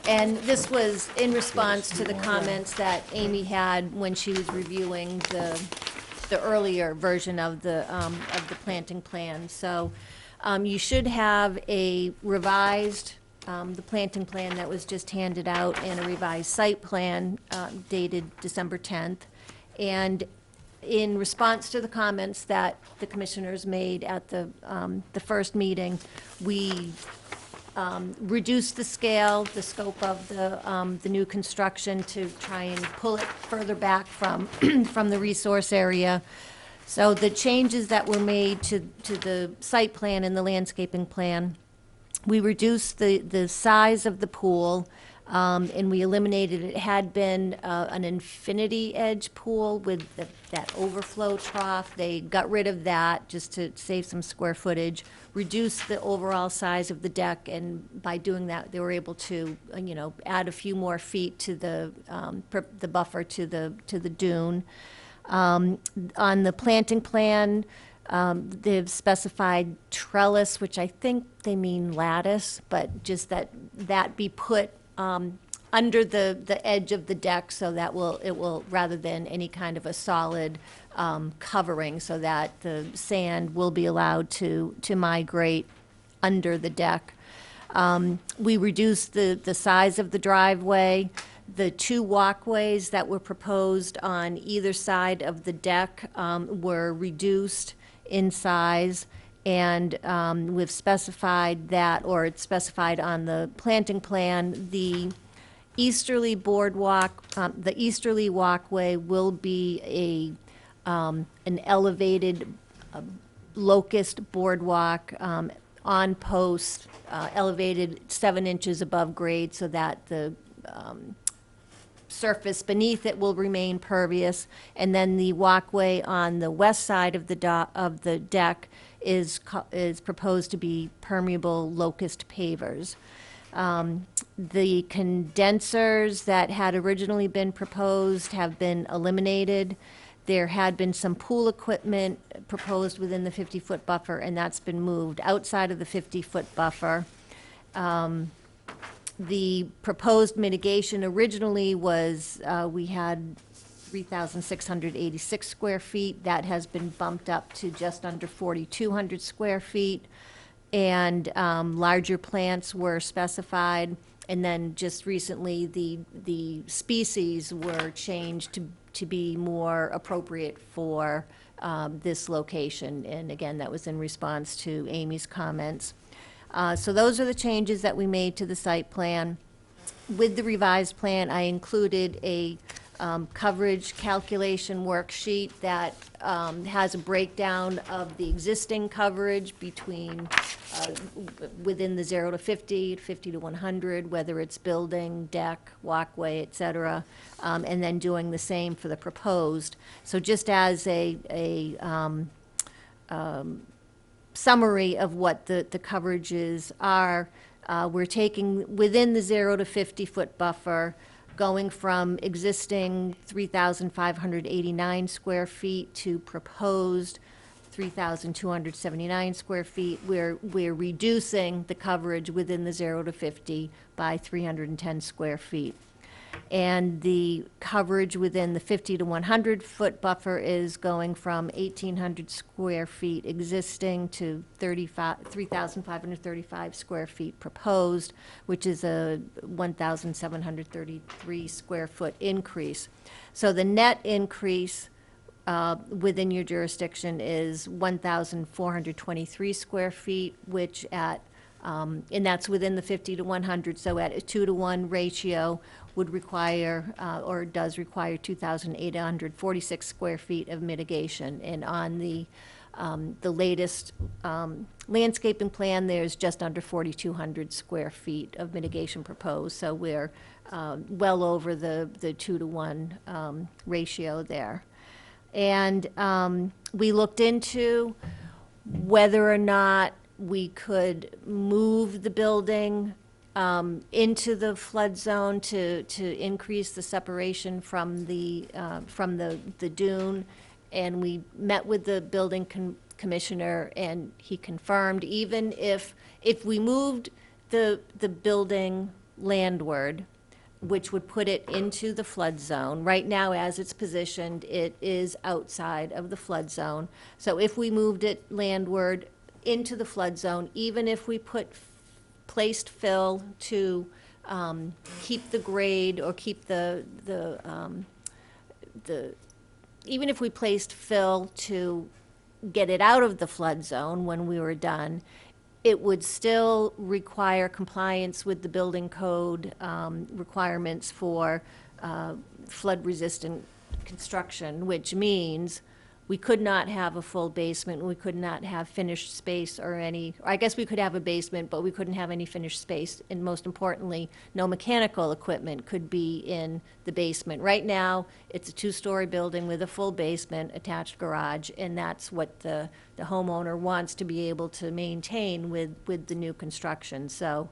And this was in response to the comments that Amy had when she was reviewing the earlier version of the planting plan. So you should have a revised, the planting plan that was just handed out, and a revised site plan dated December 10th. And in response to the comments that the commissioners made at the first meeting, we reduced the scale, the scope of the new construction to try and pull it further back from, from the resource area. So the changes that were made to the site plan and the landscaping plan, we reduced the size of the pool, and we eliminated, it had been an infinity edge pool with that overflow trough. They got rid of that just to save some square footage, reduced the overall size of the deck, and by doing that, they were able to, add a few more feet to the buffer to the dune. On the planting plan, they've specified trellis, which I think they mean lattice, but just that be put under the edge of the deck, so that it will, rather than any kind of a solid covering, so that the sand will be allowed to migrate under the deck. We reduced the size of the driveway. The two walkways that were proposed on either side of the deck were reduced in size, and we've specified that, or it's specified on the planting plan, the easterly boardwalk, the easterly walkway will be an elevated locust boardwalk on post, elevated 7 inches above grade so that the surface beneath it will remain pervious. And then the walkway on the west side of the deck is proposed to be permeable locust pavers. The condensers that had originally been proposed have been eliminated. There had been some pool equipment proposed within the 50-foot buffer, and that's been moved outside of the 50-foot buffer. The proposed mitigation originally was, we had 3,686 square feet. That has been bumped up to just under 4,200 square feet. And larger plants were specified. And then just recently, the species were changed to be more appropriate for this location. And again, that was in response to Amy's comments. So those are the changes that we made to the site plan. With the revised plan, I included a coverage calculation worksheet that has a breakdown of the existing coverage between, within the 0 to 50, 50 to 100, whether it's building, deck, walkway, et cetera, and then doing the same for the proposed. So just as a summary of what the coverages are, we're taking within the 0 to 50-foot buffer, going from existing 3,589 square feet to proposed 3,279 square feet. We're reducing the coverage within the 0 to 50 by 310 square feet. And the coverage within the 50 to 100-foot buffer is going from 1,800 square feet existing to 3,535 square feet proposed, which is a 1,733 square foot increase. So the net increase within your jurisdiction is 1,423 square feet, which at, and that's within the 50 to 100, so at a 2-to-1 ratio would require, or does require 2,846 square feet of mitigation. And on the latest landscaping plan, there's just under 4,200 square feet of mitigation proposed, so we're well over the 2-to-1 ratio there. And we looked into whether or not we could move the building into the flood zone to increase the separation from the dune. And we met with the building commissioner, and he confirmed even if we moved the building landward, which would put it into the flood zone. Right now, as it's positioned, it is outside of the flood zone. So if we moved it landward into the flood zone, even if we placed fill to keep the grade or keep even if we placed fill to get it out of the flood zone when we were done, it would still require compliance with the building code requirements for flood-resistant construction, which means we could not have a full basement, we could not have finished space or I guess we could have a basement, but we couldn't have any finished space, and most importantly, no mechanical equipment could be in the basement. Right now, it's a 2-story building with a full basement, attached garage, and that's what the homeowner wants to be able to maintain with the new construction. So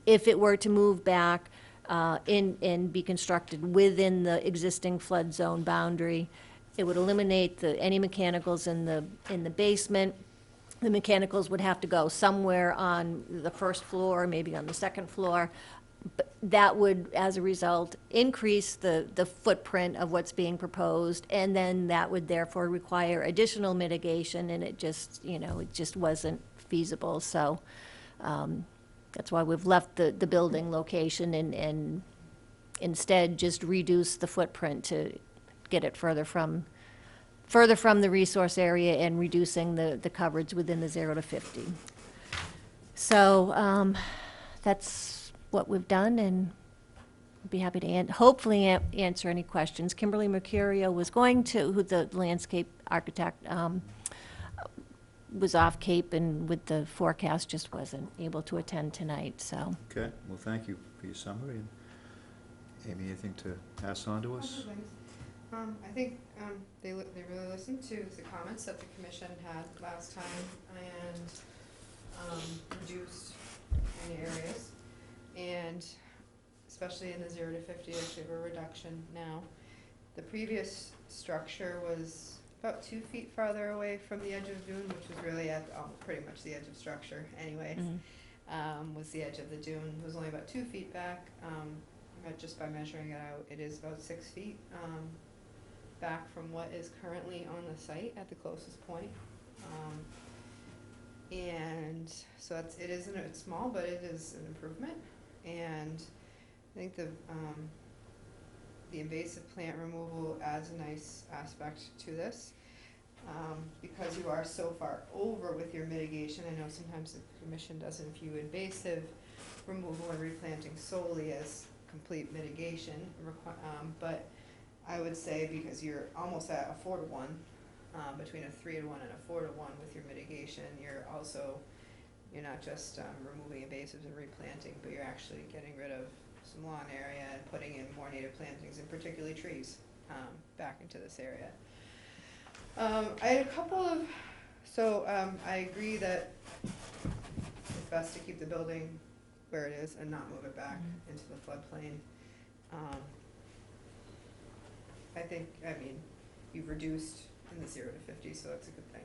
if it were to move back and be constructed within the existing flood zone boundary, it would eliminate any mechanicals in the basement. The mechanicals would have to go somewhere on the first floor, maybe on the second floor. But that would, as a result, increase the footprint of what's being proposed, and then that would therefore require additional mitigation, and it just wasn't feasible. So that's why we've left the building location and instead just reduce the footprint to get it further from the resource area and reducing the coverage within the 0 to 50. So that's what we've done, and I'd be happy to hopefully answer any questions. Kimberly Mercurio was going to, who the landscape architect, was off Cape and with the forecast just wasn't able to attend tonight, so. Okay, well, thank you for your summary. And Amy, anything to pass on to us? Couple things. I think they really listened to the comments that the commission had last time and reduced in areas, and especially in the 0 to 50, actually have a reduction now. The previous structure was about 2 feet farther away from the edge of dune, which was really at pretty much the edge of structure anyways. Was the edge of the dune. It was only about 2 feet back. Just by measuring it out, it is about 6 feet back from what is currently on the site at the closest point. And so it's small, but it is an improvement. And I think the invasive plant removal adds a nice aspect to this. Because you are so far over with your mitigation, I know sometimes the commission doesn't view invasive removal and replanting solely as complete mitigation, but I would say because you're almost at a 4 to 1, between a 3 to 1 and a 4 to 1 with your mitigation, you're not just removing invasives and replanting, but you're actually getting rid of some lawn area and putting in more native plantings, and particularly trees, back into this area. I had a couple of, I agree that it's best to keep the building where it is and not move it back into the floodplain. I mean, you've reduced in the 0 to 50, so that's a good thing.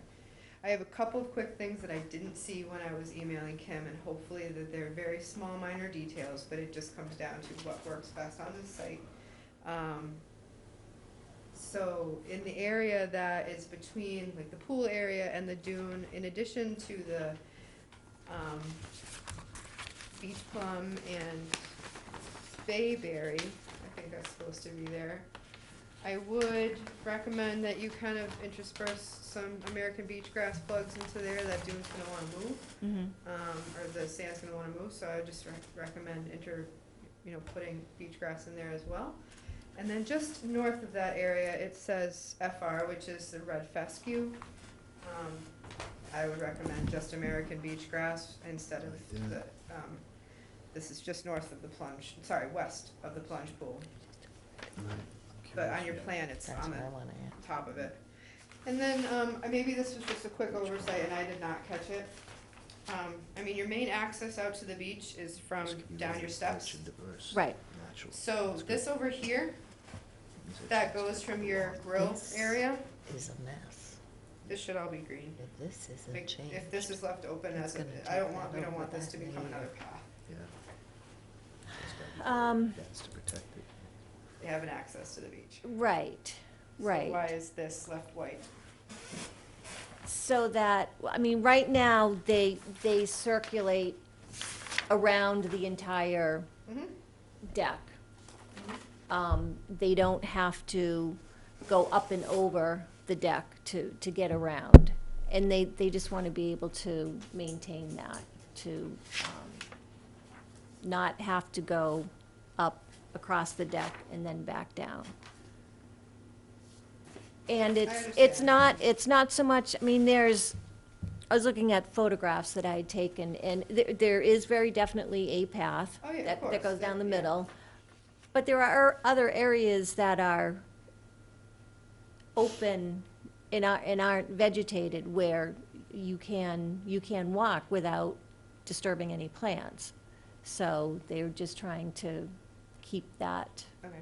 I have a couple of quick things that I didn't see when I was emailing Kim, and hopefully that they're very small, minor details, but it just comes down to what works best on this site. So in the area that is between like the pool area and the dune, in addition to the beach plum and bayberry, I think that's supposed to be there, I would recommend that you kind of intersperse some American beach grass plugs into there that dune's gonna wanna move, or the sand's gonna wanna move, so I would just recommend putting beach grass in there as well. And then just north of that area, it says FR, which is the red fescue. I would recommend just American beach grass instead of the, this is just north of the plunge, west of the plunge pool. But on your plan, it's on the top of it. And then, maybe this was just a quick oversight and I did not catch it. Your main access out to the beach is from down your steps. Right. So this over here, that goes from your grill area, Is a mess. this should all be green. If this isn't Like, changed. if this is left open as gonna we don't take want that this to over become that another path. That's to protect it. They have an access to the beach. Right, right. So why is this left white? So that, right now, they circulate around the entire deck. They don't have to go up and over the deck to get around. And they just want to be able to maintain that, to not have to go up across the deck and then back down. And it's not so much, I was looking at photographs that I had taken, and there is very definitely a path Oh, yeah, of that course. goes down the Yeah. middle. But there are other areas that are open and aren't vegetated where you can walk without disturbing any plants. So they're just trying to keep that. Okay.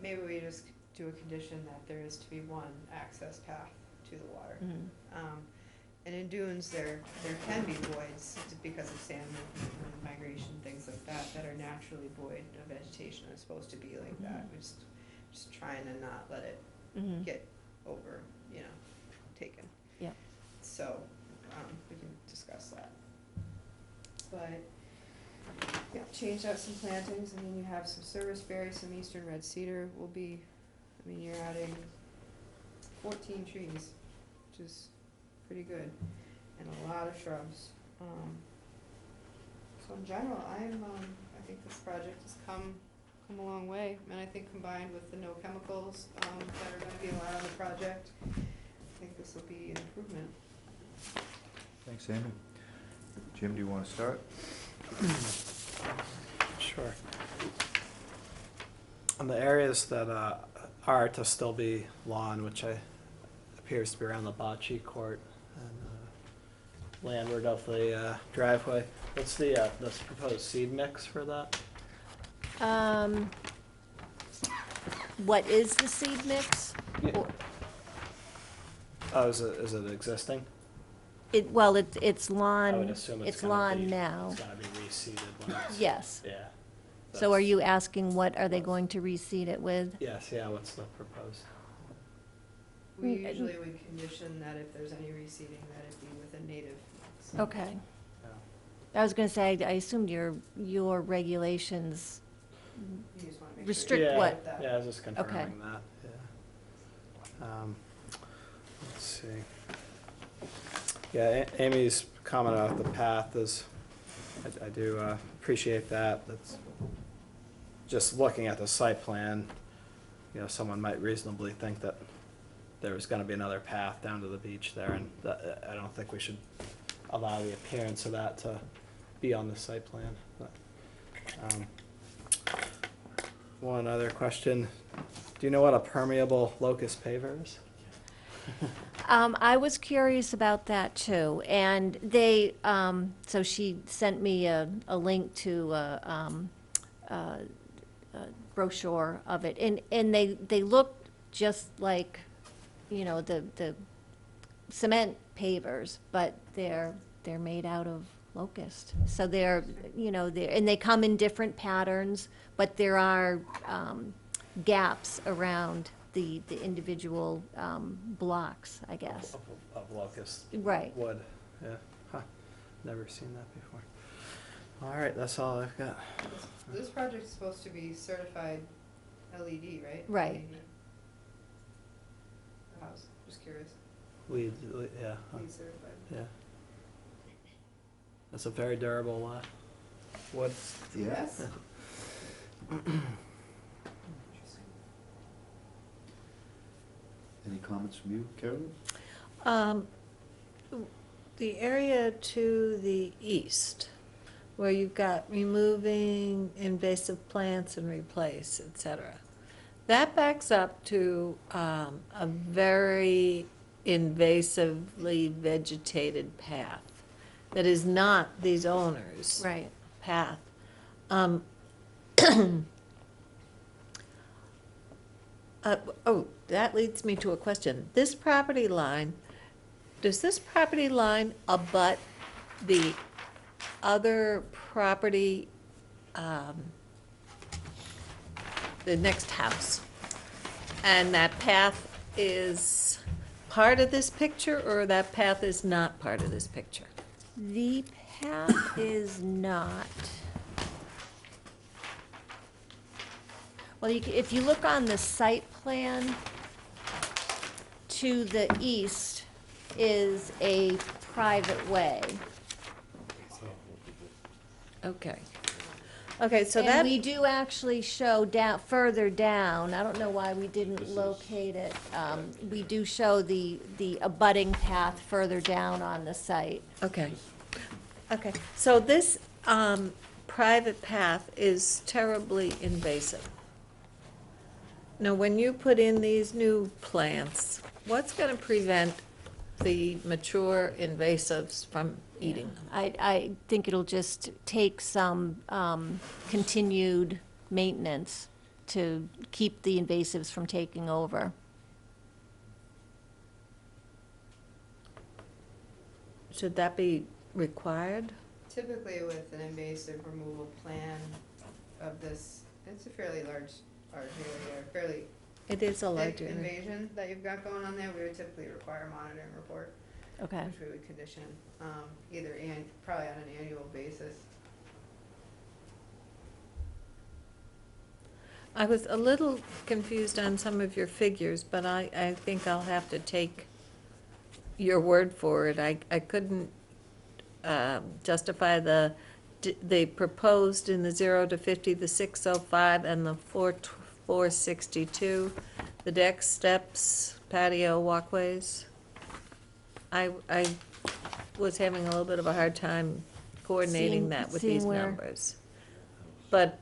Maybe we just do a condition that there is to be one access path to the water. And in dunes, there can be voids because of sand movement and migration, things like that are naturally void of vegetation. It's supposed to be like that. We're just trying to not let it get over, taken. Yep. So, we can discuss that. But Yeah, changed out some plantings, and then you have some serviceberry, some eastern red cedar will be, I mean, you're adding 14 trees, which is pretty good, and a lot of shrubs. So in general, I think this project has come a long way, and I think combined with the no chemicals, that are gonna be allowed on the project, I think this will be an improvement. Thanks, Amy. Jim, do you want to start? Sure. On the areas that are to still be lawn, which appears to be around the bocce court and landward of the driveway, what's the this proposed seed mix for that? What is the seed mix? Yeah. Oh, is it existing? It's I would lawn, assume it's gonna lawn be- now. It's gonna be reseeded when it's. Yes. Yeah. So are you asking what are they going to reseed it with? Yes, yeah, what's the proposed? We usually would condition that if there's any reseeding, that it be with a native mix. Okay. Yeah. I was gonna say, I assumed your regulations You just wanna make sure restrict you're Yeah, what? with that. Yeah, I was just Okay. confirming that, yeah. Let's see. Yeah, Amy's comment about the path is, I do appreciate that. That's just looking at the site plan, someone might reasonably think that there was gonna be another path down to the beach there, and I don't think we should allow the appearance of that to be on the site plan. But, one other question, do you know what a permeable locust paver is? I was curious about that too, and they, so she sent me a link to a brochure of it, and they look just like, the cement pavers, but they're made out of locust. So they're, and they come in different patterns, but there are gaps around the individual blocks, I guess. Of locust. Right. Wood, yeah, never seen that before. All right, that's all I've got. This project is supposed to be certified LED, right? Right. LED. The house, just curious. LEED, yeah, LEED certified. yeah. That's a very durable wood. Yes. Any comments from you, Carolyn? The area to the east, where you've got removing invasive plants and replace, et cetera, that backs up to a very invasively vegetated path that is not these owners' Right. path. That leads me to a question. This property line, does this property line abut the other property, the next house? And that path is part of this picture, or that path is not part of this picture? The path is not. Well, if you look on the site plan, to the east is a private way. Okay. Okay, so And that, we do actually show further down, I don't know why we didn't locate it. We do show the abutting path further down on the site. okay. Okay, so this private path is terribly invasive. Now, when you put in these new plants, what's gonna prevent the mature invasives from eating them? I think it'll just take some continued maintenance to keep the invasives from taking over. Should that be required? Typically with an invasive removal plan of this, it's a fairly large area, fairly It is a large thick area. invasion that you've got going on there, we would typically require a monitoring report, Okay. which we would condition, either probably on an annual basis. I was a little confused on some of your figures, but I think I'll have to take your word for it. I couldn't justify the proposed in the 0 to 50, the 605, and the 462, the decks, steps, patio, walkways. I was having a little bit of a hard time coordinating that with these seeing where- numbers. But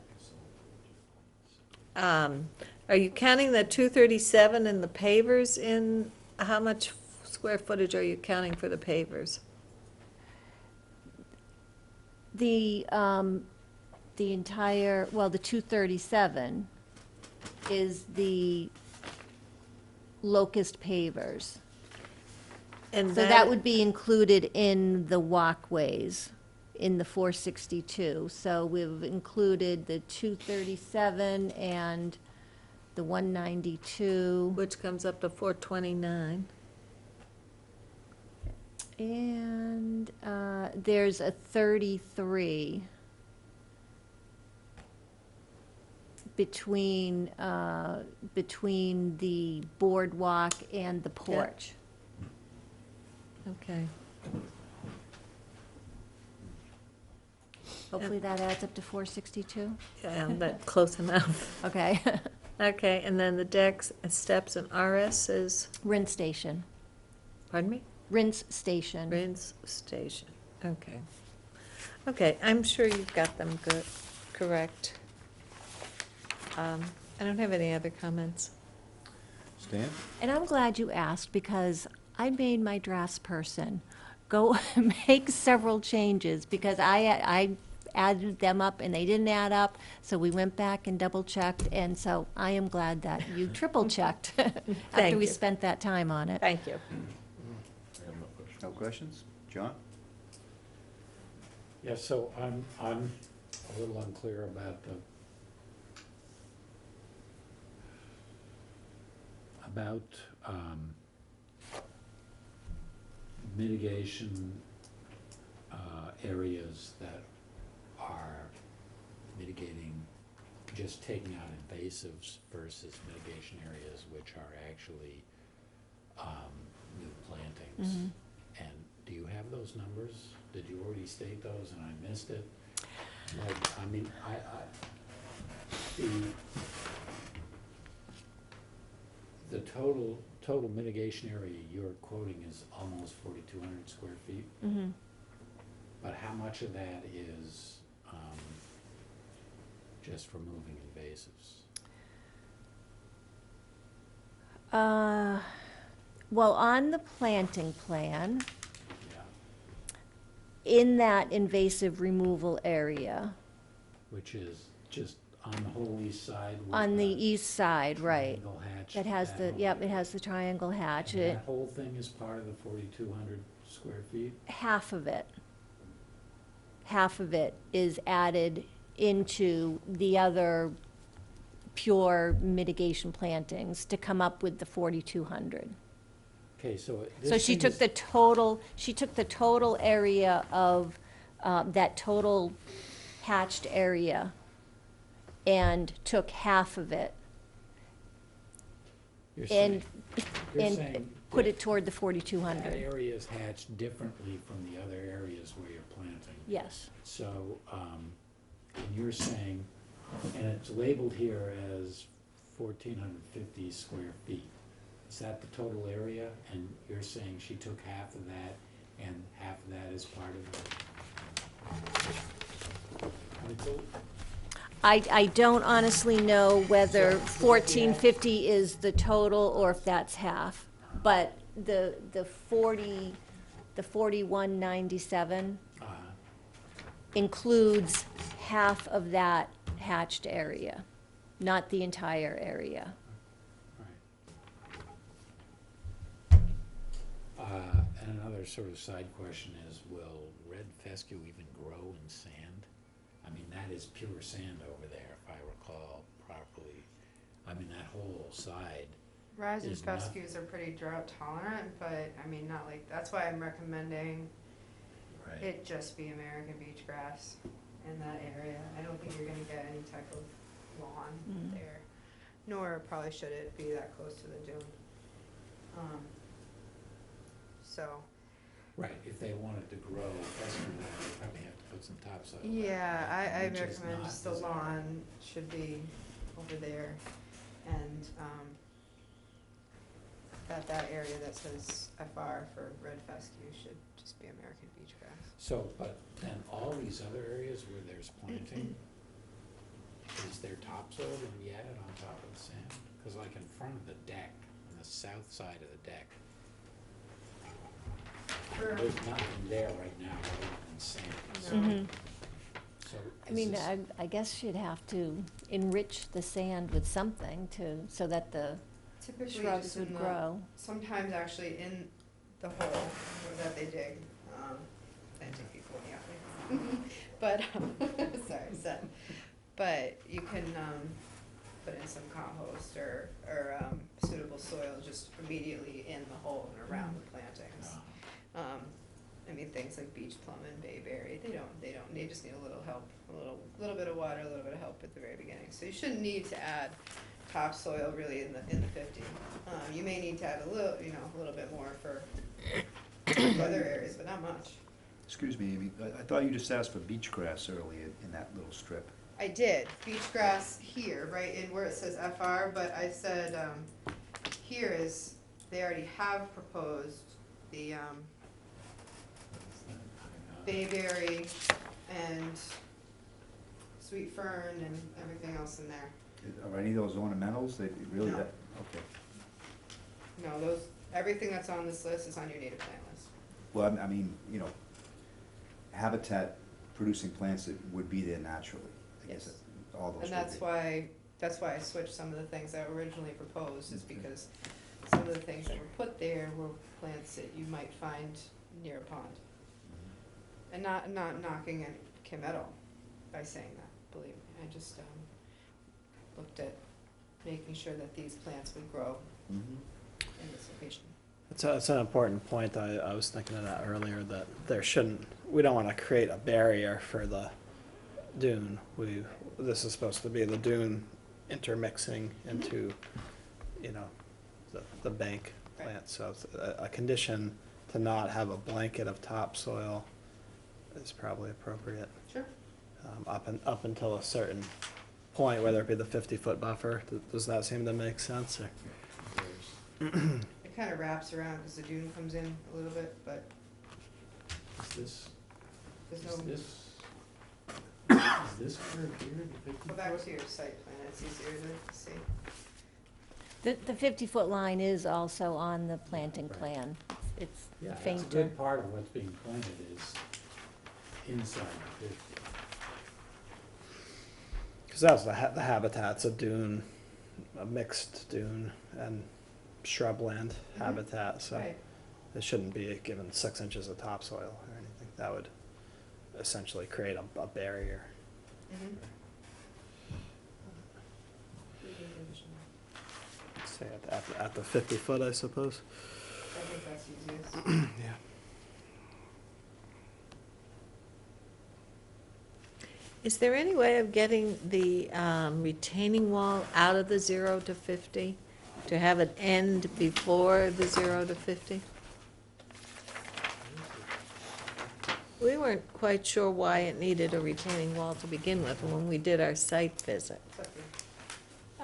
are you counting the 237 and the pavers in, how much square footage are you counting for the pavers? The entire, well, the 237 is the locust pavers. And So that would be included in the walkways, in the 462. So we've included the 237 and the 192. Which comes up to 429. And there's a 33 between the boardwalk and the porch. Okay. Hopefully that adds up to 462. Yeah, that's close enough. Okay. Okay, and then the decks, steps, and RS is, Rinse station. pardon me? Rinse station. Rinse station, okay. Okay, I'm sure you've got them good, correct. I don't have any other comments. Stan? And I'm glad you asked, because I made my drafts person go make several changes, because I added them up and they didn't add up, so we went back and double-checked, and so I am glad that you triple-checked after we you. spent that time on it. Thank you. No questions? John? Yeah, so I'm a little unclear about mitigation areas that are mitigating, just taking out invasives versus mitigation areas which are actually new plantings. Mhm. And do you have those numbers? Did you already state those and I missed it? Like, I mean, the total mitigation area you're quoting is almost 4,200 square feet. Mhm. But how much of that is just removing invasives? Well, on the planting plan, Yeah. in that invasive removal area, Which is just on the whole east side? with on the east side, right. triangle hatch, It has the, that yep, whole- it has the triangle hatch. And that whole thing is part of the 4,200 square feet? Half of it. Half of it is added into the other pure mitigation plantings to come up with the 4,200. Okay, so So she took the total area of, that total hatched area and took half of it You're and, saying put that it toward the that 4,200. area is hatched differently from the other areas where you're planting. Yes, So, and you're saying, and it's labeled here as 1,450 square feet. Is that the total area? And you're saying she took half of that, and half of that is part of it? I don't honestly know whether 1,450 is the total or if that's half, but the 4197 includes half of that hatched area, not the entire area. And another sort of side question is, will red fescue even grow in sand? I mean, that is pure sand over there, if I recall properly. I mean, that whole side. Rising Is not- fescues are pretty drought tolerant, but I mean, not like, that's why I'm recommending Right. it just be American beach grass in that area. I don't think you're gonna get any type of lawn Mm. there. nor probably should it be that close to the dune. So, Right, if they wanted to grow faster than that, they probably have to put some topsoil. back yeah, there, I which is recommend not just the desirable. lawn should be over there, and, that area that says FR for red fescue should just be American beach grass. So, but then all these other areas where there's planting, is there topsoil to be added on top of the sand? Cause like in front of the deck, on the south side of the deck, there's nothing there right now other than sand. So, Mhm. so I mean, is this- I guess you'd have to enrich the sand with something so that the Typically shrubs just would in the, grow. sometimes actually in the hole that they dig, planting people in the alley. But, sorry, set. But you can, put in some compost or suitable soil just immediately in the hole and around the plantings. I mean, things like beach plum and bayberry, they just need a little help, a little bit of water, a little bit of help at the very beginning. So you shouldn't need to add topsoil really in the 50. You may need to add a little bit more for other areas, but not much. Excuse me, Amy, I thought you just asked for beach grass earlier in that little strip. I did, beach grass here, right in where it says FR, but I said, here is, they already have proposed the, bayberry and sweet fern and everything else in there. Are any of those ornamentals, they really, No. okay. No, everything that's on this list is on your native plant list. Well, I mean, habitat producing plants that would be there naturally, I guess, Yes. all those would And be. that's why I switched some of the things that were originally proposed, is because some of the things that were put there were plants that you might find near a pond. And not knocking at Kim at all by saying that, believe me, I just, looked at making sure that these plants would grow Mhm. in this location. It's an important point. I was thinking of that earlier, that we don't want to create a barrier for the dune. This is supposed to be the dune intermixing into, the bank plant. So it's a condition to not have a blanket of topsoil is probably appropriate. Sure. Up until a certain point, whether it be the 50-foot buffer. Does that seem to make sense? Or? It kind of wraps around because the dune comes in a little bit, but Is there's this, no, is this curve here, the 50 go back foot? to your site plan, it's easier to see. The 50-foot line is also on the planting plan. It's Yeah, that's a fainter. good part of what's being planted is inside the 50. Because that's the habitat's a dune, a mixed dune and shrubland habitat, so Right. it shouldn't be given 6 inches of topsoil or anything. That would essentially create a barrier. Mhm. Say at the 50 foot, I suppose. I think that's easiest. Yeah. Is there any way of getting the retaining wall out of the 0 to 50? To have it end before the 0 to 50? We weren't quite sure why it needed a retaining wall to begin with when we did our site visit. It's up here.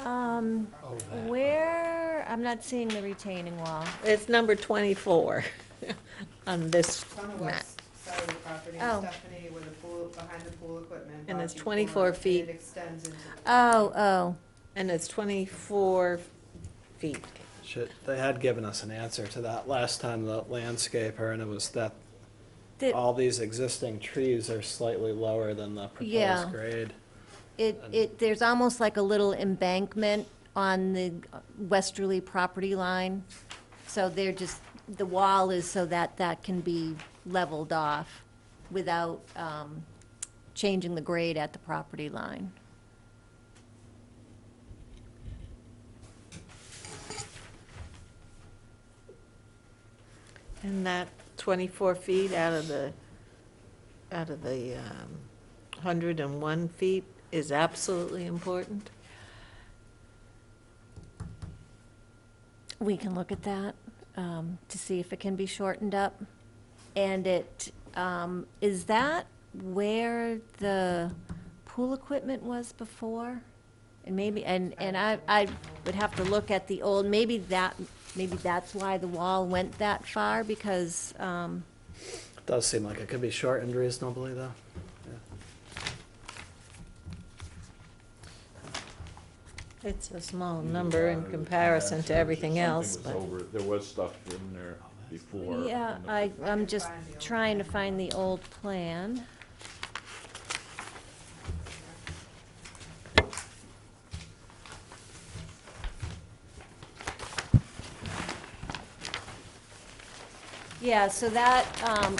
Oh, that. Where, I'm not seeing the retaining wall. It's number 24 on this It's on the map. west side of the property, Oh. Stephanie, where the pool, behind the pool equipment. And it's body 24 floor, feet. And it extends into. Oh. And it's 24 feet. They had given us an answer to that last time, the landscaper, and it was that The- all these existing trees are slightly lower than the Yeah. proposed grade. There's almost like a little embankment on the westerly property line. So the wall is so that can be leveled off without changing the grade at the property line. And that 24 feet out of the 101 feet is absolutely important? We can look at that, to see if it can be shortened up. And is that where the pool equipment was before? And maybe, and I would have to look at the old, maybe that's why the wall went that far, because, It does seem like it could be shortened reasonably, though. It's a small number in comparison to everything else, but. There was stuff in there before. yeah, I'm just trying to find the old plan. Yeah, so that,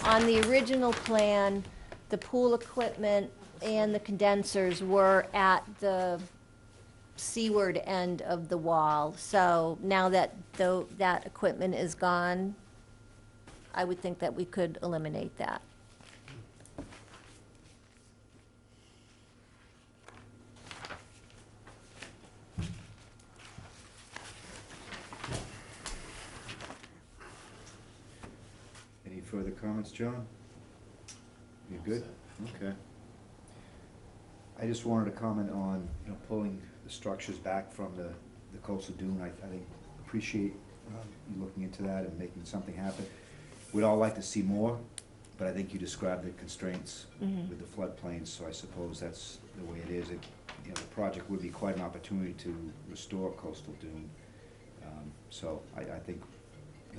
on the original plan, the pool equipment and the condensers were at the seaward end of the wall. So now that that equipment is gone, I would think that we could eliminate that. Any further comments, John? You good? Okay. I just wanted to comment on, pulling the structures back from the coastal dune. I think, appreciate you looking into that and making something happen. We'd all like to see more, but I think you described the constraints with the floodplains, so I suppose that's the way it is. The project would be quite an opportunity to restore coastal dune. So I think,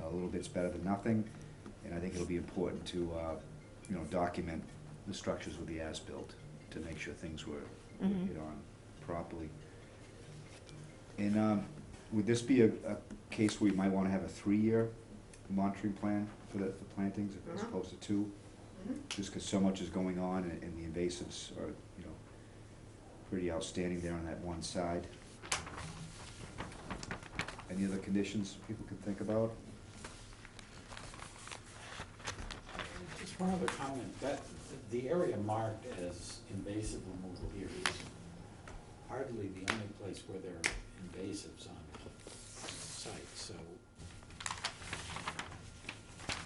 a little bit's better than nothing, and I think it'll be important to, document the structures with the as-built to make sure things were hit on properly. And would this be a case where you might want to have a 3-year monitoring plan for the plantings as opposed to 2? Just because so much is going on and the invasives are, pretty outstanding there on that one side. Any other conditions people can think about? Just one other comment, that the area marked as invasive removal here is hardly the only place where there are invasives on the site, so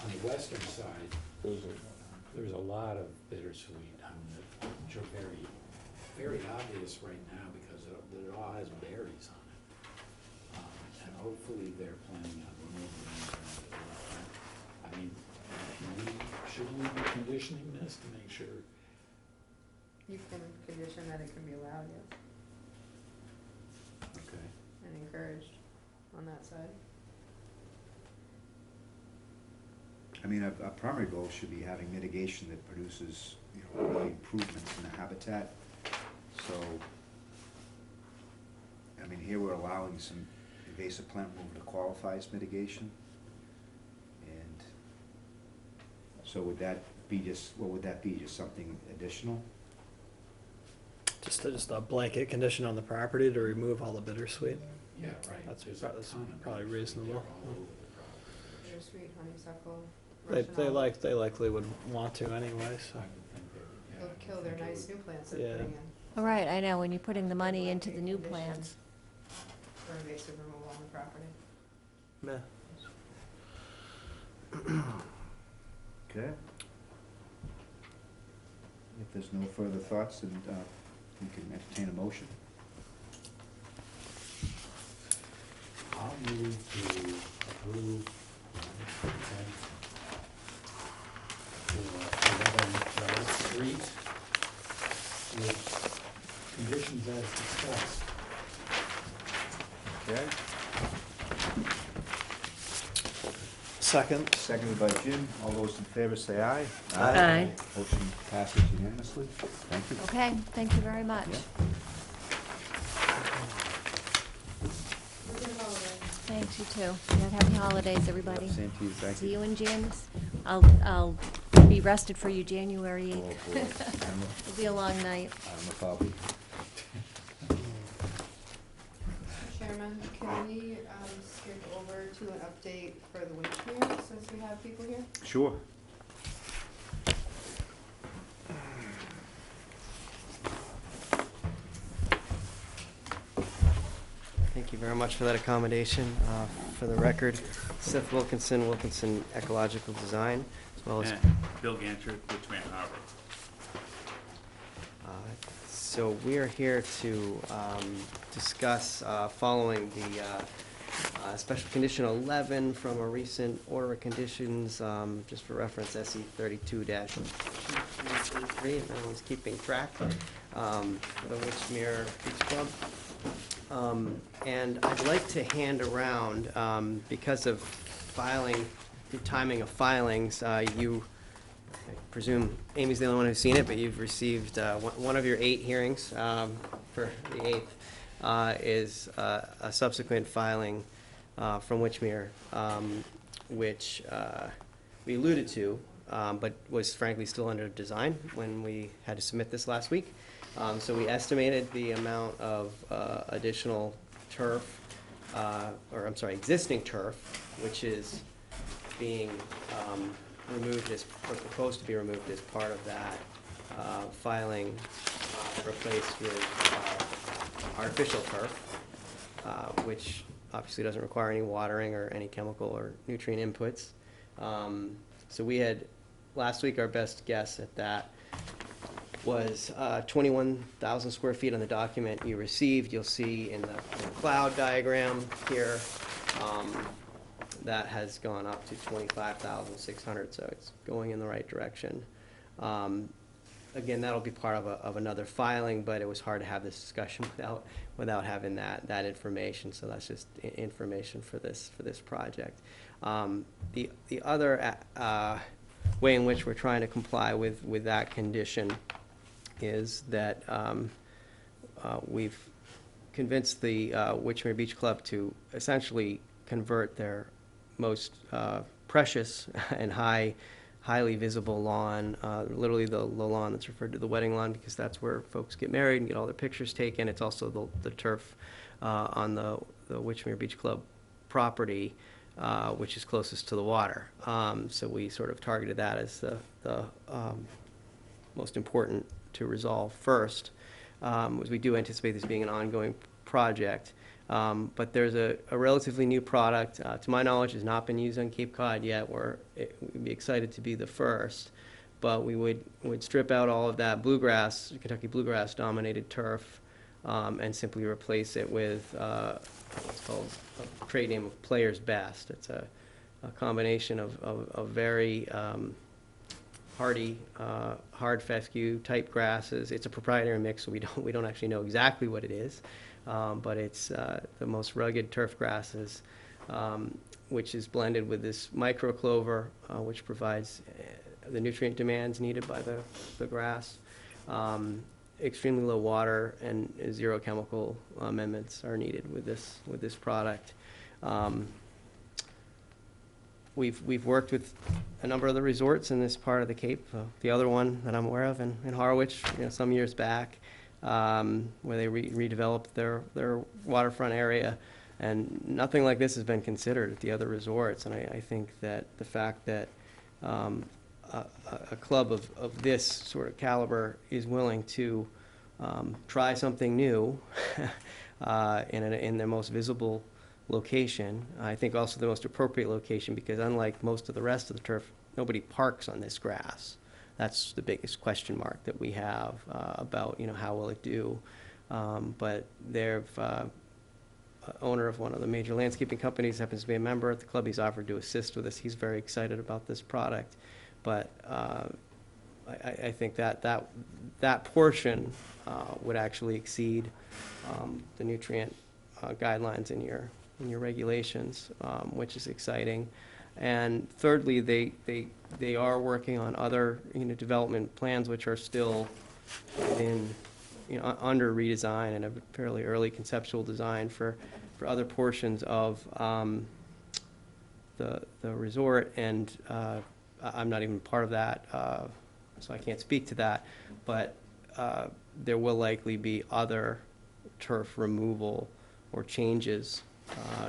on the western side, there's a lot of bittersweet, which are very, very obvious right now because it all has berries on it. And hopefully they're planning on removing them. I mean, should we be conditioning this to make sure? You can condition that it can be allowed, yes, Okay. and encouraged on that side. I mean, a primary goal should be having mitigation that produces, really improvements in the habitat. So, I mean, here we're allowing some invasive plant removal to qualify as mitigation. And so would that be what would that be, just something additional? Just a blanket condition on the property to remove all the bittersweet. Yeah, right. That's There's probably reasonable. Bittersweet, honeysuckle, They Russian likely would want to anyway, so. They'll kill their nice new plants they're Yeah. putting in All right, I know, when you're putting the money into the new plans. for invasive removal on the property. Yeah. Okay. If there's no further thoughts, then we can entertain a motion. I'll move to approve consent for 11 Braddock Street with conditions as discussed. Okay. Second. Seconded by Jim. All those in favor say aye. Aye. Motion passes unanimously. Thank you. Okay, thank you very much. Yeah. Thanks, you too. Yeah, happy holidays, everybody. Same to you, thank you. See you in Janice. I'll be rested for you January 8th. Oh, boy. It'll be a long night. I don't know if I'll be. Chairman, can we skip over to an update for the witch here, since we have people here? Sure. Thank you very much for that accommodation. for the record. Seth Wilkinson Ecological Design, as well as. Bill Gancher, Richmond Harbor. So we are here to discuss, following the special condition 11 from a recent order of conditions, just for reference, SE 32-3, if anyone's keeping track, for the Witchmere Beach Club. And I'd like to hand around, because of filing, the timing of filings, you, I presume Amy's the only one who's seen it, but you've received one of your 8 hearings for the 8th is a subsequent filing from Witchmere, which we alluded to, but was frankly still under design when we had to submit this last week. So we estimated the amount of additional turf, or I'm sorry, existing turf, which is being removed as, or proposed to be removed as part of that filing, replaced with artificial turf, which obviously doesn't require any watering or any chemical or nutrient inputs. So we had, last week, our best guess at that was 21,000 square feet on the document you received. You'll see in the cloud diagram here, that has gone up to 25,600, so it's going in the right direction. Again, that'll be part of another filing, but it was hard to have this discussion without having that information, so that's just information for this project. The other way in which we're trying to comply with that condition is that we've convinced the Witchmere Beach Club to essentially convert their most precious and highly visible lawn, literally the lawn that's referred to the wedding lawn, because that's where folks get married and get all their pictures taken. It's also the turf on the Witchmere Beach Club property, which is closest to the water. So we sort of targeted that as the most important to resolve first, as we do anticipate this being an ongoing project. But there's a relatively new product, to my knowledge, has not been used on Cape Cod yet. We'd be excited to be the first, but we would strip out all of that bluegrass, Kentucky bluegrass dominated turf, and simply replace it with what's called a trade name of Player's Best. It's a combination of very hardy, hard fescue type grasses. It's a proprietary mix, so we don't actually know exactly what it is. But it's the most rugged turf grasses, which is blended with this microclover, which provides the nutrient demands needed by the grass. Extremely low water and zero chemical amendments are needed with this product. We've worked with a number of the resorts in this part of the Cape. The other one that I'm aware of in Harwich, some years back, where they redeveloped their waterfront area, and nothing like this has been considered at the other resorts. And I think that the fact that a club of this sort of caliber is willing to try something new in their most visible location, I think also the most appropriate location, because unlike most of the rest of the turf, nobody parks on this grass. That's the biggest question mark that we have about, how will it do. But they've, owner of one of the major landscaping companies happens to be a member at the club. He's offered to assist with this. He's very excited about this product. But I think that portion would actually exceed the nutrient guidelines in your regulations, which is exciting. And thirdly, they are working on other development plans which are still under redesign and a fairly early conceptual design for other portions of the resort. And I'm not even part of that, so I can't speak to that. But there will likely be other turf removal or changes,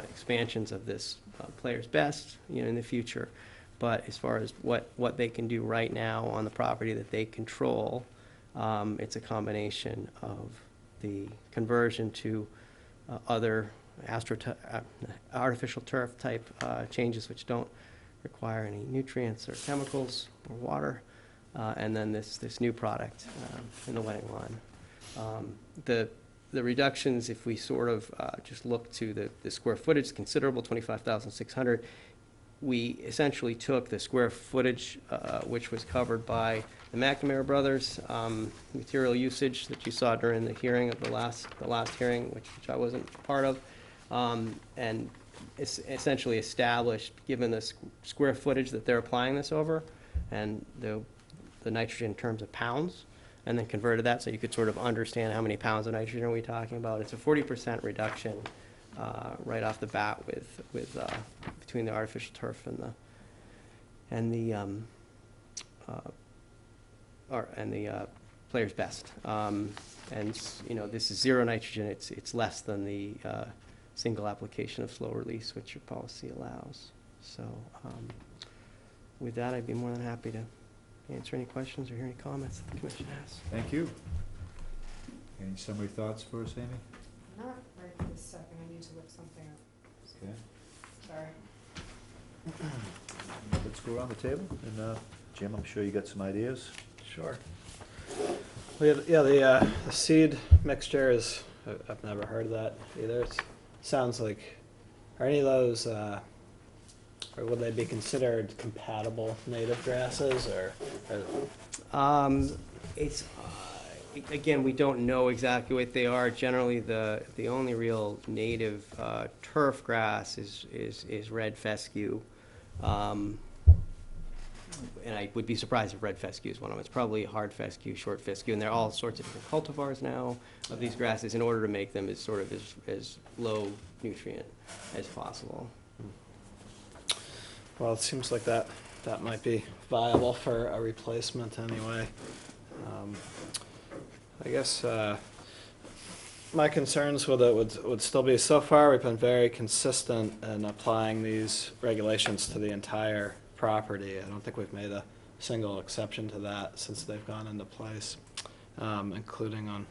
expansions of this Player's Best, in the future. But as far as what they can do right now on the property that they control, it's a combination of the conversion to other artificial turf type changes which don't require any nutrients or chemicals or water, and then this new product in the wetting line. The reductions, if we sort of just look to the square footage, considerable, 25,600. We essentially took the square footage which was covered by the McNamara Brothers material usage that you saw during the hearing of the last hearing, which I wasn't part of, and it's essentially established, given the square footage that they're applying this over, and the nitrogen in terms of pounds, and then converted that so you could sort of understand how many pounds of nitrogen are we talking about. It's a 40% reduction right off the bat with between the artificial turf and the Player's Best. And you know, this is zero nitrogen. It's less than the single application of slow release, which your policy allows. So with that, I'd be more than happy to answer any questions or hear any comments that the commission has. Thank you. Any summary thoughts for us, Amy? Not right this second, I need to look something up. Okay. Sorry. Let's go around the table, and Jim, I'm sure you got some ideas. Sure. Well, yeah, the seed mixture is, I've never heard of that either. It sounds like, are any of those, or would they be considered compatible native grasses, or? It's, again, we don't know exactly what they are. Generally, the only real native turf grass is red fescue. And I would be surprised if red fescue is one of them. It's probably hard fescue, short fescue, and there are all sorts of different cultivars now of these grasses in order to make them as sort of as low nutrient as possible. Well, it seems like that might be viable for a replacement anyway. I guess my concerns with it would still be, so far we've been very consistent in applying these regulations to the entire property. I don't think we've made a single exception to that since they've gone into place, including on,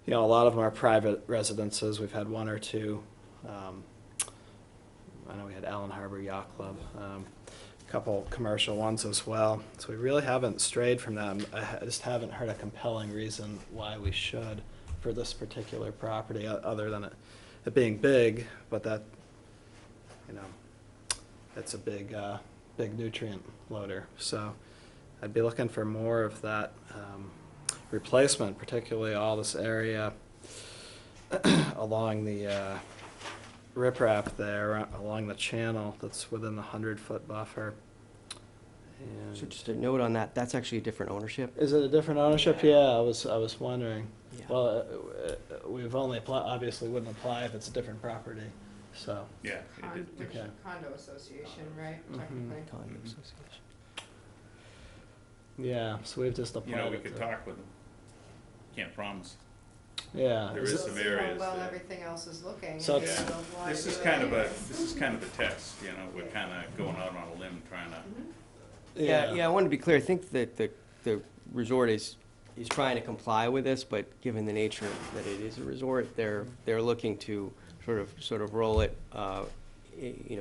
a lot of them are private residences. We've had one or two. I know we had Allen Harbor Yacht Club, a couple commercial ones as well. So we really haven't strayed from them. I just haven't heard a compelling reason why we should for this particular property, other than it being big, but that, it's a big nutrient loader. So I'd be looking for more of that replacement, particularly all this area along the riprap there, along the channel that's within the 100-foot buffer. And So just a note on that, that's actually a different ownership. is it a different ownership? Yeah, I was wondering. Yeah. Well, we've only obviously wouldn't apply if it's a different property. So Yeah. Okay. Condo association, right, Mhm. technically? Condo association. yeah, so we've just applied. We it could to- talk with them. Can't promise. Yeah. There is is it- some See how areas well that- everything else is looking. So and it's- maybe they'll wanna This is do it kind anyways. of a test, we're kind of going out on a limb trying to. Mhm. Yeah, I wanted to be clear. I think that the resort is trying to comply with this, but given the nature that it is a resort, they're looking to sort of roll it,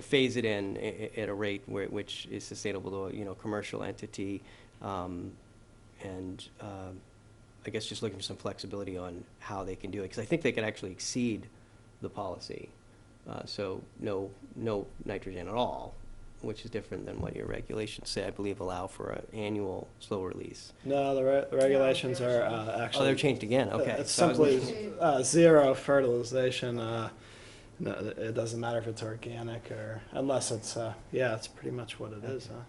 phase it in at a rate which is sustainable to a commercial entity, and I guess just looking for some flexibility on how they can do it, because I think they can actually exceed the policy. So no nitrogen at all, which is different than what your regulations say, I believe, allow for an annual slow release. No, the regulations are actually. Oh, they're changed again, okay. It's So I was- simply zero fertilization. No, it doesn't matter if it's organic or, unless it's, it's pretty much what it is, huh?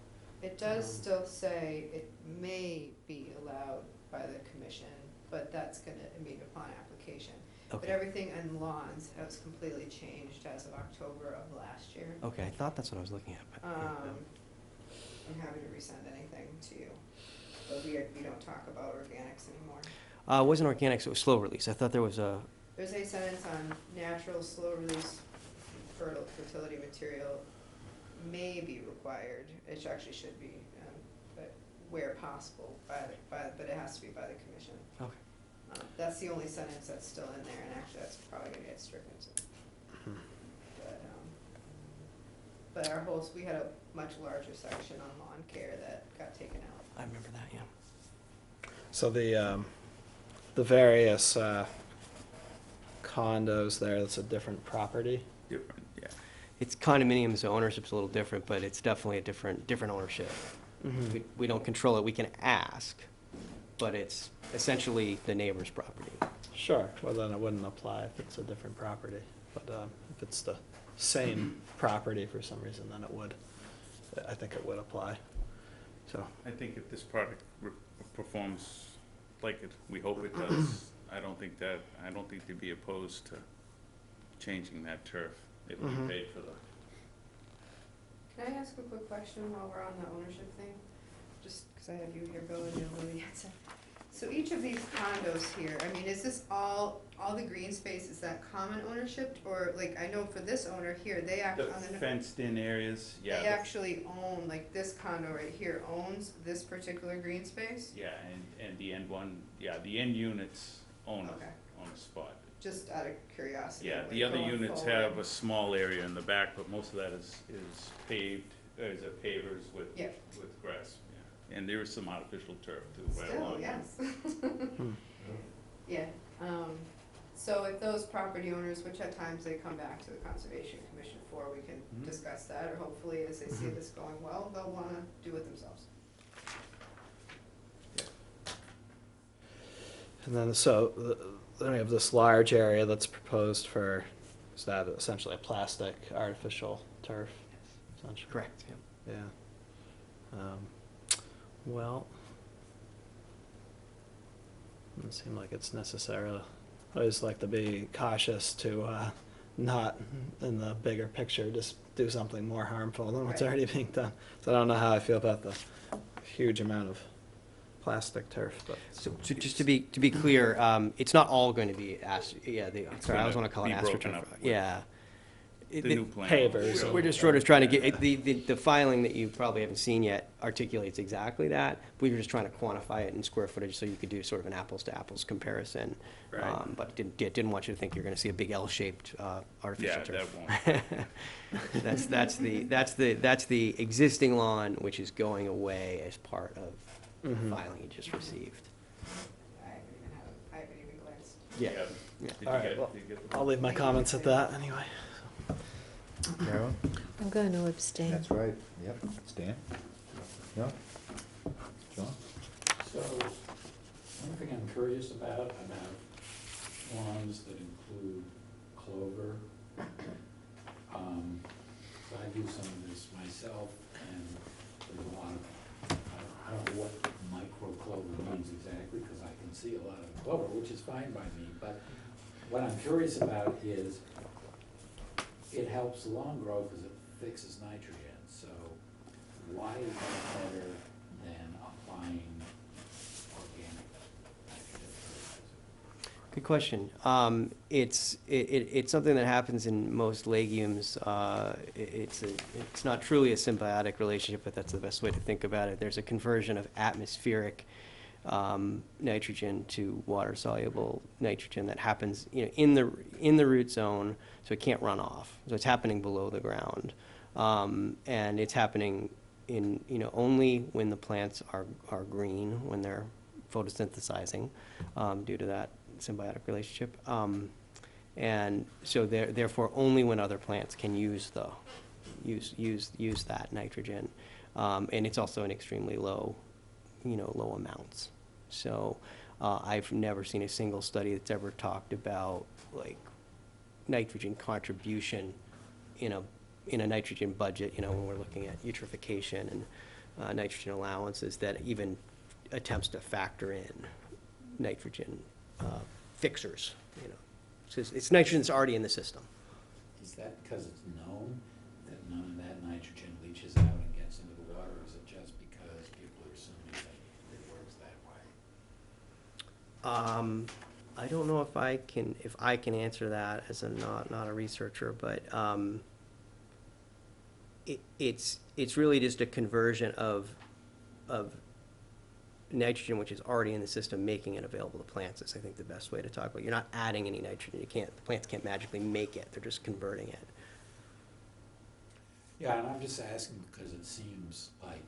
It does still say it may be allowed by the commission, but that's gonna be upon application. But Okay. everything in lawns has completely changed as of October of last year. Okay, I thought that's what I was looking at. But I'm happy to resend anything to you, but we don't talk about organics anymore. It wasn't organics, it was slow release. I thought there was a, There's a sentence on natural slow release fertility material may be required, it actually should be, but where possible, but it has to be by the commission. okay. That's the only sentence that's still in there, and actually that's probably gonna get stricken. but we had a much larger section on lawn care that got taken out. I remember that, yeah. So the various condos there, that's a different property? Different, yeah. It's condominiums, so ownership's a little different, but it's definitely a different ownership. Mhm. We don't control it, we can ask, but it's essentially the neighbor's property. Sure, well then it wouldn't apply if it's a different property, but if it's the same property for some reason, then it would. I think it would apply, so. I think if this product performs like we hope it does, I don't think they'd be opposed to changing that turf if we paid for the. Can I ask a quick question while we're on the ownership thing? Just because I have you here, Bill, and you'll know the answer. So each of these condos here, I mean, is this all the green space, is that common ownership? Or like, I know for this owner here, they act The on the. fenced-in areas, yeah. They actually own, like this condo right here owns this particular green space? Yeah, and the end one, yeah, the end units own Okay. a spot. Just out of curiosity. Yeah, like the other going units forward. have a small area in the back, but most of that is paved, is a pavers with, Yeah. with grass, yeah. And there is some artificial turf too, right Still, along. yes. Yeah, so if those property owners, which at times they come back to the Conservation Commission for, we can discuss that, or hopefully as they see this going well, they'll wanna do it themselves. And then, then we have this large area that's proposed for, is that essentially a plastic artificial turf? Essentially? Correct, yeah. Yeah. Well, doesn't seem like it's necessarily, I always like to be cautious to not, in the bigger picture, just do something more harmful than what's Right. already being done. So I don't know how I feel about the huge amount of plastic turf, but. So just to be clear, it's not all going to be sorry, I always want to call it Be broken AstroTurf. up with Yeah. The new plan. Pavers. We're just sort of trying to get, the filing that you probably haven't seen yet articulates exactly that. We were just trying to quantify it in square footage so you could do sort of an apples-to-apples comparison. Right. But didn't want you to think you're gonna see a big L-shaped artificial Yeah, turf. that won't. That's the existing lawn, which is going away as part of the filing you just received. I haven't even glanced. Yeah. Did you All right, get- well, did you get the- I'll leave my comments at that anyway. Carol? I'm going to abstain. That's right, yep. Stan? No? John? So, one thing I'm curious about lawns that include clover. So I do some of this myself, and there's a lot of, I don't know what micro clover means exactly, because I can see a lot of clover, which is fine by me, but what I'm curious about is, it helps the lawn grow because it fixes nitrogen, so why is that better than applying organic nitrogen fertilizer? Good question. It's something that happens in most legumes. It's not truly a symbiotic relationship, but that's the best way to think about it. There's a conversion of atmospheric nitrogen to water-soluble nitrogen that happens, in the root zone, so it can't run off. So it's happening below the ground, and it's happening in only when the plants are green, when they're photosynthesizing, due to that symbiotic relationship, and so therefore only when other plants can use that nitrogen, and it's also in extremely low amounts. So I've never seen a single study that's ever talked about like nitrogen contribution in a nitrogen budget, when we're looking at eutrophication and nitrogen allowances, that even attempts to factor in nitrogen fixers, It's nitrogen that's already in the system. Is that because it's known that none of that nitrogen leaches out and gets into the water, or is it just because people are assuming that it works that way? I don't know if I can answer that as a not a researcher, but it's really just a conversion of nitrogen, which is already in the system, making it available to plants is, I think, the best way to talk about it. You're not adding any nitrogen. The plants can't magically make it. They're just converting it. Yeah, and I'm just asking because it seems like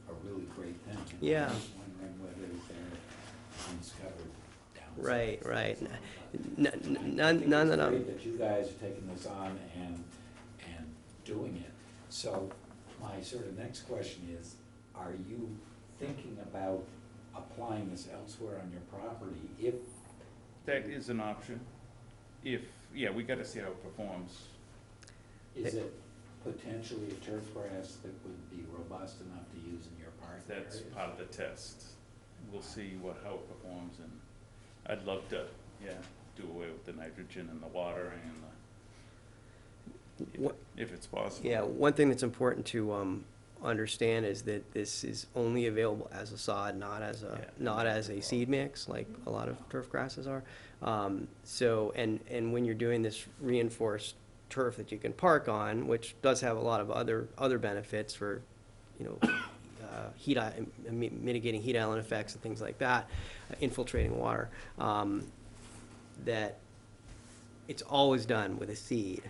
a really great thing. And Yeah. I'm just wondering whether they're undiscovered downsides. Right, right. That's all. None that I I'm. think it's great that you guys are taking this on and doing it. So my sort of next question is, are you thinking about applying this elsewhere on your property if? That is an option. If, yeah, we gotta see how it performs. Is it potentially a turf grass that would be robust enough to use in your park area? That's part of the test. We'll see how it performs, and I'd love to, yeah, do away with the nitrogen and the water and if it's possible. Yeah, one thing that's important to understand is that this is only available as a sod, not as a seed mix, like a lot of turf grasses are. So, and when you're doing this reinforced turf that you can park on, which does have a lot of other benefits for, mitigating heat island effects and things like that, infiltrating water, that it's always done with a seed.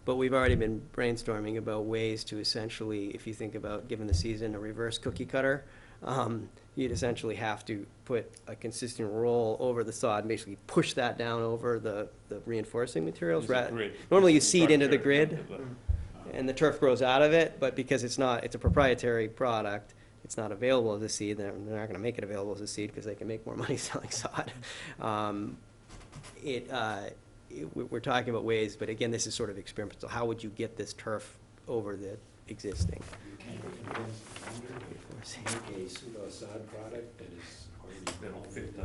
But we've already been brainstorming about ways to essentially, if you think about giving the season a reverse cookie cutter, you'd essentially have to put a consistent roll over the sod and basically push that down over the reinforcing materials. There's a grid. Normally you seed into the Structure grid, of and the turf grows out of it, but because it's a proprietary product, it's not available as a seed. They're not gonna make it available as a seed because they can make more money selling sod. We're talking about ways, but again, this is sort of experimental. How would you get this turf over the existing? You can't convince the vendor to make a pseudo-sod product that is already built into the,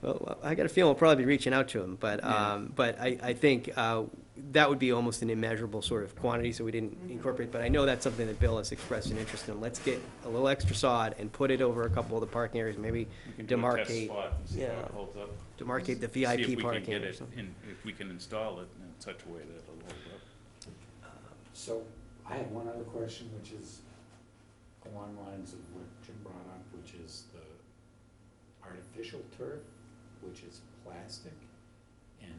Well, I got a feeling we'll probably be reaching out to him, but I think that would be almost an immeasurable sort of quantity, so we didn't incorporate, but I know that's something that Bill has expressed an interest in. Let's get a little extra sod and put it over a couple of the parking areas, maybe We can do a test demarcate, spot and see how it holds up. demarcate the See if VIP we can parking get or it something. if we can install it in such a way that it'll hold up. So I have one other question, which is along the lines of what Jim brought up, which is the artificial turf, which is plastic. And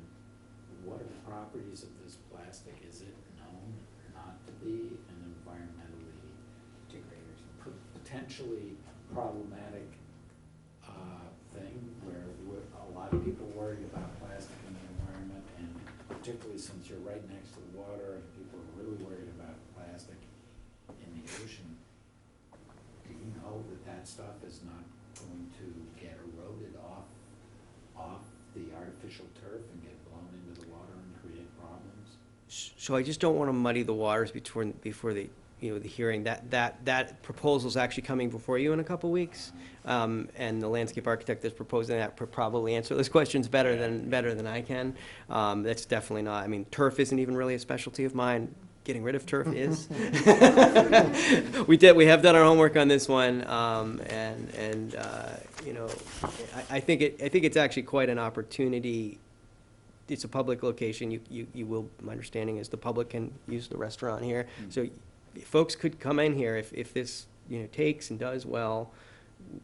what are the properties of this plastic? Is it known not to be an environmentally potentially problematic thing where a lot of people worried about plastic in the environment, and particularly since you're right next to the water and people are really worried about plastic in the ocean, do you know that stuff is not going to get eroded off the artificial turf and get blown into the water and create problems? So I just don't want to muddy the waters before the, the hearing. That proposal's actually coming before you in a couple weeks. And the landscape architect that's proposing that probably answer those questions better than I can. That's definitely not, I mean, turf isn't even really a specialty of mine. Getting rid of turf is. We have done our homework on this one, and I think it's actually quite an opportunity. It's a public location. You will, my understanding is the public can use the restaurant here. So folks could come in here if this takes and does well.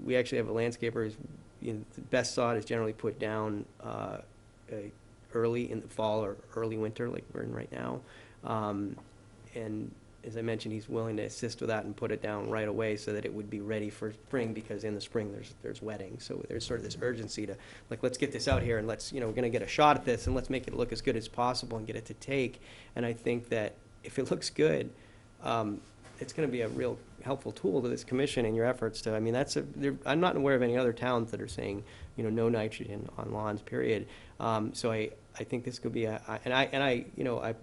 We actually have a landscaper. The best sod is generally put down early in the fall or early winter, like we're in right now. And as I mentioned, he's willing to assist with that and put it down right away so that it would be ready for spring, because in the spring there's wetting. So there's sort of this urgency to, like, let's get this out here and let's, we're gonna get a shot at this and let's make it look as good as possible and get it to take. And I think that if it looks good, it's gonna be a real helpful tool to this commission in your efforts to, I mean, I'm not aware of any other towns that are saying, no nitrogen on lawns, period. So I think this could be and I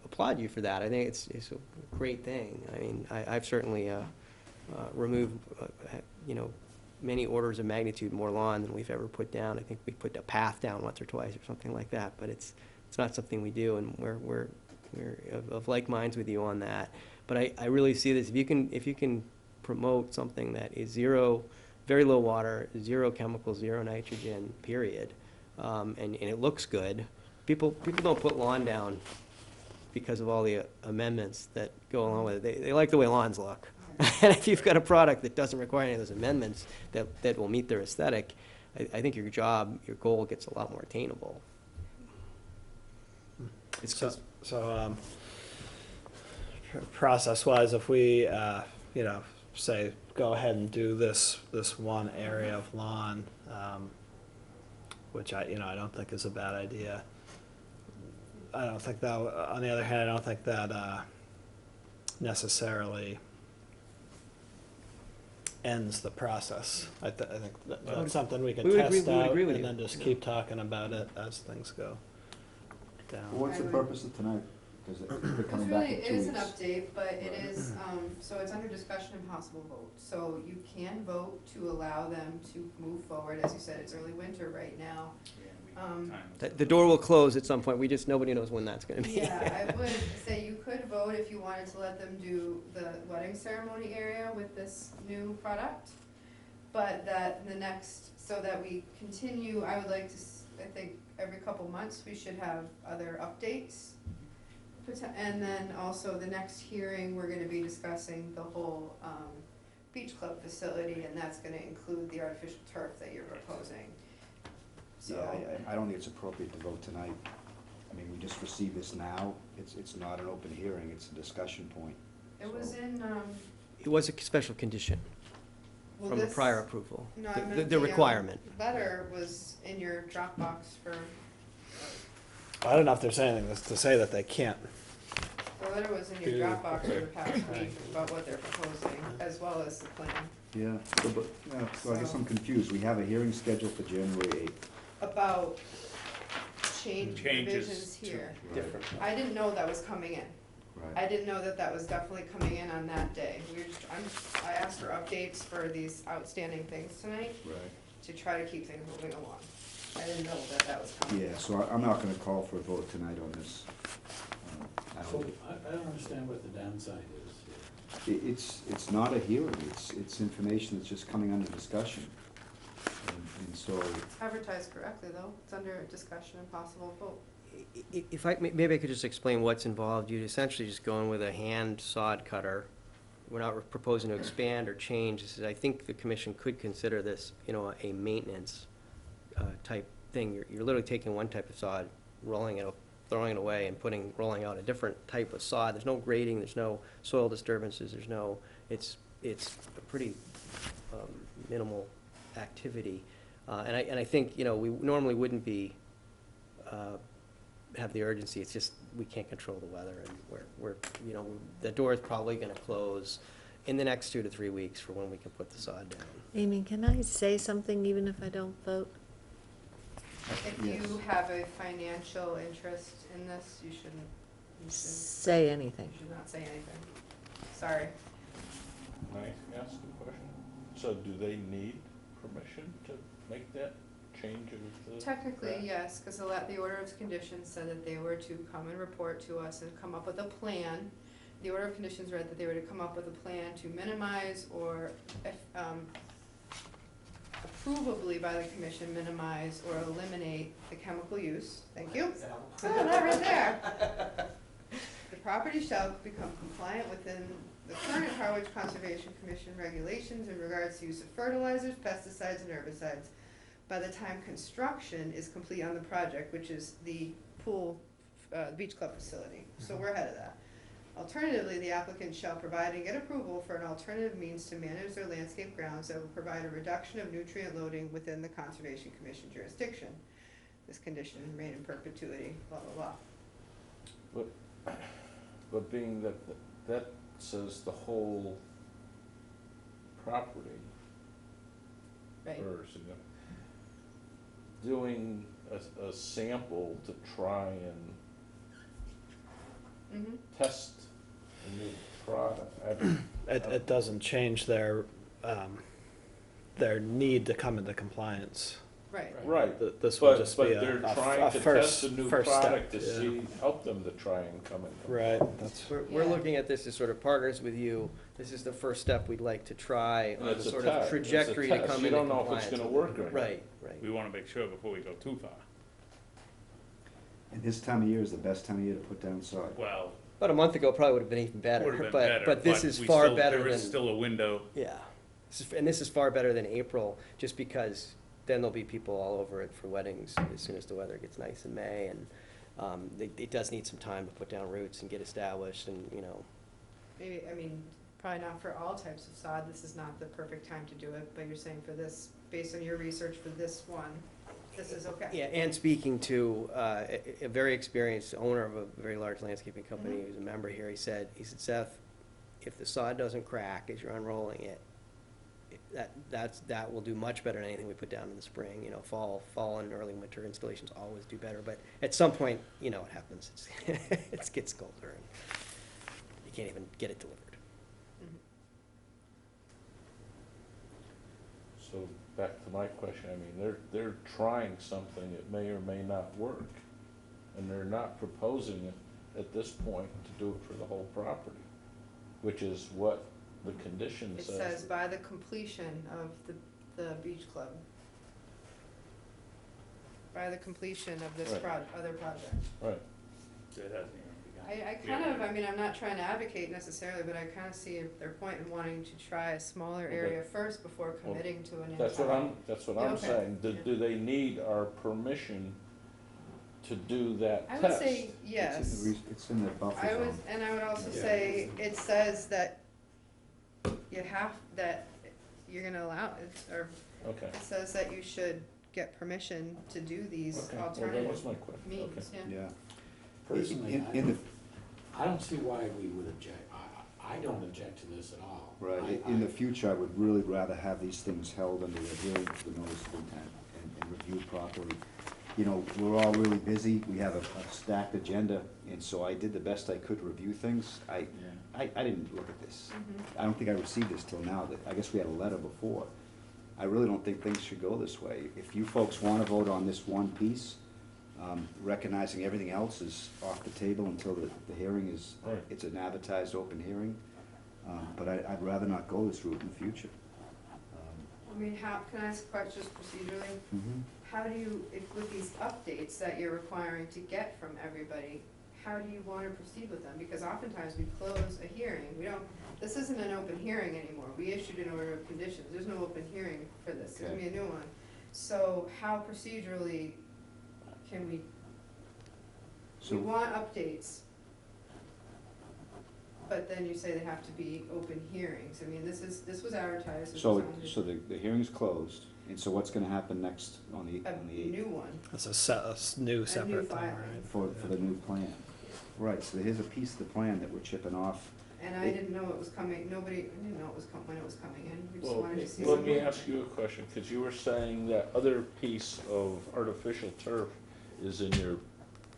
applaud you for that. I think it's a great thing. I mean, I've certainly removed, many orders of magnitude more lawn than we've ever put down. I think we put a path down once or twice or something like that, but it's not something we do, and we're of like minds with you on that. But I really see this, if you can promote something that is very low water, zero chemicals, zero nitrogen, period, and it looks good. People don't put lawn down because of all the amendments that go along with it. They like the way lawns look. And if you've got a product that doesn't require any of those amendments that will meet their aesthetic, I think your goal gets a lot more attainable. process-wise, if we, you know, say, go ahead and do this one area of lawn, which I don't think is a bad idea. I don't think that, on the other hand, I don't think that necessarily ends the process. I think that's something we can We would test agree- we would out agree with and you. then just keep talking about it as things go down. What's the purpose of tonight? Because they're coming It's back really, in it 2 is an weeks. update, but it is, so it's under discussion and possible vote. So you can vote to allow them to move forward. As you said, it's early winter right now. The door will close at some point, nobody knows when that's gonna be. Yeah, I would say you could vote if you wanted to let them do the wedding ceremony area with this new product. But that so that we continue, I would like to, I think every couple months, we should have other updates. And then also the next hearing, we're gonna be discussing the whole, beach club facility, and that's gonna include the artificial turf that you're proposing. So. Yeah, I don't think it's appropriate to vote tonight. I mean, we just received this now. It's not an open hearing, it's a discussion point. It was in, It was a special condition well, from the this- prior approval, No, I the meant requirement. Letter was in your Dropbox for, I don't know if there's anything to say that they can't. the letter was in your Dropbox for the past week about what they're proposing, as well as the plan. Yeah, so I guess I'm confused. We have a hearing scheduled for January 8th. About changes Changes to- here. Different. I didn't know that was coming in. I Right. didn't know that that was definitely coming in on that day. I asked for updates for these outstanding things tonight Right. to try to keep things moving along. I didn't know that that was coming. Yeah, so I'm not gonna call for a vote tonight on this. I So, don't, I don't understand what the downside is here. it's not a hearing. It's information that's just coming under discussion. And so, It's advertised correctly, though. It's under discussion and possible vote. If maybe I could just explain what's involved, you'd essentially just go in with a hand sawed cutter. We're not proposing to expand or change. This is, I think the commission could consider this, a maintenance, type thing. You're literally taking one type of sod, rolling it, throwing it away and rolling out a different type of sod. There's no grading, there's no soil disturbances, it's a pretty, minimal activity. And I think, we normally wouldn't be, have the urgency, it's just, we can't control the weather, and we're, the door is probably gonna close in the next 2 to 3 weeks for when we can put the sod down. Amy, can I say something even if I don't vote? If Yes. you have a financial interest in this, you shouldn't, Say anything. you should not say anything. Sorry. Can I ask a question? So do they need permission to make that change of the? Technically, graph? yes, because the order of conditions said that they were to come and report to us and come up with a plan. The order of conditions read that they were to come up with a plan to minimize or, approvably by the commission, minimize or eliminate the chemical use. Thank you. Oh, that right there. The property shall become compliant within the current Harwich Conservation Commission regulations in regards to use of fertilizers, pesticides, and herbicides by the time construction is complete on the project, which is the pool, beach club facility. So we're ahead of that. Alternatively, the applicant shall provide and get approval for an alternative means to manage their landscape grounds that will provide a reduction of nutrient loading within the Conservation Commission jurisdiction. This condition remain in perpetuity, blah, blah, blah. But being that says the whole property, Right. or doing a sample to try and Mm-hmm. test a new product. It doesn't change their need to come into compliance. Right. Right, This will but just be they're a trying to first test a new first step, product to yeah. see, help them to try and come in. Right, that's, We're looking at this as sort of partners with you. This is the first step we'd like to try on the It's a sort test. of trajectory to It's a test. come You into don't know compliance. if it's gonna with work it. or not. Right. We wanna make sure before we go too far. and this time of year is the best time of year to put down sod. Well, About a month ago, probably would have been even better. would've been but, better, but this is we far still- better There is than, still a window. yeah. This is far better than April, just because then there'll be people all over it for weddings as soon as the weather gets nice in May, and it does need some time to put down roots and get established, and maybe, I mean, probably not for all types of sod, this is not the perfect time to do it, but you're saying for this, based on your research for this one, this is okay? Yeah, and speaking to a very experienced owner of a very large landscaping company Mhm. who's a member here, he said, Seth, if the sod doesn't crack as you're unrolling it, that will do much better than anything we put down in the spring. You know, fall and early winter installations always do better, but at some point, you know what happens. It gets colder and you can't even get it delivered. So back to my question, I mean, they're trying something that may or may not work, and they're not proposing it at this point to do it for the whole property, which is what the condition It says. says by the completion of the beach club. By the completion of this Right. other project. Right. So it hasn't even begun. I kind of, I mean, I'm not trying to advocate necessarily, but I kind of see their point in wanting to try a smaller Okay. area first before Well, committing to an That's what I'm Yeah, okay. saying. Do Yeah. they need our permission to do that I test? would say yes. It's in the buffer I would, zone. and I would also Yeah. say, it says that that you're gonna allow it, or Okay. it says that you should get permission to do these Okay, well, that alternative was my question. means, yeah. Yeah. Personally, In the, I don't see why we would object. I don't object to this at all. right, in the future, I would really rather have these things held under a hearing for the notice of intent and reviewed properly. You know, we're all really busy, we have a stacked agenda, and so I did the best I could to review things. I didn't look at this. I don't think I received this till now, I guess we had a letter before. I really don't think things should go this way. If you folks wanna vote on this one piece, recognizing everything else is off the table until the hearing is, Right. it's an advertised open hearing, but I'd rather not go this route in the future. I mean, can I ask a question just procedurally? Mhm. How do you, with these updates that you're requiring to get from everybody, how do you wanna proceed with them? Because oftentimes we close a hearing, this isn't an open hearing anymore, we issued an order of conditions, there's no open hearing for this, there's gonna be a new one. So how procedurally can we So- want updates, but then you say they have to be open hearings, I mean, this was advertised, this was So on the hearing's closed, and so what's gonna happen next on the a 8th? new one. It's a new separate thing, filing. right? For the new plan? Right, so here's a piece of the plan that we're chipping off. And I didn't know it was coming, I didn't know when it was coming in, we just Well, wanted to see. let some me more. ask you a question, because you were saying that other piece of artificial turf is in your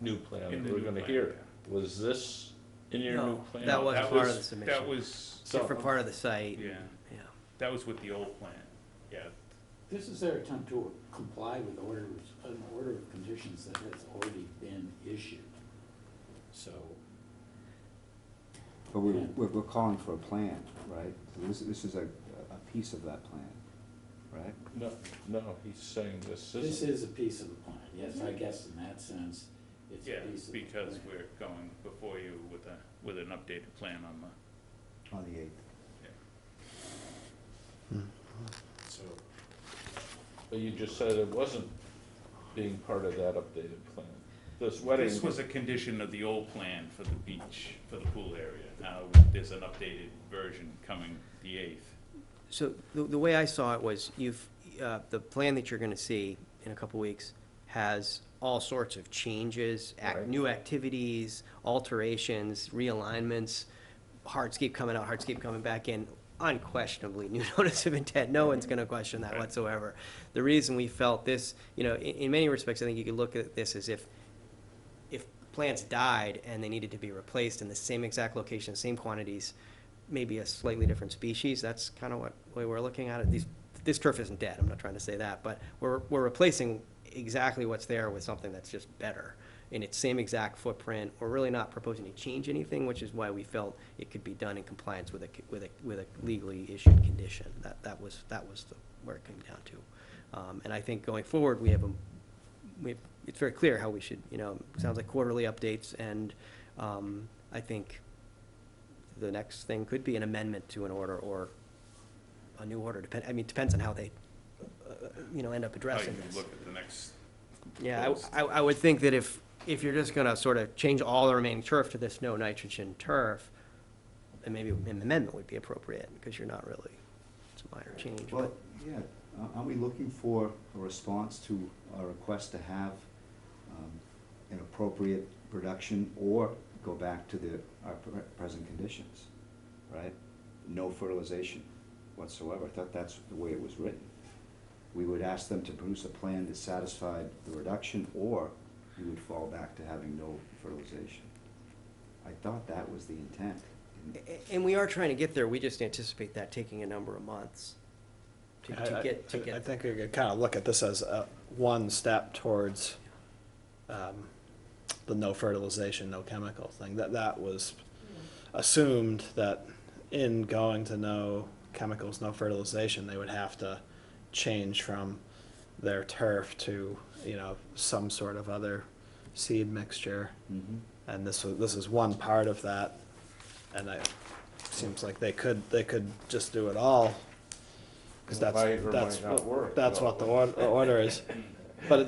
new plan, In the we're new gonna plan, hear it. Was this in your new No, plan? that wasn't part of the That submission. was, Different part of the site. yeah, Yeah. that was with the old plan, yeah. This is their attempt to comply with an order of conditions that has already been issued. So, But we're calling for a plan, right? So this is a piece of that plan, right? No, he's saying this this isn't. is a piece of the plan, yes, I guess in that sense, it's a Yeah, piece of the plan. because we're going before you with an updated plan On the 8th. So, But you just said it wasn't being part of that updated plan. This wedding. This was a condition of the old plan for the beach, for the pool area. Now, there's an updated version coming the 8th. So the way I saw it was the plan that you're gonna see in a couple weeks has all sorts of changes, Right. new activities, alterations, realignments, hardscape coming out, hardscape coming back in, unquestionably new notice of intent. No one's gonna question that Right. whatsoever. The reason we felt this, in many respects, I think you could look at this as if plants died and they needed to be replaced in the same exact location, same quantities, maybe a slightly different species. That's kind of what way we're looking at it. This turf isn't dead, I'm not trying to say that, but we're replacing exactly what's there with something that's just better in its same exact footprint. We're really not proposing to change anything, which is why we felt it could be done in compliance with a legally issued condition. That was where it came down to. And I think going forward, it's very clear how we should, it sounds like quarterly updates, and I think the next thing could be an amendment to an order or a new order, depends on how they, end up How addressing you this. look at the next. Yeah, post. I would think that if you're just gonna sort of change all the remaining turf to this no nitrogen turf, and maybe an amendment would be appropriate, because you're not really, it's a minor change, Well, but. yeah, are we looking for a response to our request to have an appropriate reduction or go back to our present conditions, right? No fertilization whatsoever. I thought that's the way it was written. We would ask them to produce a plan that satisfied the reduction, or we would fall back to having no fertilization. I thought that was the intent. And we are trying to get there, we just anticipate that taking a number of months to get. I think we could kind of look at this as one step towards the no fertilization, no chemical thing. That was assumed that in going to no chemicals, no fertilization, they would have to change from their turf to, you know, some sort of other seed mixture. Mm-hmm. And this is one part of that, and it seems like they could just do it all, because It might or might not work, that's though. what the order is. But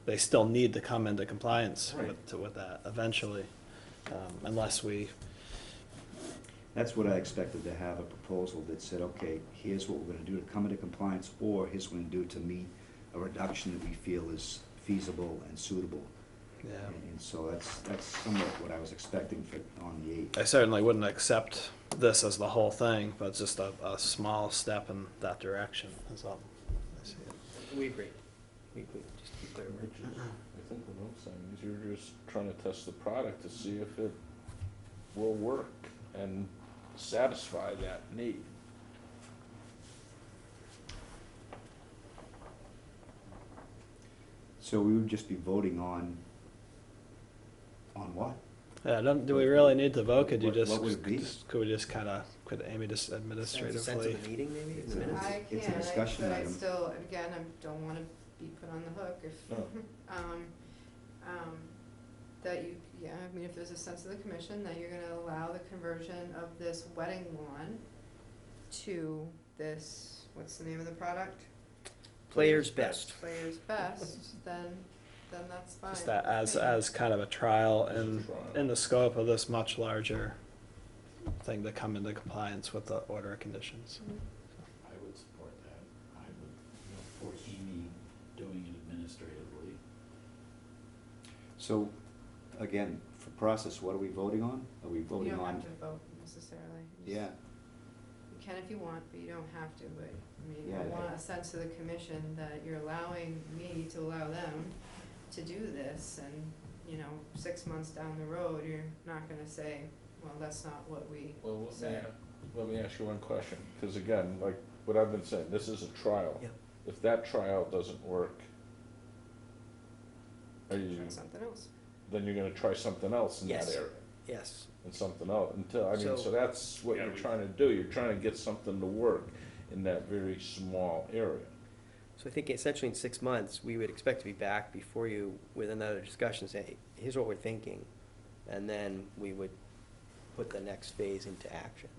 they still need to come into compliance with that eventually, unless we. That's what I expected, to have a proposal that said, okay, here's what we're gonna do to come into compliance, or here's what we're gonna do to meet a reduction that we feel is feasible and suitable. Yeah. And so that's somewhat what I was expecting on the 8th. I certainly wouldn't accept this as the whole thing, but just a small step in that direction is all I see it. We agree. We just keep clear. I think what I'm saying is you're just trying to test the product to see if it will work and satisfy that need. So we would just be voting on what? Yeah, do we really need to vote? Could you What would it be? could we just kind of, could Amy just Sense administratively? of the meeting, maybe, in It's the a- minutes? I It's a can, discussion but I item. still, again, I don't wanna be put on the hook if, No. that you, yeah, I mean, if there's a sense of the commission that you're gonna allow the conversion of this wedding lawn to this, what's the name of the product? Players best. Players Best, then that's fine. Just that with me. as kind of a trial As a in trial. the scope of this much larger thing to come into compliance with the order of conditions. I would support that. I would, foresee me doing it administratively. So, again, for process, what are we voting on? Are we You voting don't on? have to vote necessarily. You Yeah, You can if you want, but you don't have to, but, I mean, Yeah, I want a sense of the commission that you're allowing me to allow them to do this, and, 6 months down the road, you're not gonna say, well, that's not what we Well, said. let me ask you one question, because again, like what I've been saying, this is a trial. Yep. If that trial doesn't work, Try something else. then you're gonna try something else in that Yes. area, Yes. and something else, So- so that's what you're trying to do, you're trying to get something to work in that very small area. So I think essentially in 6 months, we would expect to be back before you with another discussion, say, hey, here's what we're thinking. And then we would put the next phase into action.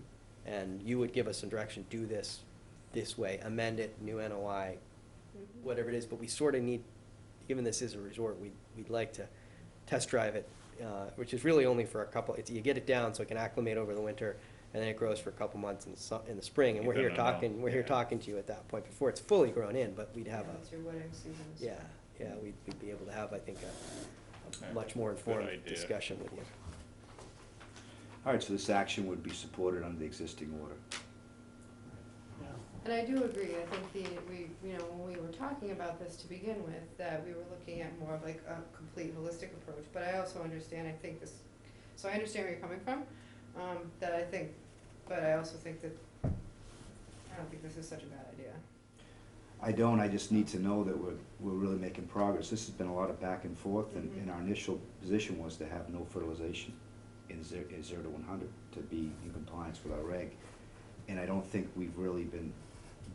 And you would give us some direction, do this way, amend it, new NOI, whatever it is. But we sort of need, given this is a resort, we'd like to test drive it, which is really only for a couple, you get it down so it can acclimate over the winter, and then it grows for a couple months in the spring, and You're we're here gonna know, talking, we're here yeah. talking to you at that point, before it's fully grown in, but we'd have It's your wedding season. so- yeah, we'd be able to have, I think, a Okay. much more informed idea. discussion with you. all right, so this action would be supported under the existing order. And I do agree, I think when we were talking about this to begin with, that we were looking at more of like a complete holistic approach, but I also understand, so I understand where you're coming from, but I also think that, I don't think this is such a bad idea. I don't, I just need to know that we're really making progress. This has been a lot of back and forth, and our initial position was to have no fertilization in 0 to 100 to be in compliance with our reg. And I don't think we've really been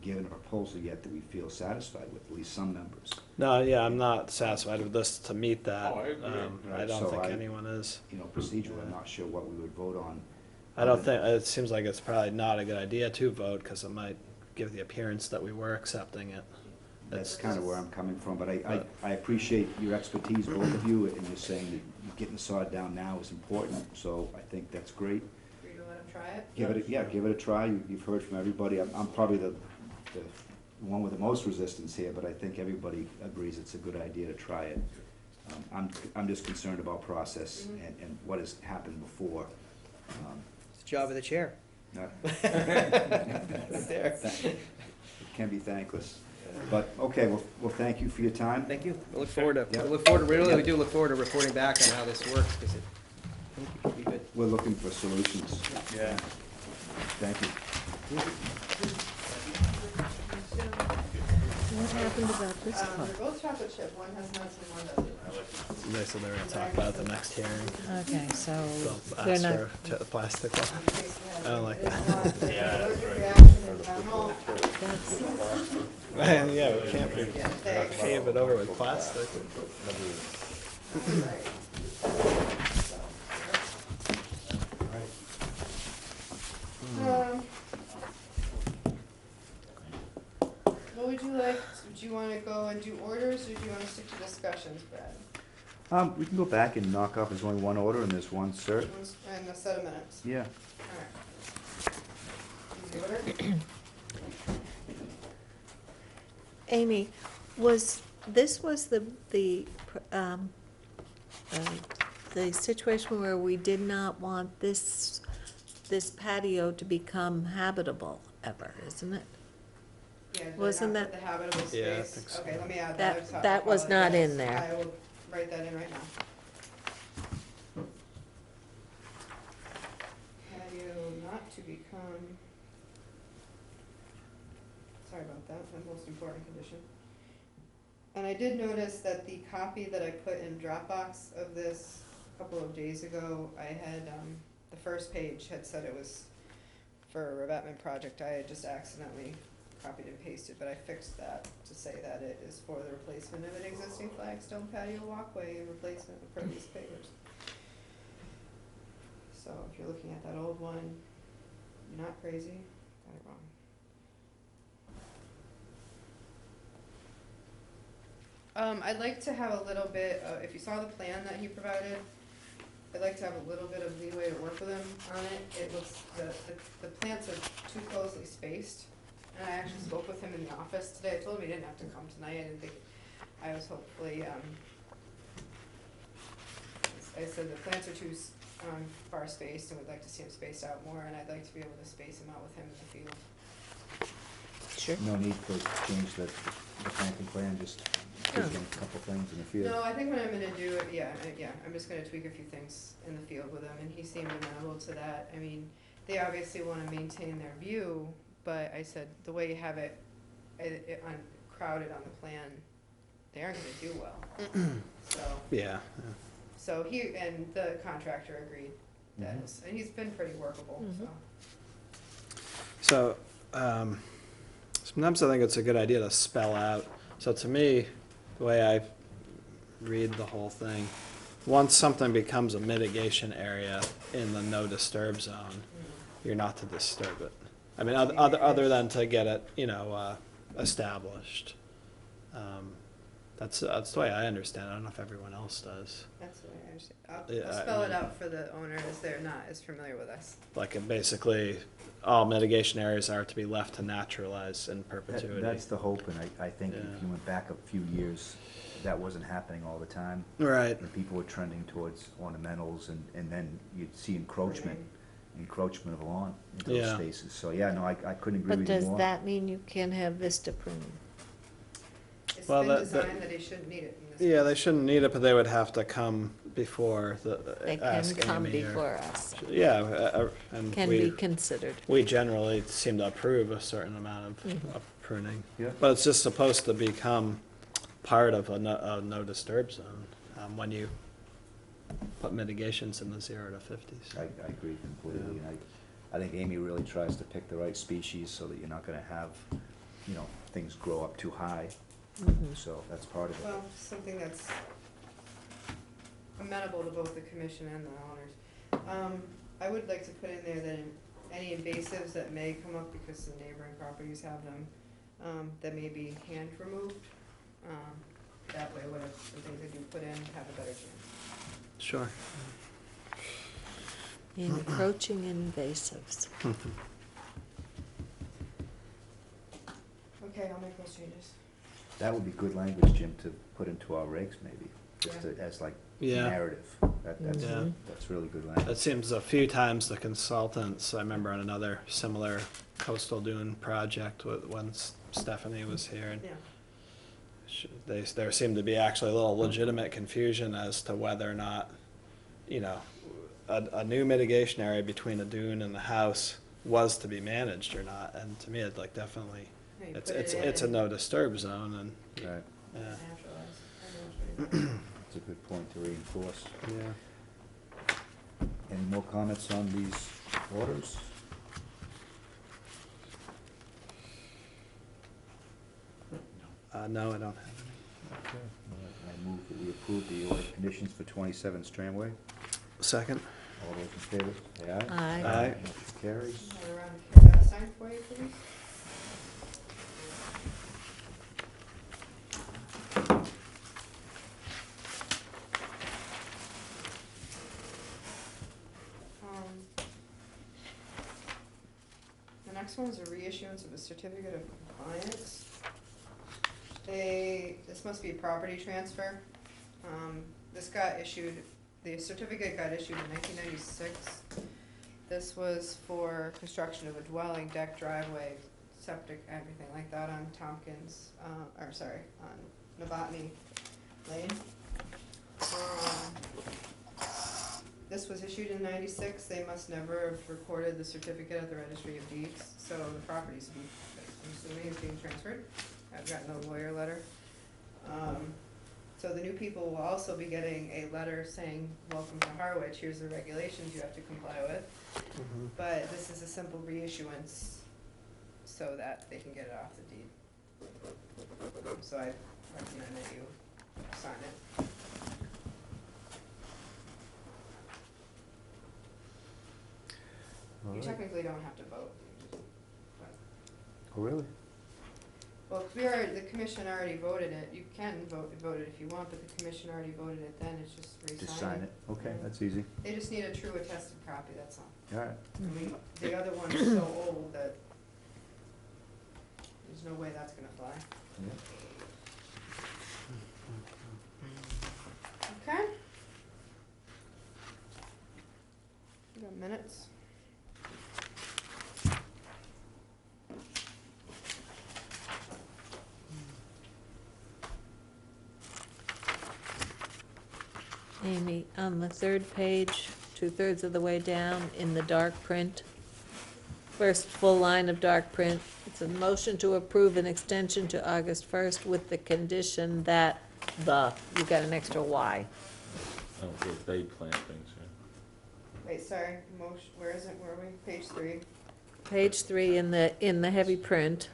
given a proposal yet that we feel satisfied with, at least some members. No, yeah, I'm not satisfied with this to meet that. Oh, I agree. I don't So think anyone is. Procedurally, I'm not sure what we would vote on. I don't think, it seems like it's probably not a good idea to vote, because it might give the appearance that we were accepting it. That's kind of where I'm coming from, but I appreciate your expertise, both of you, in just saying that you getting the sod down now is important, so I think that's great. For you to let them try it? Give it a try. You've heard from everybody. I'm probably the one with the most resistance here, but I think everybody agrees it's a good idea to try it. I'm just concerned about process and what has happened before. It's the job of the chair. Not- There. It can be thankless. But, okay, well, thank you for your time. Thank you. We look forward to, Yeah. we do look forward to reporting back on how this works, because I think it could be good. We're looking for solutions. Yeah. Thank you. What happened about this They're part? both chocolate chip, one has nuts and one doesn't. They said they were gonna talk about it at the next hearing. Okay, so They'll they're ask not, for the plastic one. I don't like that. Yeah, that's Allergic right. reaction in town hall. that's, Yeah, we can't be, pave it over with plastic. What would you like, do you wanna go and do orders, or do you wanna stick to discussions, Brad? We can go back and knock off, there's only one order and there's one cert. And a set of minutes, Yeah. alright. Easy order? Amy, this was the situation where we did not want this patio to become habitable ever, isn't it? Yeah, did I Wasn't not put that- the habitable space? Yeah, I think so. Okay, let me add That- that. that was not in there. I will write that in right now. Patio not to become, sorry about that, the most important condition. And I did notice that the copy that I put in Dropbox of this a couple of days ago, I had, the first page had said it was for a revetment project. I had just accidentally copied and pasted, but I fixed that to say that it is for the replacement of an existing flagstone patio walkway and replacement of previous pavers. So if you're looking at that old one, you're not crazy, got it wrong. I'd like to have a little bit, if you saw the plan that he provided, I'd like to have a little bit of leeway to work with him on it. It looks, the plants are too closely spaced. And I actually spoke with him in the office today. I told him he didn't have to come tonight. I didn't think, I was hopefully, I said the plants are too, far spaced and we'd like to see them spaced out more, and I'd like to be able to space them out with him in the field. sure. No need to change the planting plan, just tweak a couple things in the field. No, I think what I'm gonna do, I'm just gonna tweak a few things in the field with him, and he seemed amenable to that. I mean, they obviously wanna maintain their view, but I said, the way you have it, crowded on the plan, they aren't gonna do well. So, Yeah. so he, and the contractor agreed that, and he's been pretty workable, so. So, sometimes I think it's a good idea to spell out. So to me, the way I read the whole thing, once something becomes a mitigation area in the no disturb zone, you're not to disturb it. I mean, other than to get it, established. That's the way I understand it. I don't know if everyone else does. That's the way I understand. Yeah, I'll I spell it mean- out for the owner as they're not as familiar with us. Like, basically, all mitigation areas are to be left to naturalize in perpetuity. That's the hope, and I think Yeah. if you went back a few years, that wasn't happening all the time. Right. And people were trending towards ornamentals, and then you'd see encroachment of lawn into those Yeah. spaces. So, yeah, no, I couldn't agree But with you does more. that mean you can't have vista pruning? It's Well, been that- designed that he shouldn't need it in this. Yeah, they shouldn't need it, but they would have to come before They can ask come Amy or- before us, Yeah, and can be considered. we generally seem to approve a certain amount of pruning. Yeah. But it's just supposed to become part of a no disturb zone, when you put mitigations in the 0 to 50s. I agree completely, and I think Amy really tries to pick the right species so that you're not gonna have, things grow up too high. So that's part of it. Well, something that's amenable to both the commission and the owners. I would like to put in there that any invasives that may come up because the neighboring properties have them, that may be hand removed. That way, whatever the things they do put in have a better chance. Sure. Encroaching invasives. Okay, I'll make those changes. That would be good language, Jim, to put into our regs maybe, just Yeah. to, as like Yeah. narrative. That's, Yeah. that's really good language. It seems a few times the consultants, I remember on another similar coastal dune project when Stephanie was here, and Yeah. there seemed to be actually a little legitimate confusion as to whether or not, you know, a new mitigation area between a dune and the house was to be managed or not, and to me, it like definitely, Yeah, you it's, put it it's, in it's a and no disturb zone, and, Right, yeah, naturalize. I know what you mean. it's a good point to reinforce. yeah. Any more comments on these orders? No, I don't have any. Okay. I move that we approve the order conditions for 27 Strandway. Second? All those in favor, say aye. Aye. Aye. Motion carries. Another round of sign for you, please. The next one is a reissuance of a certificate of compliance. This must be a property transfer. This got issued, the certificate got issued in 1996. This was for construction of a dwelling, deck, driveway, septic, everything like that on Tompkins, on Novotny Lane. This was issued in 96. They must never have recorded the certificate at the registry of deeds, so the property's, I'm assuming, is being transferred. I've got no lawyer letter. So the new people will also be getting a letter saying, welcome to Harwich, here's the regulations you have to comply with. But this is a simple reissuance so that they can get it off the deed. So I recommend that you sign it. You technically don't have to vote. Oh, really? Well, the commission already voted it. You can vote it if you want, but the commission already voted it then. It's just re-signing. Just sign it. Okay, that's easy. They just need a true attested copy, that's all. All right. I mean, the other one's so old that there's no way that's gonna fly. Yeah. Okay? We got minutes. Amy, on the third page, 2/3 of the way down in the dark print, first full line of dark print, it's a motion to approve an extension to August 1st with the condition that you got an extra Y. Oh, they plant things, yeah. Wait, sorry, motion, where is it? Where are we? Page 3. Page 3 in the heavy print,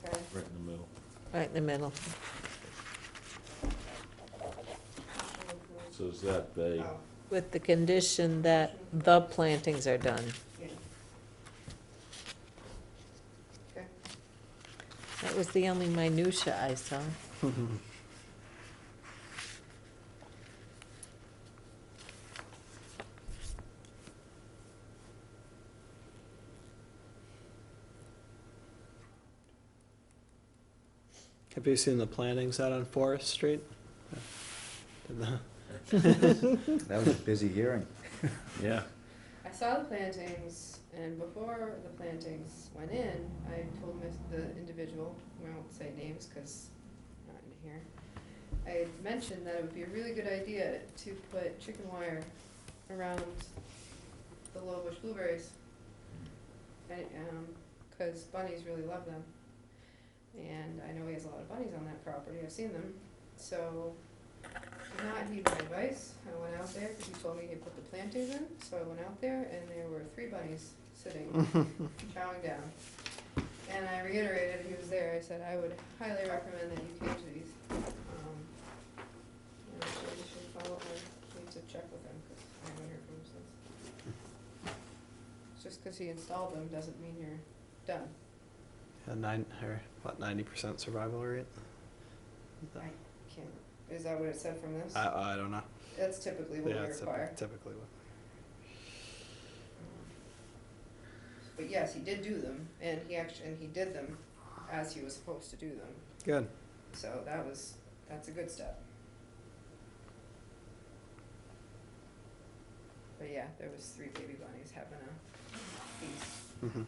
Okay. Right in the middle. right in the middle. So is that they, Oh, With the condition that the plantings are done. yeah. Okay. That was the only minutia I saw. Have you seen the plantings out on Forest Street? Did the- That was a busy hearing. yeah. I saw the plantings, and before the plantings went in, I told the individual, we won't say names because I'm not in here, I had mentioned that it would be a really good idea to put chicken wire around the low bush blueberries. And, cause bunnies really love them. And I know he has a lot of bunnies on that property, I've seen them, so did not heed my advice. I went out there, because he told me he'd put the plantings in, so I went out there, and there were 3 bunnies sitting, chowing down. And I reiterated, he was there, I said, I would highly recommend that you cage these. And so you should follow up, I need to check with him, because I haven't heard from him since. Just because he installed them doesn't mean you're done. 90% survival rate? I can't, is that what it said from this? I don't know. that's typically what we require. Typically what. But yes, he did do them, and he did them as he was supposed to do them. Good. So that's a good step. But yeah, there was 3 baby bunnies having a feast. Mm-hmm.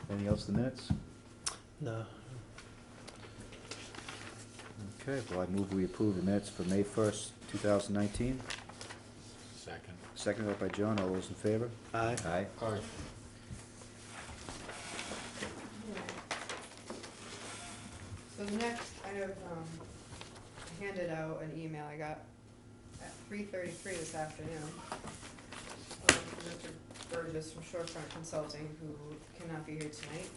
Anything else in the minutes? No. Okay, well, I move we approve the minutes for May 1st, 2019. Second. Seconded by John. All those in favor? Aye. Aye. Aye. So next, I handed out an email I got at 3:33 this afternoon from Mr. Burgess from Shorefront Consulting, who cannot be here tonight.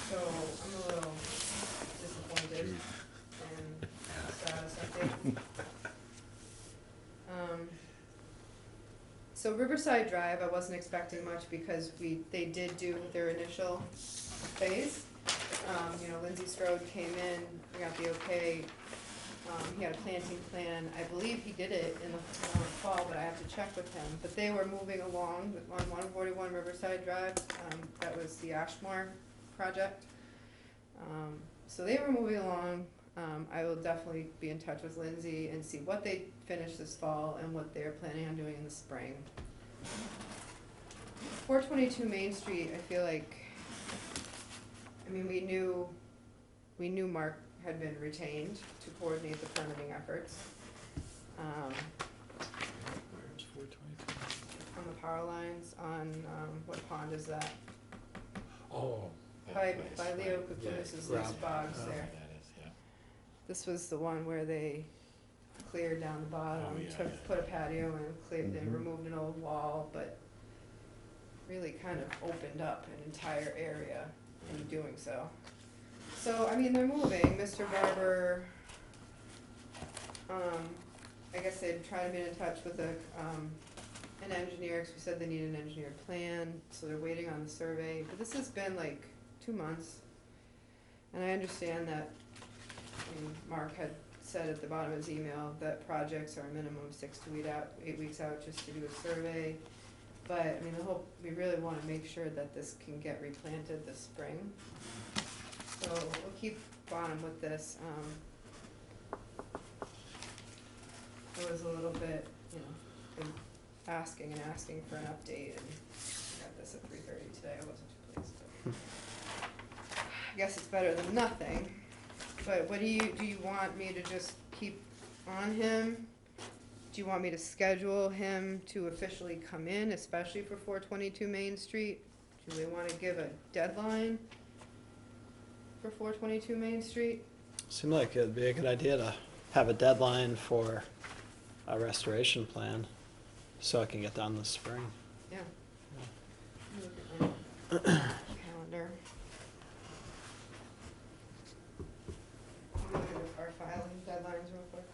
So I'm a little disappointed in status update. So Riverside Drive, I wasn't expecting much because they did do their initial phase. Lindsay Strode came in, we got the okay. He had a planting plan. I believe he did it in the fall, but I have to check with him. But they were moving along on 141 Riverside Drive. That was the Ashmore project. So they were moving along. I will definitely be in touch with Lindsay and see what they finished this fall and what they're planning on doing in the spring. 422 Main Street, I feel like, we knew Mark had been retained to coordinate the permitting efforts. Where's 422? On the power lines, on, what pond is that? Oh. By Leo Kukumis's loose bogs there. This was the one where they cleared down the bottom, put a patio and cleared, and removed an old wall, but really kind of opened up an entire area in doing so. So, they're moving. Mr. Barber, I guess they'd try to get in touch with an engineer, because we said they need an engineered plan, so they're waiting on the survey. But this has been like 2 months, and I understand that, Mark had said at the bottom of his email that projects are a minimum of 6 to 8 weeks out just to do a survey. But, we really want to make sure that this can get replanted this spring. So we'll keep on with this. It was a little bit, been asking for an update, and I got this at 3:30 today. I wasn't too pleased, but I guess it's better than nothing. But do you want me to just keep on him? Do you want me to schedule him to officially come in, especially for 422 Main Street? Do we want to give a deadline for 422 Main Street? Seemed like it'd be a good idea to have a deadline for a restoration plan, so I can get done this spring. Yeah. Look at my calendar. Look at our filing deadlines real quick.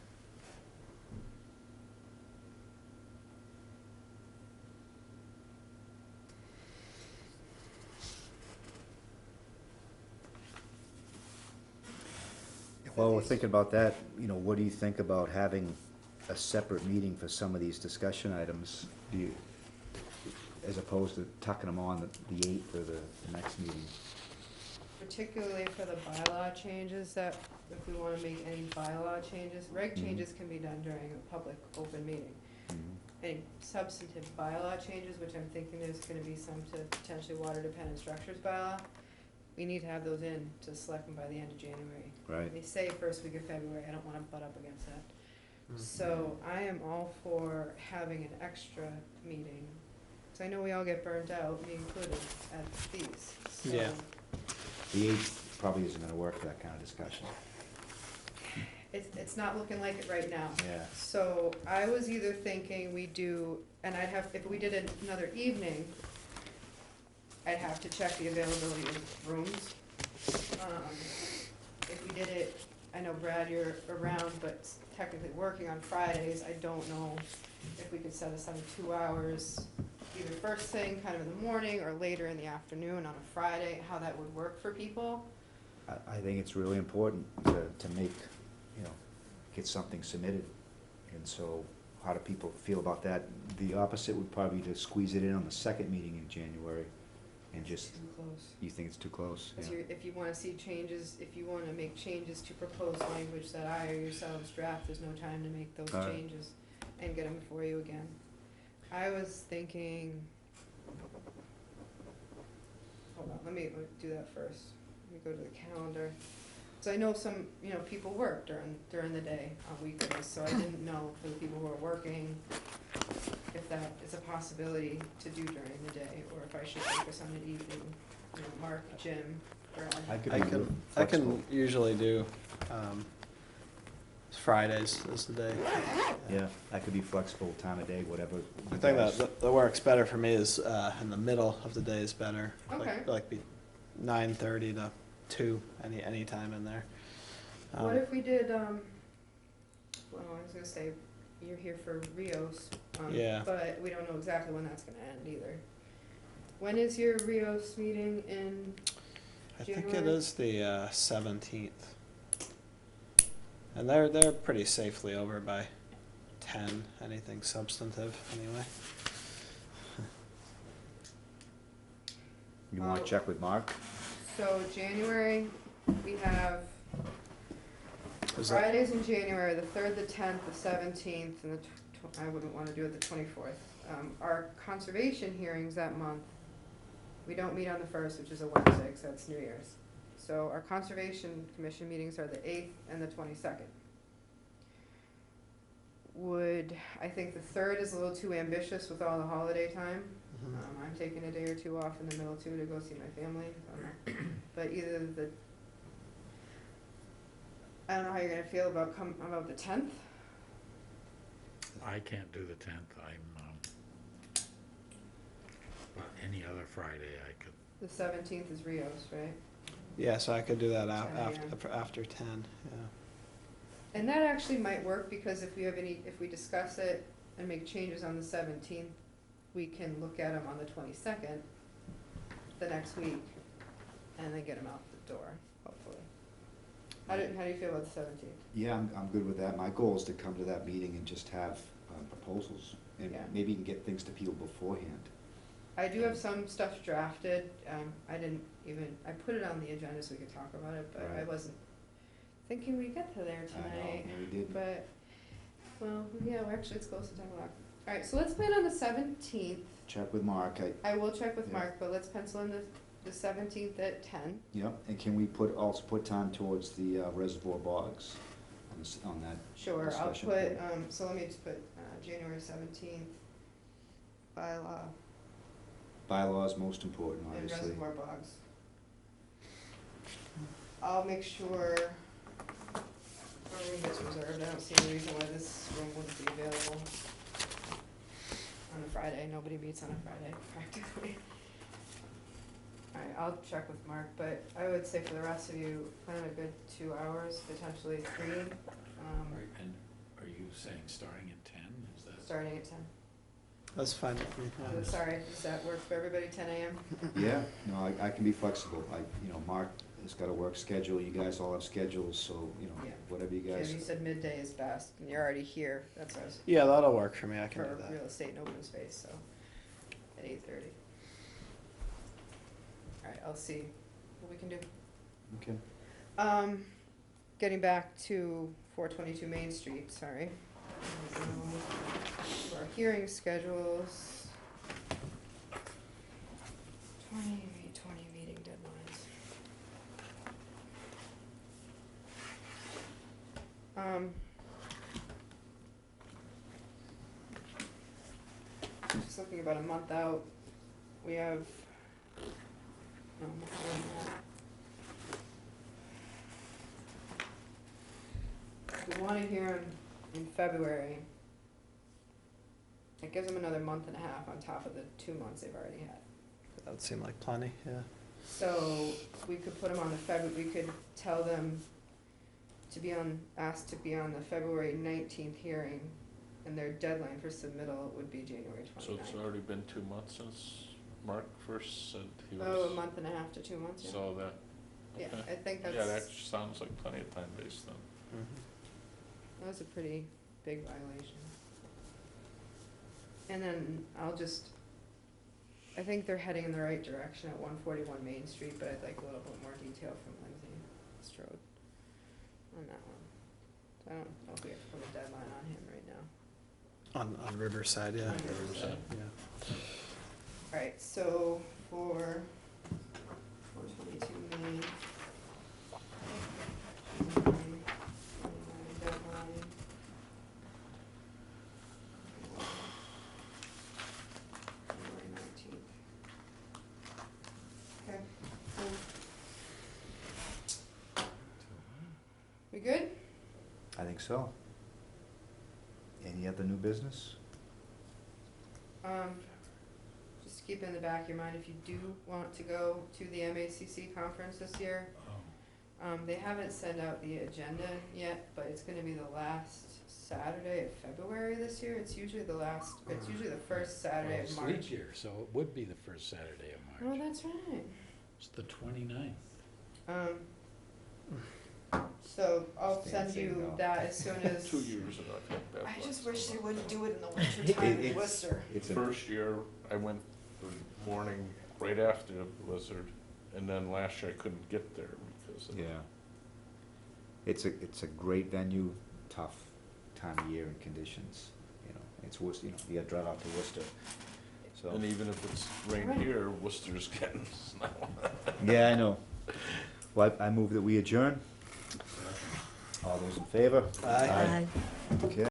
While we're thinking about that, what do you think about having a separate meeting for some of these discussion items? As opposed to tucking them on the 8th or the next meeting? Particularly for the bylaw changes, that if we want to make any bylaw changes, reg changes can be done during a public open meeting. Any substantive bylaw changes, which I'm thinking there's going to be some to potentially water dependent structures bylaw, we need to have those in to select them by the end of January. Right. They say first week of February. I don't want to butt up against that. So I am all for having an extra meeting, because I know we all get burnt out, me included, at these. So Yeah. The 8th probably isn't gonna work for that kind of discussion. It's not looking like it right now. Yeah. So I was either thinking we do, and if we did another evening, have to check the availability of rooms. If we did it, I know Brad, you're around, but technically working on Fridays, I don't know if we could set aside 2 hours, either first thing, kind of in the morning, or later in the afternoon on a Friday, how that would work for people. I think it's really important to make, get something submitted. And so, how do people feel about that? The opposite would probably be to squeeze it in on the second meeting in January, and just, Too close. you think it's too close? Because Yeah. if you wanna see changes, if you wanna make changes to proposed language that I or yourselves draft, there's no time to make those All right. changes and get them before you again. I was thinking, hold on, let me do that first. Let me go to the calendar. So I know some, people work during the day on weekdays, so I didn't know for the people who are working, if that is a possibility to do during the day, or if I should focus on an evening. Mark, Jim, Brad. I can usually do, Fridays is the day. Yeah, that could be flexible, time of day, whatever. I think that works better for me is, in the middle of the day is better. Okay. Like be 9:30 to 2, any time in there. What if we did, well, I was gonna say, you're here for Rios, Yeah. but we don't know exactly when that's gonna end either. When is your Rios meeting in I think it January? is the 17th. And they're pretty safely over by 10, anything substantive anyway. You wanna check with Mark? So January, we have Is that- Fridays in January, the 3rd, the 10th, the 17th, and I wouldn't wanna do it the 24th. Our conservation hearings that month, we don't meet on the 1st, which is a Wednesday, 'cause that's New Year's. So our Conservation Commission meetings are the 8th and the 22nd. I think the 3rd is a little too ambitious with all the holiday time. I'm taking a day or two off in the middle too to go see my family. But either I don't know how you're gonna feel about the 10th. I can't do the 10th, but any other Friday I could. The 17th is Rios, right? Yeah, so I could do that 10 after 10, yeah. And that actually might work, because if we discuss it and make changes on the 17th, we can look at them on the 22nd, the next week, and then get them out the door, hopefully. How do you feel about the 17th? Yeah, I'm good with that. My goal is to come to that meeting and just have proposals, and Yeah. maybe you can get things to people beforehand. I do have some stuff drafted. I put it on the agenda so we could talk about it, but I Right. wasn't thinking we'd get to there I tonight. know, we did. But, well, yeah, actually, it's close to 10 o'clock. All right, so let's plan on the 17th. Check with Mark. I will check with Yeah. Mark, but let's pencil in the 17th at 10. Yep, and can we also put time towards the reservoir bogs on that Sure, I'll discussion put, point? so let me just put January 17th, bylaw, Bylaw is most important, and obviously. reservoir bogs. I'll make sure our room gets reserved. I don't see any reason why this room wouldn't be available on a Friday. Nobody meets on a Friday, practically. Alright, I'll check with Mark, but I would say for the rest of you, plan a good 2 hours, potentially 3, And are you saying starting at 10? Is that? starting at 10. That's fine with me. yeah. Sorry, does that work for everybody, 10 a.m.? Yeah, no, I can be flexible. Mark has got a work schedule, you guys all have schedules, so, Yeah. whatever you Jim, guys. you said midday is best, and you're already here, that's what I was, Yeah, that'll work for me, I can for do that. real estate and open space, so, at 8:30. Alright, I'll see what we can do. Okay. Getting back to 422 Main Street, sorry. So, our hearing schedules. 20 meeting deadlines. Just looking about a month out, we have, no, more than that. If we want to hear in February, it gives them another month and a half on top of the 2 months they've already had with That would seem like plenty, yeah. So we could put them on we could tell them to be asked to be on the February 19th hearing, and their deadline for submittal would be January 29th. So it's already been 2 months since Mark first said he was. Oh, a month and a half to 2 months, yeah. So that, Yeah, okay. I think that's. Yeah, that sounds like plenty of time based then. That was a pretty big violation. And then I think they're heading in the right direction at 141 Main Street, but I'd like a little bit more detail from Lindsay Strode on that one. So I don't know if we have to put a deadline on him right now. On Riverside, yeah. On Riverside. Yeah. Alright, so for 422 Main. Deadline. February 19th. Okay, cool. We good? I think so. Any other new business? Just keep in the back of your mind, if you do want to go to the MACC conference this year, they haven't sent out the agenda yet, but it's gonna be the last Saturday of February this year. It's usually the first Saturday of March. Leap year, so it would be the first Saturday of Oh, March. that's right. It's the 29th. So I'll send you that as soon as. 2 years ago, I think that I was. just wish they wouldn't do it in the winter time in Worcester. It's a, First year, I went the morning right after the blizzard, and then last year I couldn't get there because of. yeah. It's a great venue, tough time of year and conditions, you know. It's Worcester, you know, you gotta drive out to Worcester, so. And even if it's rain Right. here, Worcester's getting snow. Yeah, I know. Well, I move that we adjourn. All those in favor? Aye. Okay.